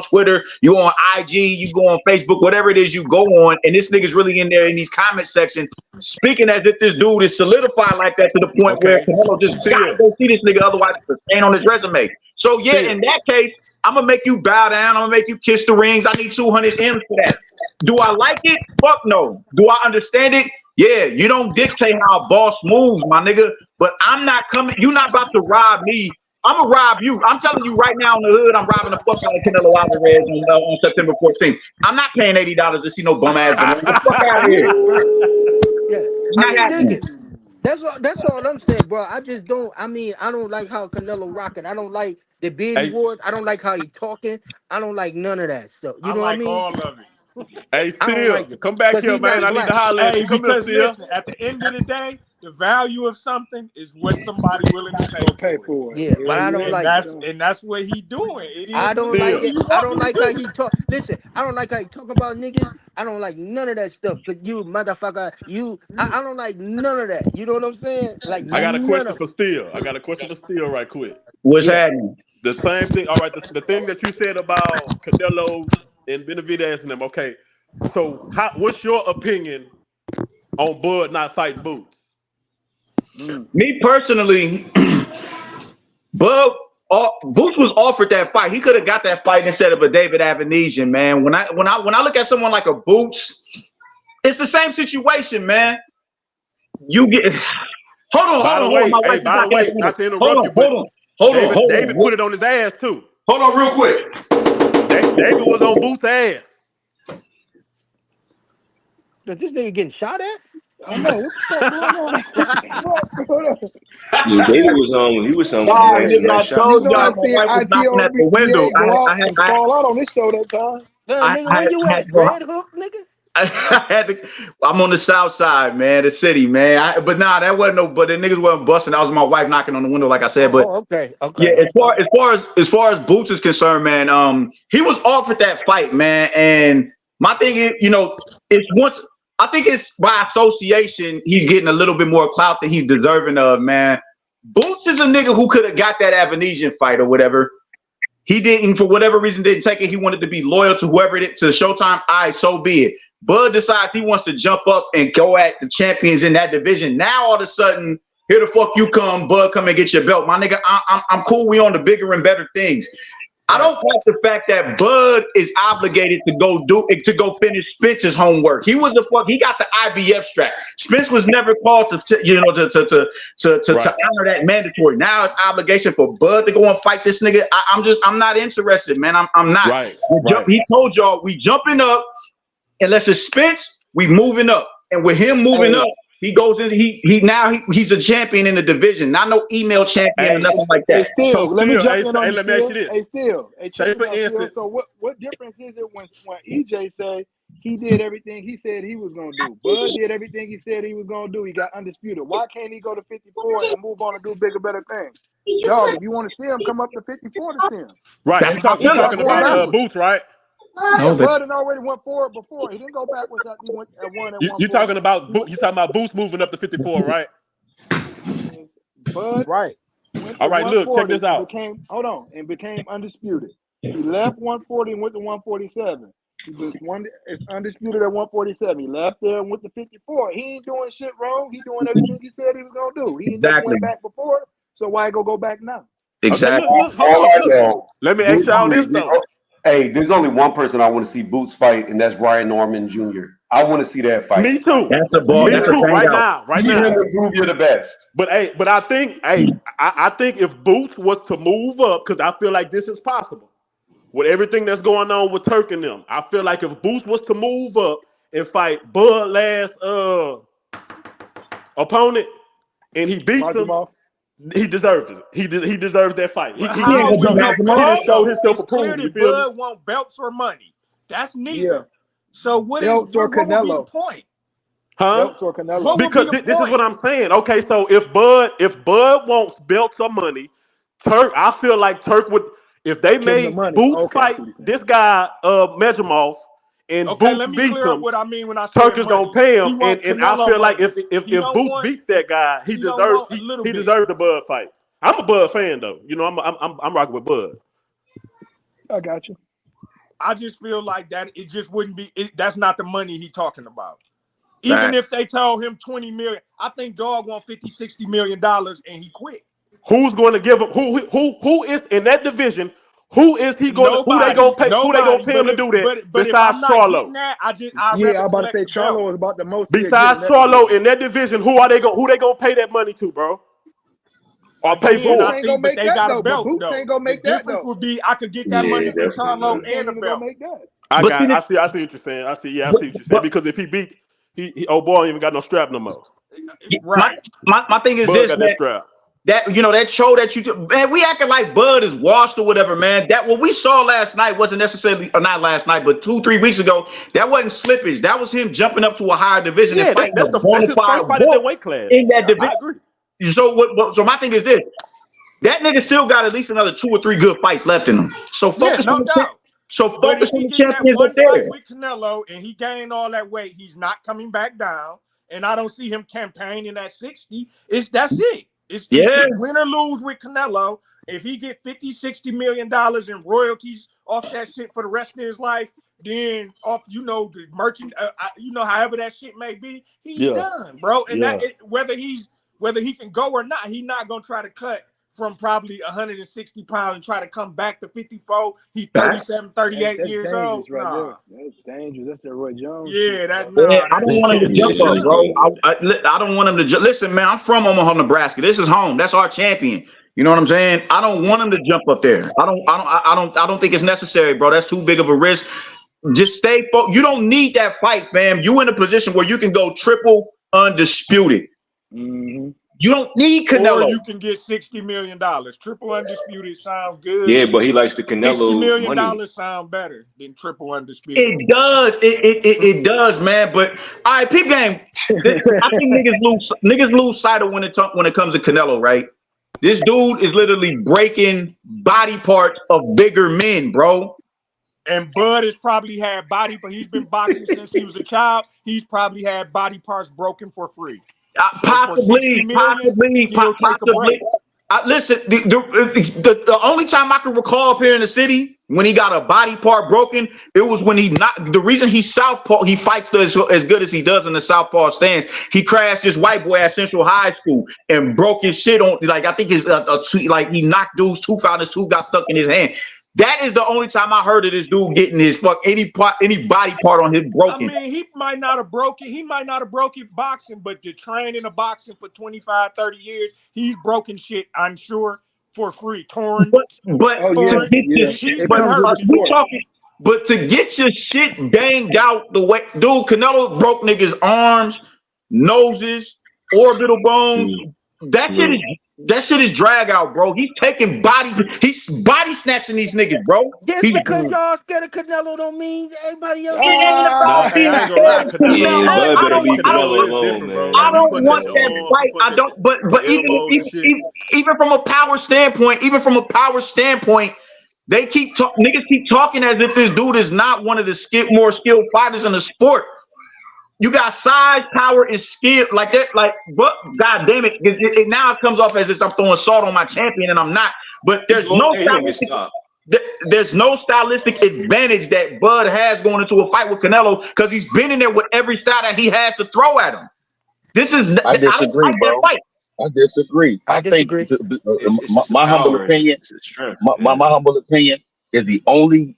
Twitter, you go on IG, you go on Facebook, whatever it is you go on, and this nigga's really in there in these comment sections speaking as if this dude is solidified like that, to the point where Okay. Canelo just gotta Still, go see this nigga, otherwise it's a stain on his resume. So yeah, still. in that case, I'm gonna make you bow down. I'm gonna make you kiss the rings. I need 200 M's for that. Do I like it? Fuck no. Do I understand it? Yeah, you don't dictate how a boss moves, my nigga. But I'm not coming. You're not about to rob me. I'm gonna rob you. I'm telling you right now in the hood, I'm robbing the fuck out of Canelo Alvarez on September 14th. I'm not paying $80 to see no bum ass. Get the fuck out of here. Yeah, It's I not can dig happening. it. That's all I'm saying, bro. I just don't. I mean, I don't like how Canelo rocking. I don't like the bidding hey, wars. I don't like how he talking. I don't like none of that stuff. You I know what I like mean? all of it. hey, I don't still. like it Come back because here, he's man. not I need to black. holler at you. Hey, Come here, because still. listen, at the end of the day, the value of something is what somebody willing to pay Gonna pay for it. for it. Yeah, but Hell I don't yeah. And like it. that's and that's what he doing. It I is what don't it is. like Still. it. You I want me don't to like how do? he talk. Listen, I don't like how he talk about niggas. I don't like none of that stuff. Cause you motherfucker, I don't like none of that. You know what I'm saying? Like I got a none question of for it. Steel. Right quick. What's Yeah. happening? The same thing. All right. The thing that you said about Canelo and Benavidez and them. Okay. So, what's your opinion on Bud not fighting Boots? Mm. Me personally, Bub, Boots was offered that fight. He could have got that fight instead of a David Avanesian, man. When I look at someone like a Boots, it's the same situation, man. You get hold on. My wife is By the knocking at way, the window. not to interrupt you, but David put it on his ass too. Hold on, real quick. David was on Boots' ass. Is this nigga getting shot at? I know what the fuck going on. What going on? Yeah, David was on. He was some Nah, Hey, some nigga, I nice shots. you told know I y'all my seen wife was knocking at the window. ITOBA go out and fall out on this show that time. Damn, I nigga, where you had at? Red Hook, nigga? I had to. I'm on the south side, man, the city, man. But nah, that wasn't no. But the niggas wasn't busting. That was my wife knocking on the window, like I said. But Okay, yeah, okay. as far as Boots is concerned, man, he was offered that fight, man. And my thing is, it's once I think it's by association, he's getting a little bit more clout than he's deserving of, man. Boots is a nigga who could have got that Avanesian fight or whatever. He didn't, for whatever reason, didn't take it. He wanted to be loyal to whoever it is, to Showtime. So be it. Bud decides he wants to jump up and go at the champions in that division. Now all of a sudden, here the fuck you come, Bud, come and get your belt, my nigga. I'm cool. We on the bigger and better things. I don't like the fact that Bud is obligated to go finish Spence's homework. He got the IBF strap. Spence was never called to honor that mandatory. Now it's obligation for Bud to go and fight this nigga. I'm not interested, man. I'm not. Right. He told y'all we jumping up, unless it's Spence, we moving up. And with him moving up, he goes in. He's a champion in the division, not no email champion or nothing like that. Let me jump in on let me ask you this. Say for instance, so what difference is it when EJ say he did everything he said he was gonna do? Bud did everything he said he was gonna do. He got undisputed. Why can't he go to 54 and move on and do bigger, better things? Dog, if you want to see him, come up to 54 to see him. Right. You're talking about Boots, right? Yeah, Bud had already went forward before. He didn't go backwards after he went at one. You talking about Boots moving up to 54, right? Bud, right. All right, look, check this out. Became undisputed. He left 140 and went to 147. It's undisputed at 147. He left there and went to 54. He ain't doing shit wrong. He doing everything he said he was gonna do. He never went back before, so why go back now? Exactly. Let me ask y'all this though. Hey, there's only one person I want to see Boots fight, and that's Ryan Norman Jr. I want to see that fight. Me too. That's a ball. Me too. Right now. Prove you're the best. But I think, I think if Boots was to move up, because I feel like this is possible with everything that's going on with Turk and them. I feel like if Boots was to move up and fight Bud last opponent, and he beats him. He deserves it. He deserves that fight. He didn't show himself approved. You feel Bud want belts or money. That's neither. Yeah. So what would be the point? Huh? Belts or Canelo? Because this is what I'm saying. Okay, so if Bud wants belts or money, Turk, I feel like Turk would, if they made Boots fight this guy Medjamov and Boots beats him, what I mean when I say Turk is gonna pay him, and I feel like if Boots beats that guy, he deserves the Bud fight. I'm a Bud fan though. You know, I'm rocking with Bud. I got you. I just feel like that it just wouldn't be. That's not the money he talking about. Even if they told him 20 million, I think Dog want 50, 60 million dollars, and he quit. Who's going to give him? Who is in that division? Who is he going? Who they going to pay? Who they going to pay him to do that? Besides Charlo. I'm about to say Charlo is about the most. Besides Charlo in that division, who they going to pay that money to, bro? Or pay for? I think, but they got a belt though. The difference would be I could get that money from Charlo and a belt. I see what you're saying. I see what you're saying. Because if he beats, he oh boy, ain't even got no strap no more. Right. My thing is this, man. That show that you man, we acting like Bud is washed or whatever, man. That what we saw last night wasn't necessarily, or not last night, but 2-3 weeks ago. That wasn't slippage. That was him jumping up to a higher division and fighting that's his first fight in that weight class in that division. So my thing is this: that nigga still got at least another 2 or 3 good fights left in him. So focus on the champions up there. With Canelo and he gained all that weight, he's not coming back down. And I don't see him campaigning at 60. That's it. It's win or lose with Canelo. If he get 50, 60 million dollars in royalties off that shit for the rest of his life, then off the merchant, however that shit may be, he's done, bro. And whether he can go or not, he's not gonna try to cut from probably 160 pounds and try to come back to 54. He's 37, 38 years old. Right there. That's dangerous. That's that Roy Jones. Yeah, I don't want him to jump up, bro. I don't want him to listen, man. I'm from Omaha, Nebraska. This is home. That's our champion. You know what I'm saying? I don't want him to jump up there. I don't think it's necessary, bro. That's too big of a risk. Just stay focused. You don't need that fight, fam. You in a position where you can go triple undisputed. Mm-hmm. You don't need Canelo. Or you can get $60 million. Triple undisputed sounds good. Yeah, but he likes the Canelo $60 million money. Sound better than triple undisputed. It does. It does, man. But all right, peep game. I think niggas lose sight of when it comes to Canelo, right? This dude is literally breaking body parts of bigger men, bro. And Bud has probably had but he's been boxing since he was a child. He's probably had body parts broken for free. Possibly. Listen, the only time I can recall up here in the city when he got a body part broken, it was when he not the reason he southpaw he fights as good as he does in the southpaw stance. He crashed this white boy at Central High School and broke his shit on like I think his like he knocked dude's tooth out. His tooth got stuck in his hand. That is the only time I heard of this dude getting his any body part on his I broken. mean, he might not have broken. He might not have broken boxing, but to train in a boxing for 25, 30 years, he's broken shit, I'm sure, for free. Torn. But Oh to yeah, Torn. get your yeah. shit, He's It been but comes with hurt the we before. sport. talking. But to get your shit banged out the way, dude, Canelo broke niggas' arms, noses, orbital bones. True. That shit True. is drag out, bro. He's body snatching these niggas, bro. Just He because Mm. y'all scared of Canelo don't mean everybody else it is. ain't Nah, about hey, being I Ah. ain't gonna lie. scared of Canelo, Yeah, Canelo. Bud better leave Canelo Canelo is alone, different, bro. man. I Like he don't put that want shit that on. He fight. put I that don't. shit, But the elbows and shit. even from a power standpoint, they keep niggas keep talking as if this dude is not one of the more skilled fighters in the sport. You got size, power, and skill like that. Like, but god damn it, it now it comes off as if I'm throwing salt on my champion, and I'm not. But He go there, he gonna get stopped. there's no stylistic advantage that Bud has going into a fight with Canelo because he's been in there with every style that he has to throw at him. I I don't disagree, like that bro. fight. I disagree. I I think disagree. It's my, just the my humble power. opinion, It's the strength. my, my, Yeah. my humble opinion is the only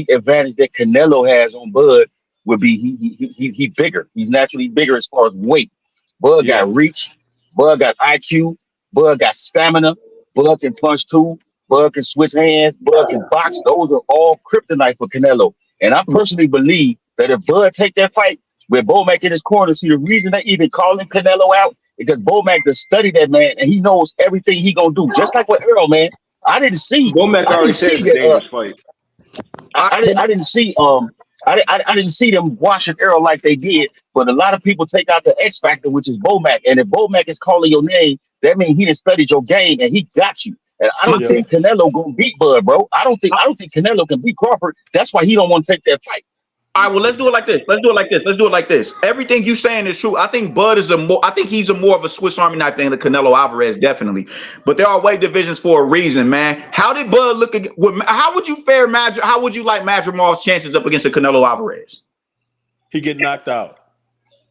advantage that Canelo has on Bud would be he bigger. He's naturally bigger as far as weight. Bud Yeah. got reach. Bud got IQ. Bud got stamina. Bud can punch too. Bud can switch hands. Bud can box. Those are all kryptonite for Canelo. And I personally believe that if Bud take that fight with Bomac in his corner, see the reason they even calling Canelo out because Bomac has studied that man and he knows everything he gonna do. Just like with Earl, man. I didn't see. Womack I already didn't said see it's a that. dangerous fight. I didn't see I didn't see them washing Earl like they did, but a lot of people take out the X factor, which is Bomac. And if Bomac is calling your name, that means he done studied your game and he got you. And I don't Yeah. think Canelo gonna beat Bud, bro. I don't think Canelo can beat Crawford. That's why he don't want to take that fight. All right, well, let's do it like this. Everything you saying is true. I think Bud is I think he's a more of a Swiss Army knife than the Canelo Alvarez, definitely. But there are weight divisions for a reason, man. How did Bud look? How would you how would you like Madrimav's chances up against the Canelo Alvarez? He get knocked out.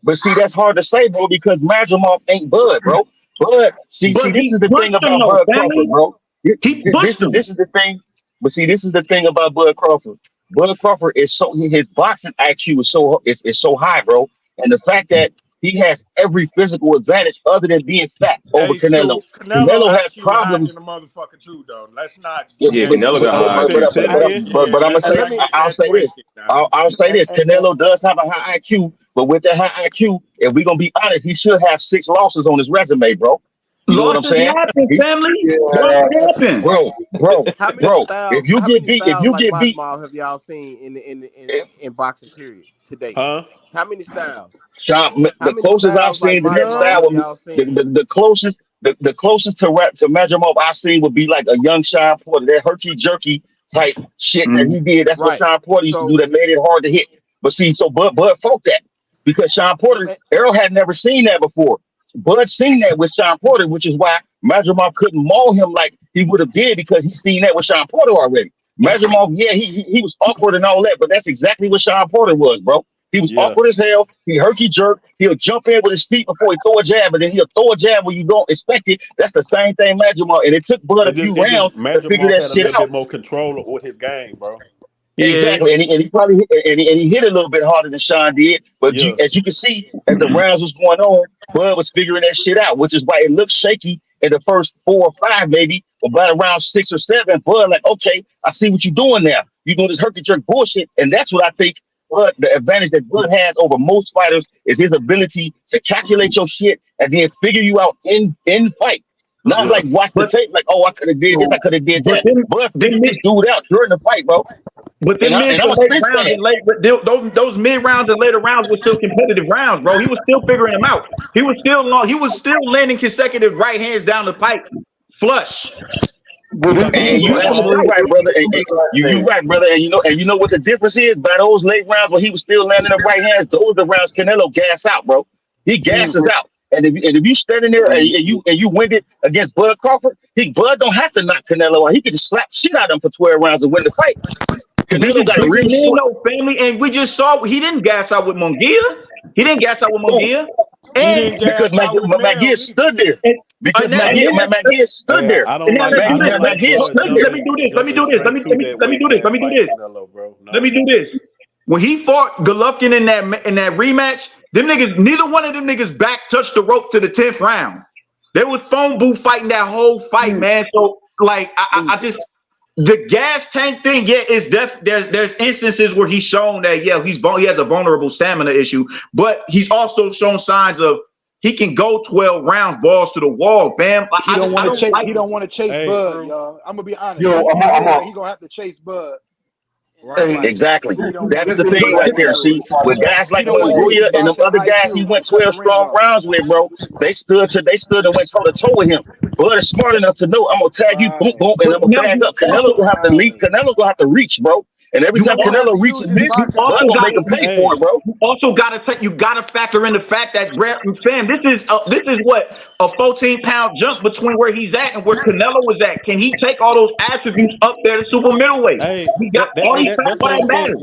But see, that's hard to say, bro, because Madrimov ain't Bud, bro. Bud, see, But this he is the thing pushed him about though, Bud family. Crawford, bro. He pushed him. This is the thing. But see, this is the thing about Bud Crawford. Bud Crawford is his boxing IQ is so high, bro. And the fact that he has every physical advantage other than being fat over Hey, Canelo. so Canelo Canelo has IQ higher problems. than the motherfucker too, though. Let's not Yeah, Yeah, that. Canelo got high You think IQ but, too. but, 10 but, then? but, Yeah, but I'm gonna let's say, not get I'll that say this. twisted now. I'll say this. Canelo does have a high IQ, but with that high IQ, if we're gonna be honest, he should have 6 losses on his resume, bro. You know what I'm Losses saying? happen, He, family. Yeah. Losses happen. bro, bro, bro. How many styles like Mazmall have y'all seen in boxing period today? Huh? How many styles? Sean, How the many closest I've styles like seen to that Mazmall style None. have would be y'all seen? the closest to Majimov I've seen would be like a young Sean Porter, that herky jerky type shit that Mhm. he did. That's what Right. Sean Porter used to do So that made it hard to hit. But see, so Bud fought that because Sean and, Porter, and Errol had never seen that before. Bud seen that with Sean Porter, which is why Majimov couldn't maul him like he would have did because he's seen that with Sean Porter already. Majimov, yeah, he was awkward and all that, but that's exactly what Sean Porter was, bro. He was Yeah. awkward as hell. He herky jerk. He'll jump in with his feet before he throw a jab, and then he'll throw a jab when you don't expect it. That's the same thing Majimov. And it took Bud a few It just rounds to figure Magimov that had a shit little out. bit more control with his game, bro. Yeah. Exactly, and he probably and he hit a little bit harder than Sean did. But Yeah. as you can see, as the rounds was going on, Bud was figuring that shit out, which is why it looked shaky in the first 4 or 5, maybe. But by around 6 or 7, Bud like, okay, I see what you're doing now. You doing this herky jerk bullshit, and that's what I think. Bud, the advantage that Bud has over most fighters is his ability to calculate your shit and then figure you out in fight. Not Yeah. like watch the But tape, like, oh, I could have did this, I could have did but that. then Bud then figured this dude out during the fight, bro. But And then I mid and to I'm a late Spence rounds fan. and those mid rounds and later rounds were still competitive rounds, bro. He was still figuring them out. He was still landing consecutive right hands down the pipe, flush. But When he, he And was you winning the absolutely fight. right, brother. And, he, and you right, brother. And you know what the difference is? By those late rounds when he was still landing the right hands, those are the rounds Canelo gas out, bro. He gasses out. and if you standing there and you win it against Bud Crawford, Bud don't have to knock Canelo out. He could just slap shit out of him for 12 rounds and win the fight. Canelo Biggest got a real man, short no family, and we just saw he didn't gas out with Munguia. He didn't gas out with boom Munguia, He and didn't because gas out with Mel McGee neither. stood there. and, Because and then McGee stood Hey, there. I don't like McGee Bud stood let there. me jumping do this. Let me jumping do this. Let straight me to let me that let me weight do this. class Let me do fight, this. Canelo, bro. Let me No. do this. When he fought Golovkin in that rematch, them niggas, neither one of them niggas back touched the rope to the 10th round. They was phone booth fighting that whole fight, man. So like I just the gas tank thing, yeah, is there's instances where he's shown that he has a vulnerable stamina issue, but he's also shown signs of he can go 12 rounds, balls to the wall, fam. He don't I want to don't chase. like He don't want to chase Hey, Bud, True. y'all. I'm gonna be honest. Yo, He I'm knows that a, he gonna have to chase Bud in that Right. hey, fight. Exactly. He don't want That's to. this the is He thing don't right want there. to. See, with guys He like don't want to use his Munguia and them boxing other guys he IQ to went cut the 12 ring strong off. rounds with, bro, they stood and went toe to toe with him. Bud is smart enough to know I'm gonna tag you, boom, Right. boom, and but I'm gonna now bag you up. Canelo also gonna have to leap. Right. Canelo's gonna have to reach, bro. And every you time He gonna also have Canelo to use reaches his miss, you boxing Bud also gonna got make IQ. him pay for hey, it, bro. you also got to factor in the fact that fam, this is what a 14-pound jump between where he's at and where Canelo was at. Can he take all those attributes up there to super middleweight? hey, He got all these that's all what I'm that saying. matters.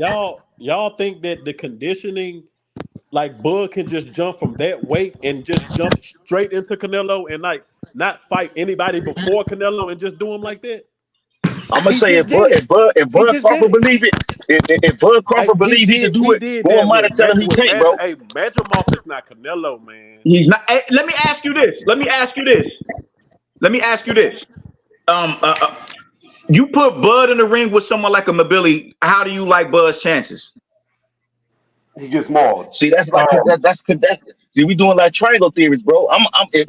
Y'all think that the conditioning, like Bud can just jump from that weight and just jump straight into Canelo and like not fight anybody before Canelo and just do him like that? I'm gonna He say just did it. if He Bud just did Crawford it. believe it, if Bud Hey, Crawford believe he could do he it, did who that am I to tell him he can't, bro? Hey, Madrimov is not Canelo, man. He's not. Let me ask you this. Um, uh, uh, you put Bud in the ring with someone like a Mabili. How do you like Bud's chances? he gets mauled. See, that's like that's contested. See, we doing like triangle theories, bro.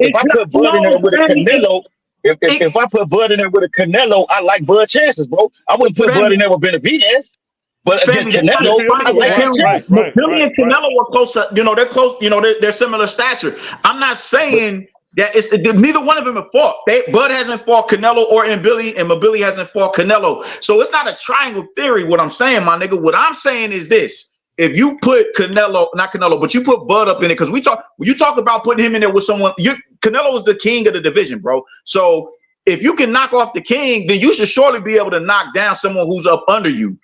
If It's I not put Bud in there no, with a Sammy. Canelo, It if I put Bud in there with a Canelo, I like Bud chances, bro. I wouldn't put Bud Sammy, in there with Benavidez, but against Sammy, that's what You I'm Canelo, feel I me? saying, like his Right, Sammy. right, chances. right, Billy right, and right. Canelo are close. They're close. They're similar stature. I'm not But saying that neither one of them have fought. Bud hasn't fought Canelo or Billy, and Billy hasn't fought Canelo. So it's not a triangle theory. What I'm saying, my nigga. What I'm saying is this: if you put Canelo, not Canelo, but you put Bud up in it, because when you talk about putting him in there with someone, Canelo is the king of the division, bro. So if you can knock off the king, then you should surely be able to knock down someone who's up under you,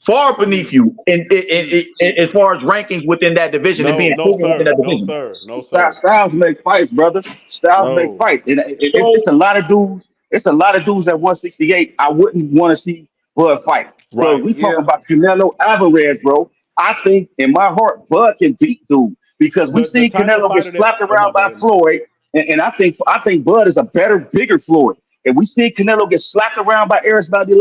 far beneath you, as far as rankings within that division and No, being no, proven within sir. that No, division. sir. No, sir. styles make fights, brother. Styles make No. fights, and it's So a lot of dudes. It's a lot of dudes at 168. I wouldn't want to see Bud fight. So Right. we talk Yeah. about Canelo Alvarez, bro. I think in my heart, Bud can beat dude because we The see type of Canelo get fighter that slapped my around by bad. Floyd, and I think Bud is a better, bigger Floyd. And we see Canelo get slapped around by Arisvaldi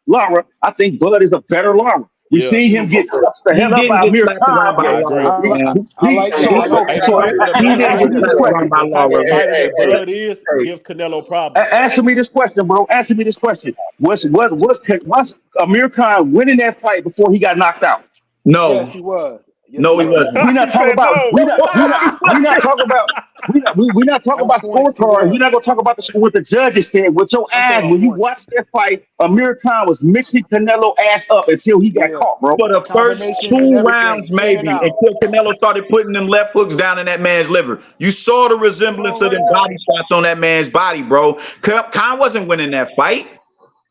Lara. I think Bud is a better Lara. We Yeah. see him get touched the he hell up didn't by get Amir slapped around Khan. by I Yeah. agree. Lara, man. I like. Hey, I like. hey, So I the He let me didn't ask get you type this, of touched Bud. Around by the type of Lara. Hey, fighter hey, that hey, Bud is hey, gives Canelo problems. Answer me this question, bro. Answer me this question. Was Amir Khan winning that fight before he got knocked out? Yes, No, he was. Yes, he no, he was. wasn't. We not He talking said about no. we not talking about we not talking On about points, he scorecards. We're was. not gonna talk about what the judges said. With your I'm talking eyes, about when you points. watch that fight, Amir Khan was mixing Canelo ass up until he got Yeah. caught, bro. For the first Combinations and two rounds, everything, in and maybe, out. until Canelo started putting them left hooks down in that man's liver. You saw the Come resemblance on of right them now. body shots on that man's body, bro. Khan wasn't winning that fight.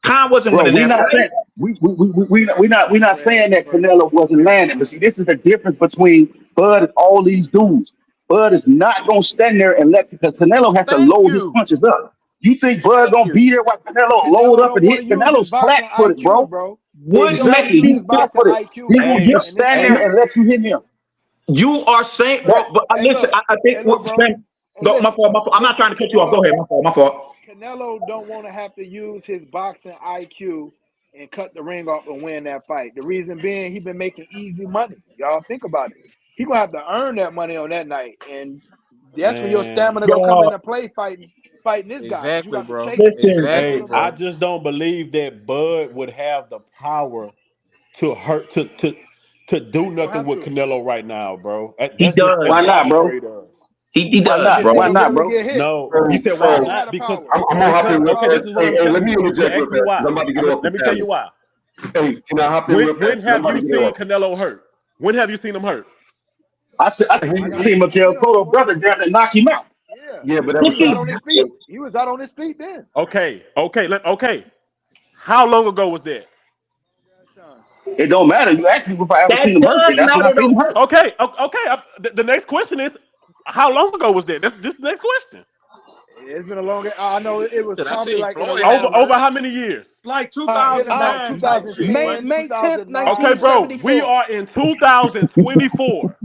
Khan wasn't Bro, winning we that not saying fight. we not Red saying that versus Canelo wasn't landing, but see, this is the difference between Bud and all these dudes. Bud is not gonna stand there and let because Canelo has to Thank load his you. punches up. You think Bud Thank gonna you. be there while Canelo load Canelo up don't and want hit? to use his Canelo's flat boxing footed, IQ, bro. bro. He Would don't want to Exactly. use He's his flat boxing footed. IQ He gonna Hey, just in this stand there hey, fight. and let you hit him. you are saying, That bro? But Hey, listen, look. I think Hey, look, bro. Hey, Go, my listen. fault. My fault. I'm not Listen. trying to cut you off. Go ahead. My fault. My fault. Canelo don't want to have to use his boxing IQ and cut the ring off and win that fight. The reason being, he been making easy money. Y'all think about it. He gonna have to earn that money on that night, and that's when your man. stamina gonna come Yo, into play fighting this guy because you Exactly, got to bro. chase him listen. and Exactly, Hey, stand I there. bro. just don't believe that Bud would have the power to hurt to do He gonna nothing have with to. Canelo right now, bro. He That's why does. why not, I'm bro? afraid of. He Why does, not? His bro. Why head not, ability bro? get hit. No, you said why Canelo So got not? the Because power. I'm gonna hop in real okay, this fast. is what Hey, I'm hey, saying. let me You interject real asked me fast because why. I'm about to get off the Let me tell panel. you why. Hey, can I hop in real fast? When Because I'm have about to you get seen off. Canelo hurt? When have you seen him hurt? I seen Miguel Cotto brother down and knock him out. Yeah, Yeah, but that he was was out something on his feet. different. He was out on his feet then. Okay. How long ago was that? Sean. It don't matter. You ask me if I ever That seen him hurt, and does that's when I matter seen him though. hurt. Okay. The next question is, how long ago was that? That's just the next question. It's been a long. I know it was Shit, I probably seen like in Floyd had Over him around over hurt. how many years? Like about 2009 type shit, May 2010, wasn't it? May 10th, Okay, 2009. bro. We 1974. are in 2024.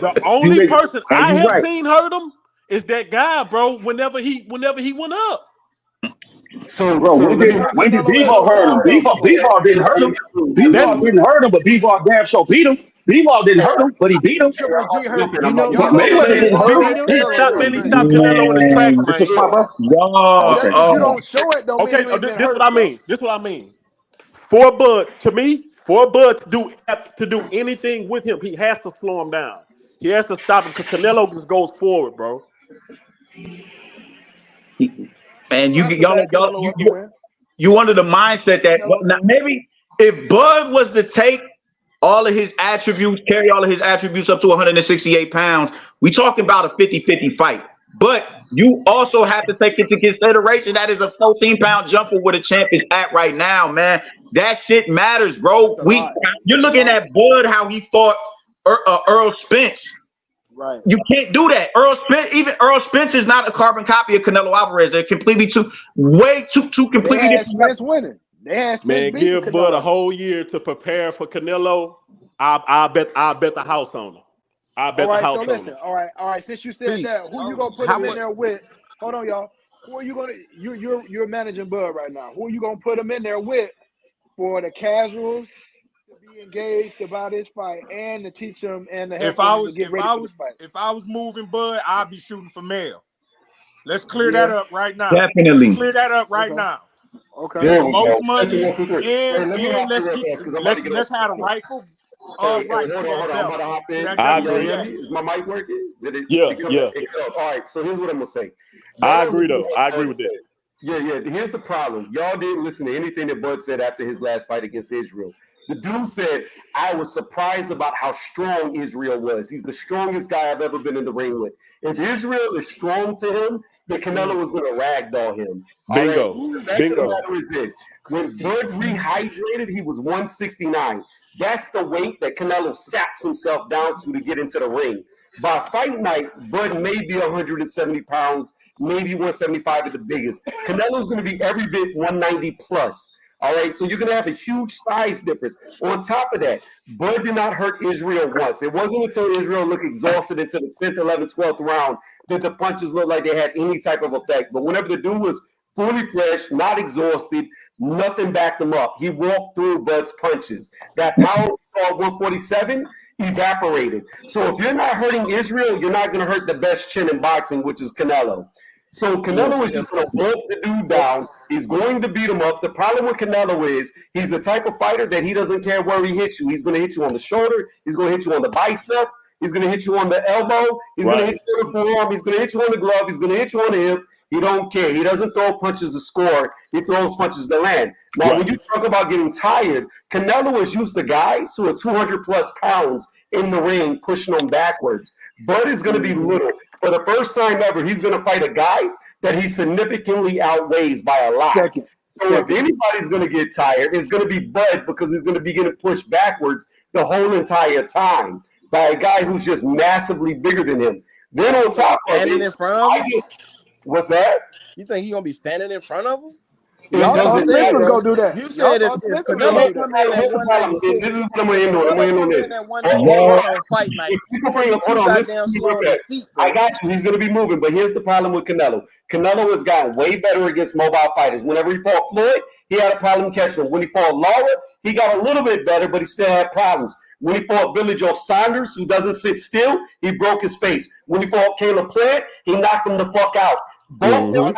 The You only niggas, person and I you have right. seen hurt him is that guy, bro. Whenever he went up. So Bro, so let me when did Canelo had Bivol no hurt him? time though before. Bivol didn't hurt him. That Bivol didn't hurt him, but Bivol damn sure beat him. Bivol didn't hurt him, but he beat him. Triple G hurt. You know But Y'all who saying Mayweather beat didn't Bivol hurt who him. beat hurt him? he Canelo stopped though, man. He man. stopped Canelo in his tracks, Man, this is man. my bro. Just Y'all, because you don't show it don't mean Okay, you ain't been this is what hurt, I bro. mean. This is what I mean. For Bud, to me, for Bud to do anything with him, he has to slow him down. He has to stop him because Canelo just goes forward, bro. And But after that, Canelo up the win. you under the mindset that Canelo now, win. maybe if Bud was to take all of his attributes, carry all of his attributes up to 168 pounds, we talking about a 50-50 fight. But you also have to take into consideration that is a 14-pound jumper where the champ is at right now, man. That shit matters, bro. That's a lot. You're That's a looking lot. at Bud, how he fought Earl Spence. Right. You can't do that. Even Earl Spence is not a carbon copy of Canelo Alvarez. They're completely two But they completely had different levels. Spence winning. They had Spence Man, beating give Bud a Canelo. whole year to prepare for Canelo. I bet the house on him. I All bet the right, so house on him. listen. All right. Since you said Pete, that, who you gonna put How him in much? there with? Hold on, y'all. Who are you gonna? You're managing Bud right now. Who are you gonna put him in there with for the casuals to be engaged about his fight and to teach them and to help If I them to was get ready for the fight? if I was moving Bud, I'd be shooting for Mel. Let's clear that Yeah. up right now. Let's Definitely. clear that up right Okay. now. Okay. There For we most go. Listen, money 1, 2, 3. Hey, let me and hop in real fast because I'm about to get off let's have a the panel. rightful Hey, right to hold that on. I'm about belt, to hop to in. that I Can y'all agree. hear WBA. me? Is my mic working? Did it, Yeah, it cut yeah. off? It cut off. All right. So here's what I'm gonna say. Y'all I don't agree listen to though. I what agree Bud with said. that. Yeah. Here's the problem. Y'all didn't listen to anything that Bud said after his last fight against Israel. The dude said, I was surprised about how strong Israel was. He's the strongest guy I've ever been in the ring with. If Israel is strong to him, then Canelo was going to ragdoll him. All right. Bingo. The fact of the Bingo. matter is this: when Bud rehydrated, he was 169. That's the weight that Canelo saps himself down to get into the ring. By fight night, Bud may be 170 pounds, maybe 175 at the biggest. Canelo's going to be every bit 190 plus. All right, so you're going to have a huge size difference. On top of that, Bud did not hurt Israel once. It wasn't until Israel looked exhausted into the 10th, 11th, 12th round that the punches looked like they had any type of effect. But whenever the dude was fully fresh, not exhausted, nothing backed him up. He walked through Bud's punches. That power we saw at 147 evaporated. So if you're not hurting Israel, you're not going to hurt the best chin in boxing, which is Canelo. So Canelo is just going to walk the dude down. He's going to beat him up. The problem with Canelo is he's the type of fighter that he doesn't care where he hits you. He's going to hit you on the shoulder. He's going to hit you on the bicep. He's going to hit you on the elbow. He's going to hit you on the forearm. He's going to hit you on the glove. He's going to hit you on the hip. He don't care. He doesn't throw punches to score. He throws punches to land. Now, when you talk about getting tired, Canelo is used to guys who are 200 plus pounds in the ring pushing them backwards. Bud is going to be little. For the first time ever, he's going to fight a guy that he significantly outweighs by a lot. Second. So if anybody's going to get tired, it's going to be Bud because he's going to be getting pushed backwards the whole entire time by a guy who's just massively bigger than him. Then on top of standing it, in front of him? What's that? You think he's gonna be standing in front of him? Y'all thought Smith was gonna do that. You Y'all said if thought Smith was Canelo gonna do come that. in Here's at the problem. 196, This is what I'm going to end on. I'm going to end on this. at Hold 196 on fight night, If you can bring him, too hold on, listen goddamn to me slow real on his fast. feet, I bro. got you. He's going to be moving, but here's the problem with Canelo. Canelo has gotten way better against mobile fighters. Whenever he fought Floyd, he had a problem catching him. When he fought Lara, he got a little bit better, but he still had problems. When he fought Billy Joe Saunders, who doesn't sit still, he broke his face. When he fought Caleb Plant, he knocked him the fuck out. Both the mobile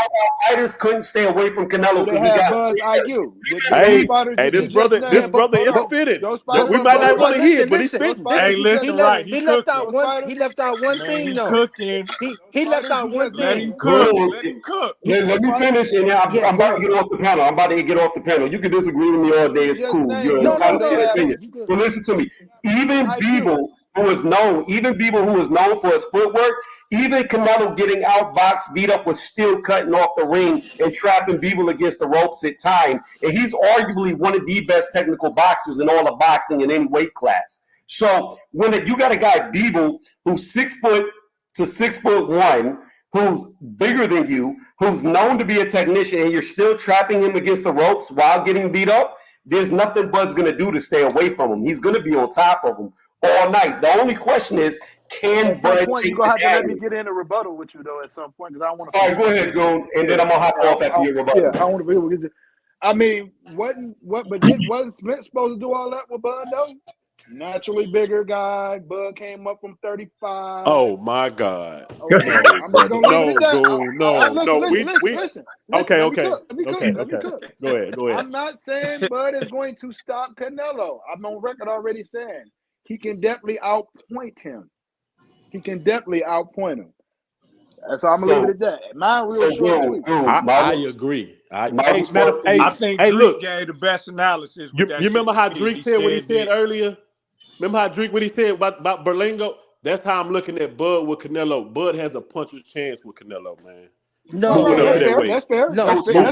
fighters couldn't stay away from Canelo Do they because he have got Buzz IQ? Hey, Those fighters hey, that this you just brother, Yeah, this named, but brother hold is on. but spitting. Those but We fighters, might but not those want but to hear fighters, it, listen, but he's listen, those spitting. Hey, fighters listen. you just listen, right? named, He He left cooking. out those one. fighters, He left out one Man, thing he though. cooking. He those left fighters out you one just Let thing. him named. cook. Bro, Let him cook. He let Those me fighters, finish, and then yeah. I'm Go about to ahead. get off the panel. I'm about to get off the panel. You can disagree with me all day. you It's just cool. named. You're No, Do no, entitled to they no. your have No, opinion. you good. But listen to me. Buzz Even IQ? Beeble, who is known, even Bivol, who is known for his footwork, even Canelo getting outboxed, beat up, was still cutting off the ring and trapping Bivol against the ropes at time. And he's arguably one of the best technical boxers in all of boxing in any weight class. So when you got a guy, Bivol, who's 6 foot to 6'1", who's bigger than you, who's known to be a technician, and you're still trapping him against the ropes while getting beat up, there's nothing Bud's going to do to stay away from him. He's going to be on top of him all night. The only question is, can Bud take you're gonna have the to let me damage? get in a rebuttal with you though at some point, because I don't want to. All right, go ahead, Goon, and then I'm gonna hop off after your rebuttal. Yeah, I want to be able to get you. I mean, wasn't Smith supposed to do all that with Bud though? Naturally bigger guy. Bud came up from 35. Oh my God! Okay. No, I'm just gonna leave it at that. Goon, Listen. Okay. Let me cook. Go ahead. I'm not saying Bud is going to stop Canelo. I'm on record already saying he can definitely outpoint him. That's how I'm gonna leave it at that. Mine real short. I agree. I think Drake gave the best analysis. You remember how Drake said what he said earlier? Remember how Drake what he said about Berlingo? That's how I'm looking at Bud with Canelo. Bud has a puncher's chance with Canelo, man. No, that's fair. No, that's fair.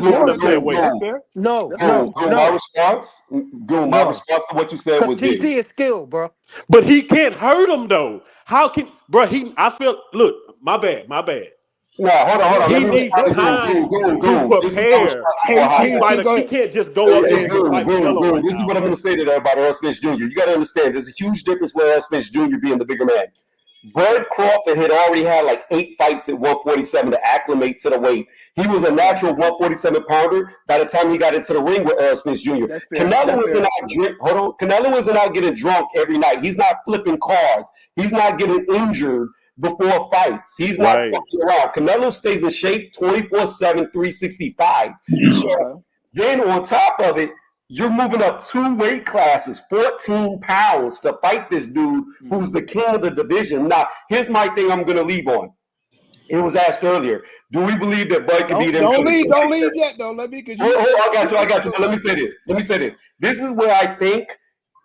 No. My response to what you said was TC is skill, bro. But he can't hurt him though. How can, bro? I feel. Look, my bad. No, hold on. He needs time to prepare. He can't just go up there and fight Canelo right This is what I'm going to say to that about Earl Spence Jr. You got to understand, there's a huge difference with Earl Spence Jr. being the bigger man. Bud Crawford had already had like 8 fights at 147 to acclimate to the weight. He was a natural 147 pounder by the time he got into the ring with Earl Spence Jr. Canelo isn't out getting drunk every night. He's not flipping cars. He's not getting injured before fights. He's not fucking around. Canelo stays in shape 24/7, 365. So then on top of it, you're moving up 2 weight classes, 14 pounds to fight this dude who's the king of the division. Now, here's my thing I'm going to leave on. It was asked earlier, do we believe that Bud can beat him? Don't leave yet, though. Let me, I got you. But let me say this. This is where I think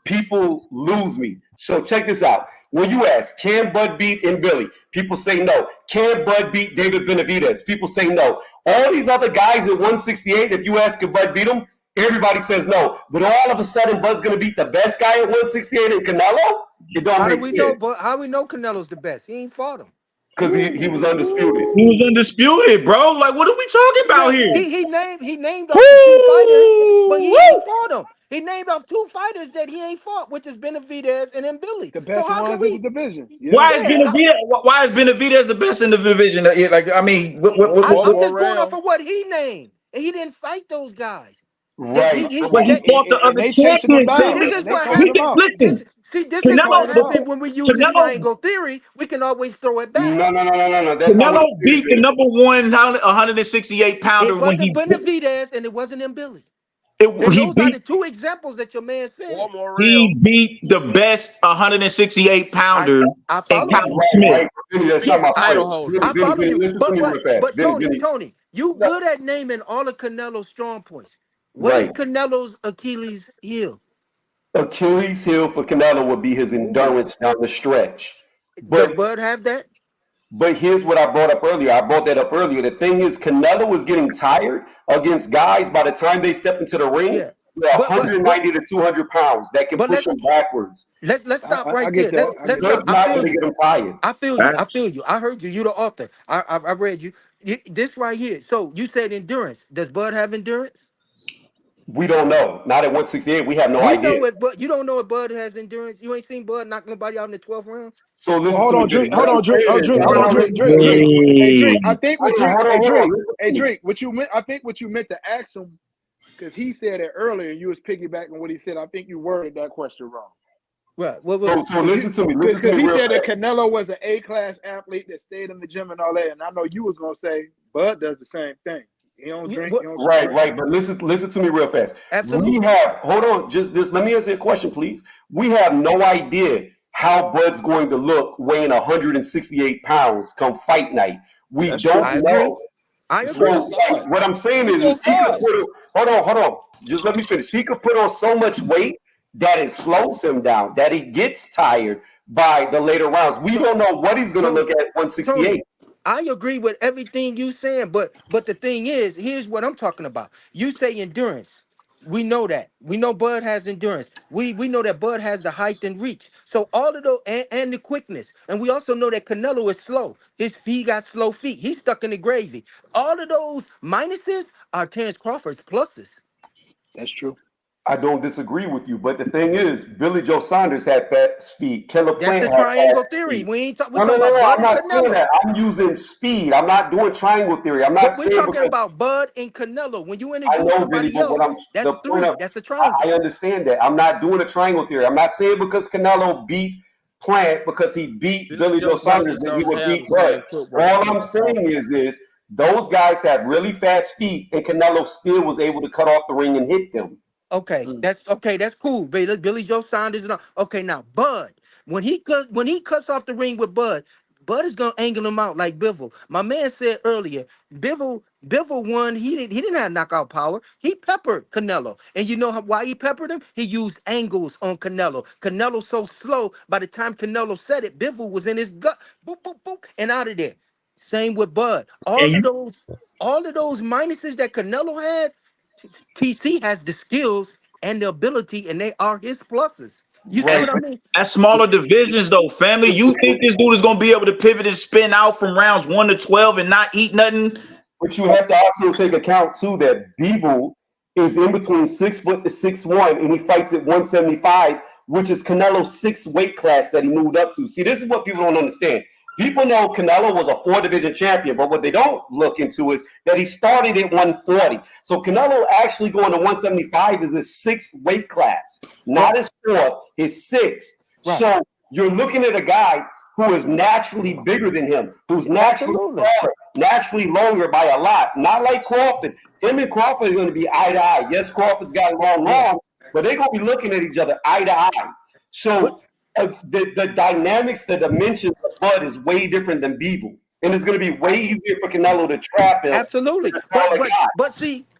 people lose me. So check this out. When you ask, can Bud beat Billy? People say no. Can Bud beat David Benavidez? People say no. All these other guys at 168, if you ask, can Bud beat them? Everybody says no. But all of a sudden, Bud's going to beat the best guy at 168 in Canelo? It don't make sense. How we know Canelo's the best? He ain't fought him. Because he was undisputed. He was undisputed, bro. Like, what are we talking about here? He named off 2 fighters, but he ain't fought them. He named off 2 fighters that he ain't fought, which is Benavidez and Billy. The best ones in the division. Yeah. Why is Benavidez the best in the division? Like, I mean, I'm just going off of what he named, and he didn't fight those guys. Right. But he fought the other champions. This is what happened. This is what happened when we use the triangle theory. We can always throw it back. No. That's Canelo beat the number 168 pounder. It wasn't Benavidez and it wasn't Billy. Those are the 2 examples that your man said. He beat the best 168 pounder. I follow you. Smith. That's not my title holder. I follow you. But Tony, you good at naming all of Canelo's strong points. What is Canelo's Achilles heel? Achilles heel for Canelo would be his endurance down the stretch. Does Bud have that? But here's what I brought up earlier. The thing is, Canelo was getting tired against guys by the time they step into the ring. Yeah. 190 to 200 pounds that can push them backwards. Let's stop right there. Let's not going to get them tired. I feel you. I heard you. You're the author. I read you. This right here. So you said endurance. Does Bud have endurance? We don't know. Not at 168. We have no idea. You don't know if Bud has endurance. You ain't seen Bud knock nobody out in the 12th round. So listen. Hold on, Drake. I think what you I think what you meant to ask him, because he said it earlier, and you was piggybacking what he said. I think you worded that question wrong. Right. So listen to me. Because he said that Canelo was an A-class athlete that stayed in the gym and all that, and I know you was gonna say Bud does the same thing. He don't drink. Right. But listen to me real fast. Absolutely. Hold on. Just let me answer a question, please. We have no idea how Bud's going to look weighing 168 pounds come fight night. We don't know. I agree. So, what I'm saying is he could hold on. Just let me finish. He could put on so much weight that it slows him down, that he gets tired by the later rounds. We don't know what he's going to look Tony, at 168. Tony, I agree with everything you saying, but the thing is, here's what I'm talking about. You say endurance. We know that. We know Bud has endurance. We know that Bud has the height and reach. So all of those and the quickness. And we also know that Canelo is slow. He got slow feet. He's stuck in the gravy. All of those minuses are Terrence Crawford's pluses. That's true. I don't disagree with you, but the thing is, Billy Joe Saunders had fast speed. Caleb That's Plant the had fast triangle theory. speed. We No, talking no, no, about no. Bud I'm and not saying Canelo. that. I'm using speed. I'm not doing triangle theory. I'm not But we're saying talking because about Bud and Canelo. When you I introduce know, Vinny, somebody but what else, I'm that's the point three. of That's a triangle. I understand that. I'm not doing a triangle theory. I'm not saying because Canelo beat Plant because he beat Billy Billy Joe Joe Saunders Saunders that he don't would have beat the Bud. same footwork All as I'm saying Crawford. is those guys have really fast feet, and Canelo still was able to cut off the ring and hit them. Okay, that's okay. That's cool. Billy Joe Saunders and all. Okay, now Bud, when he cuts off the ring with Bud, Bud is gonna angle him out like Bivol. My man said earlier, Bivol won. He didn't have knockout power. He peppered Canelo, and you know why he peppered him? He used angles on Canelo. Canelo so slow. By the time Canelo said it, Bivol was in his gut. Boop boop boop, and out of there. Same with Bud. And you All of those minuses that Canelo had. TC has the skills and the ability, and they are his pluses. You see at, Right. what I mean? at smaller divisions though, family, you think this dude is gonna be able to pivot and spin out from rounds 1 to 12 and not eat nothing? But you have to also take account too that Bivol is in between 6 foot to 6'1", and he fights at 175, which is Canelo's sixth weight class that he moved up to. See, this is what people don't understand. People know Canelo was a 4 division champion, but what they don't look into is that he started at 140. So Canelo actually going to 175 is his sixth weight class, not Right, his fourth, his sixth. right. So you're looking at a guy who is naturally bigger than him, who's naturally Absolutely. taller, naturally longer by a lot. Not like Crawford. Him and Crawford are going to be eye to eye. Yes, Crawford's got long Yeah. arms, but they're going to be looking at each other eye to eye. So What the dynamics, the dimensions of Bud is way different than Bivol. And it's going to be way easier for Canelo to trap him Absolutely. than a taller guy.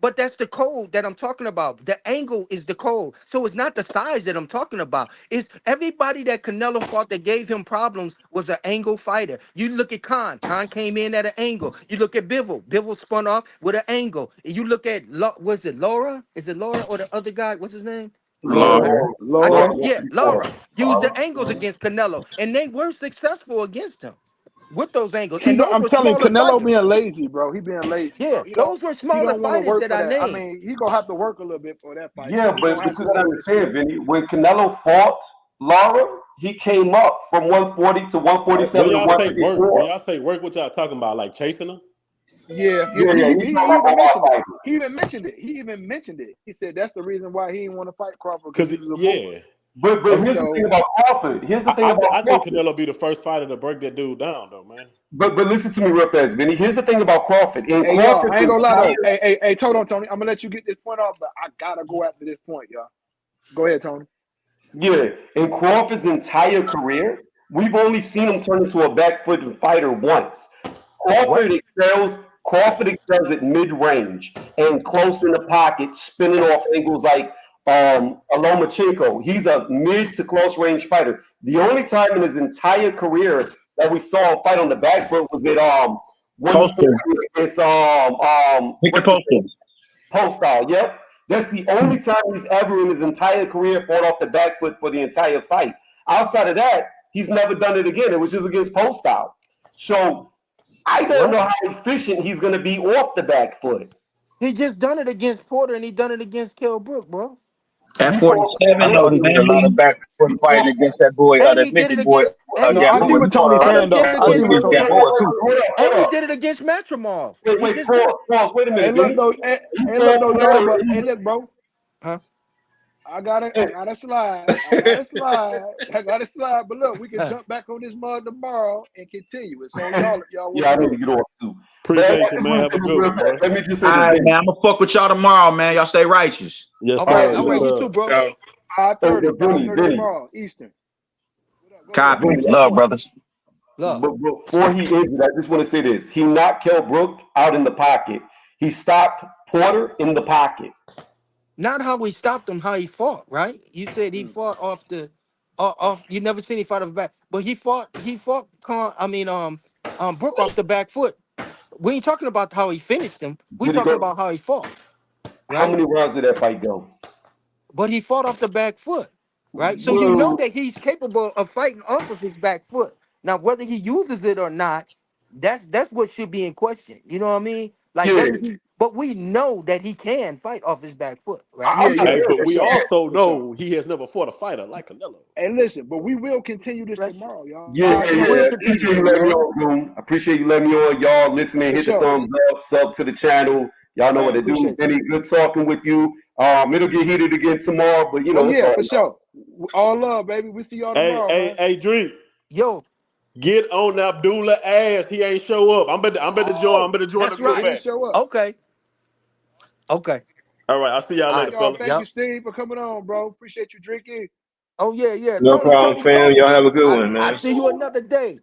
But that's the code that I'm talking about. The angle is the code. So it's not the size that I'm talking about. It's everybody that Canelo fought that gave him problems was an angle fighter. You look at Khan. Khan came in at an angle. You look at Bivol. Bivol spun off with an angle. And you look at was it Laura? Is it Laura or the other guy? What's his name? Lord. I Laura, can't. Laura. Yeah, Laura used the angles against Canelo, and they were successful against him with those angles. And those I'm were telling you, smaller Canelo fighters. being lazy, bro. He being lazy, Yeah, bro. those were He smaller don't want to fighters work that for I that. I named. mean, he gonna have to work a little bit for that fight, yeah, but he but gonna you have to gotta do it. understand, Vinny, when Canelo fought Lara, he came up from 140 to 147 to When 154. y'all say work, what y'all talking about? Like chasing them? Yeah, Yeah, yeah, he's talking he about even all mentioned it. fighters. He even mentioned it. He even mentioned it. He said that's the reason why he didn't want to fight Crawford because Cause he was a boy. yeah, But okay. here's the thing So about Crawford. Here's the thing about I think Crawford. Canelo be the first fighter to break that dude down, though, man. But listen to me real fast, Vinny. Here's the thing about Crawford. In hey y'all, Crawford's I ain't gonna lie though. entire Hey, hold on, Tony. I'm gonna let you get this point off, but I gotta go after this point, y'all. Go ahead, Tony. in Crawford's entire career, we've only seen him turn into a back foot fighter once. What? Crawford excels at mid range and close in the pocket, spinning off angles like a Lomachenko. He's a mid to close range fighter. The only time in his entire career that we saw him fight on the back foot was at 140 Postal. against Victor what's his Postal. name? Postal. Yep. That's the only time he's ever in his entire career fought off the back foot for the entire fight. Outside of that, he's never done it again. It was just against Postal. So I don't What? know how efficient he's going to be off the back foot. He just done it against Porter, and he done it against Kell Brook, bro. At He fought, 47 I though, thought he did a lot family. of back foot he fighting fought, against that boy, And that he did Mickey it boy, against. And No, he I and see he what Gamboa. Tony's and he saying did though. it I Boy, see against. what Mickey Tony's Wait, saying. wait, Gamboa wait. too. And he hold did it against Matrimov. He wait, just did it. pause. Wait a Hey, minute, look Vinny. though. He Hey, look fought though, y'all. Porter. But hey, look, bro. Huh? I got it. I got to slide. I got to slide. I got to slide. But look, we can jump back on this mud tomorrow and continue it. So y'all, if y'all want Yeah, to I need do to it. get off too. But I Appreciate you, just man. want to Have say a this good real one, bro. fast. Let me just say All this, right, Vinny. man. I'm gonna fuck with y'all tomorrow, man. Y'all stay righteous. Yes, All All right, sir. right, all Yes, right. sure. You too, sir. bro. 5:30. Vinny, 5:30 Vinny. tomorrow Eastern. What up? Go ahead. Love, Finish Copy. that Love, point. brothers. love. But before he ended, I just want to say this. He knocked Kell Brook out in the pocket. He stopped Porter in the pocket. Not how we stopped him, how he fought, right? You said he fought off. You never seen him fight off the back, but he fought Brook off the back foot. We ain't talking about how he finished him. We Did he talking go? about how he fought, How right? many rounds did that fight go? But he fought off the back foot, right? So you know Well, that he's capable of fighting off of his back foot. Now, whether he uses it or not, that's what should be in question. You know what I mean? Like yeah. whether he, but we know that he can fight off his back foot, right? I'm Yeah, not yeah, Hey, saying but for we he sure, can't. also for sure. know he has never fought a fighter like Canelo. And listen, but we will continue this Right? tomorrow, y'all. Yeah, Yeah, We we yeah, will will yeah. continue Appreciate this you letting me tomorrow. on, Goon. Appreciate you letting me on. Y'all listening, for hit the sure, thumbs up, sub to the channel. Y'all know what man. to do. Appreciate you. Benny, good talking with you. It'll get heated again tomorrow, but Oh it's yeah, all for love. sure. All love, baby. We see y'all Hey, tomorrow, hey, man. hey, Drake, Yo, get on Abdullah ass. He ain't show up. I'm better join. I'm oh, better join the that's group He right. didn't back. show up. Okay, okay, All right, I'll see y'all all Love later, right, y'all. fella. Thank you, yep. Steve, for coming on, bro. Appreciate you drinking. Oh yeah, yeah. No Tony, problem, Tony, fam. Tony. Y'all have a good one, I man. see you another day.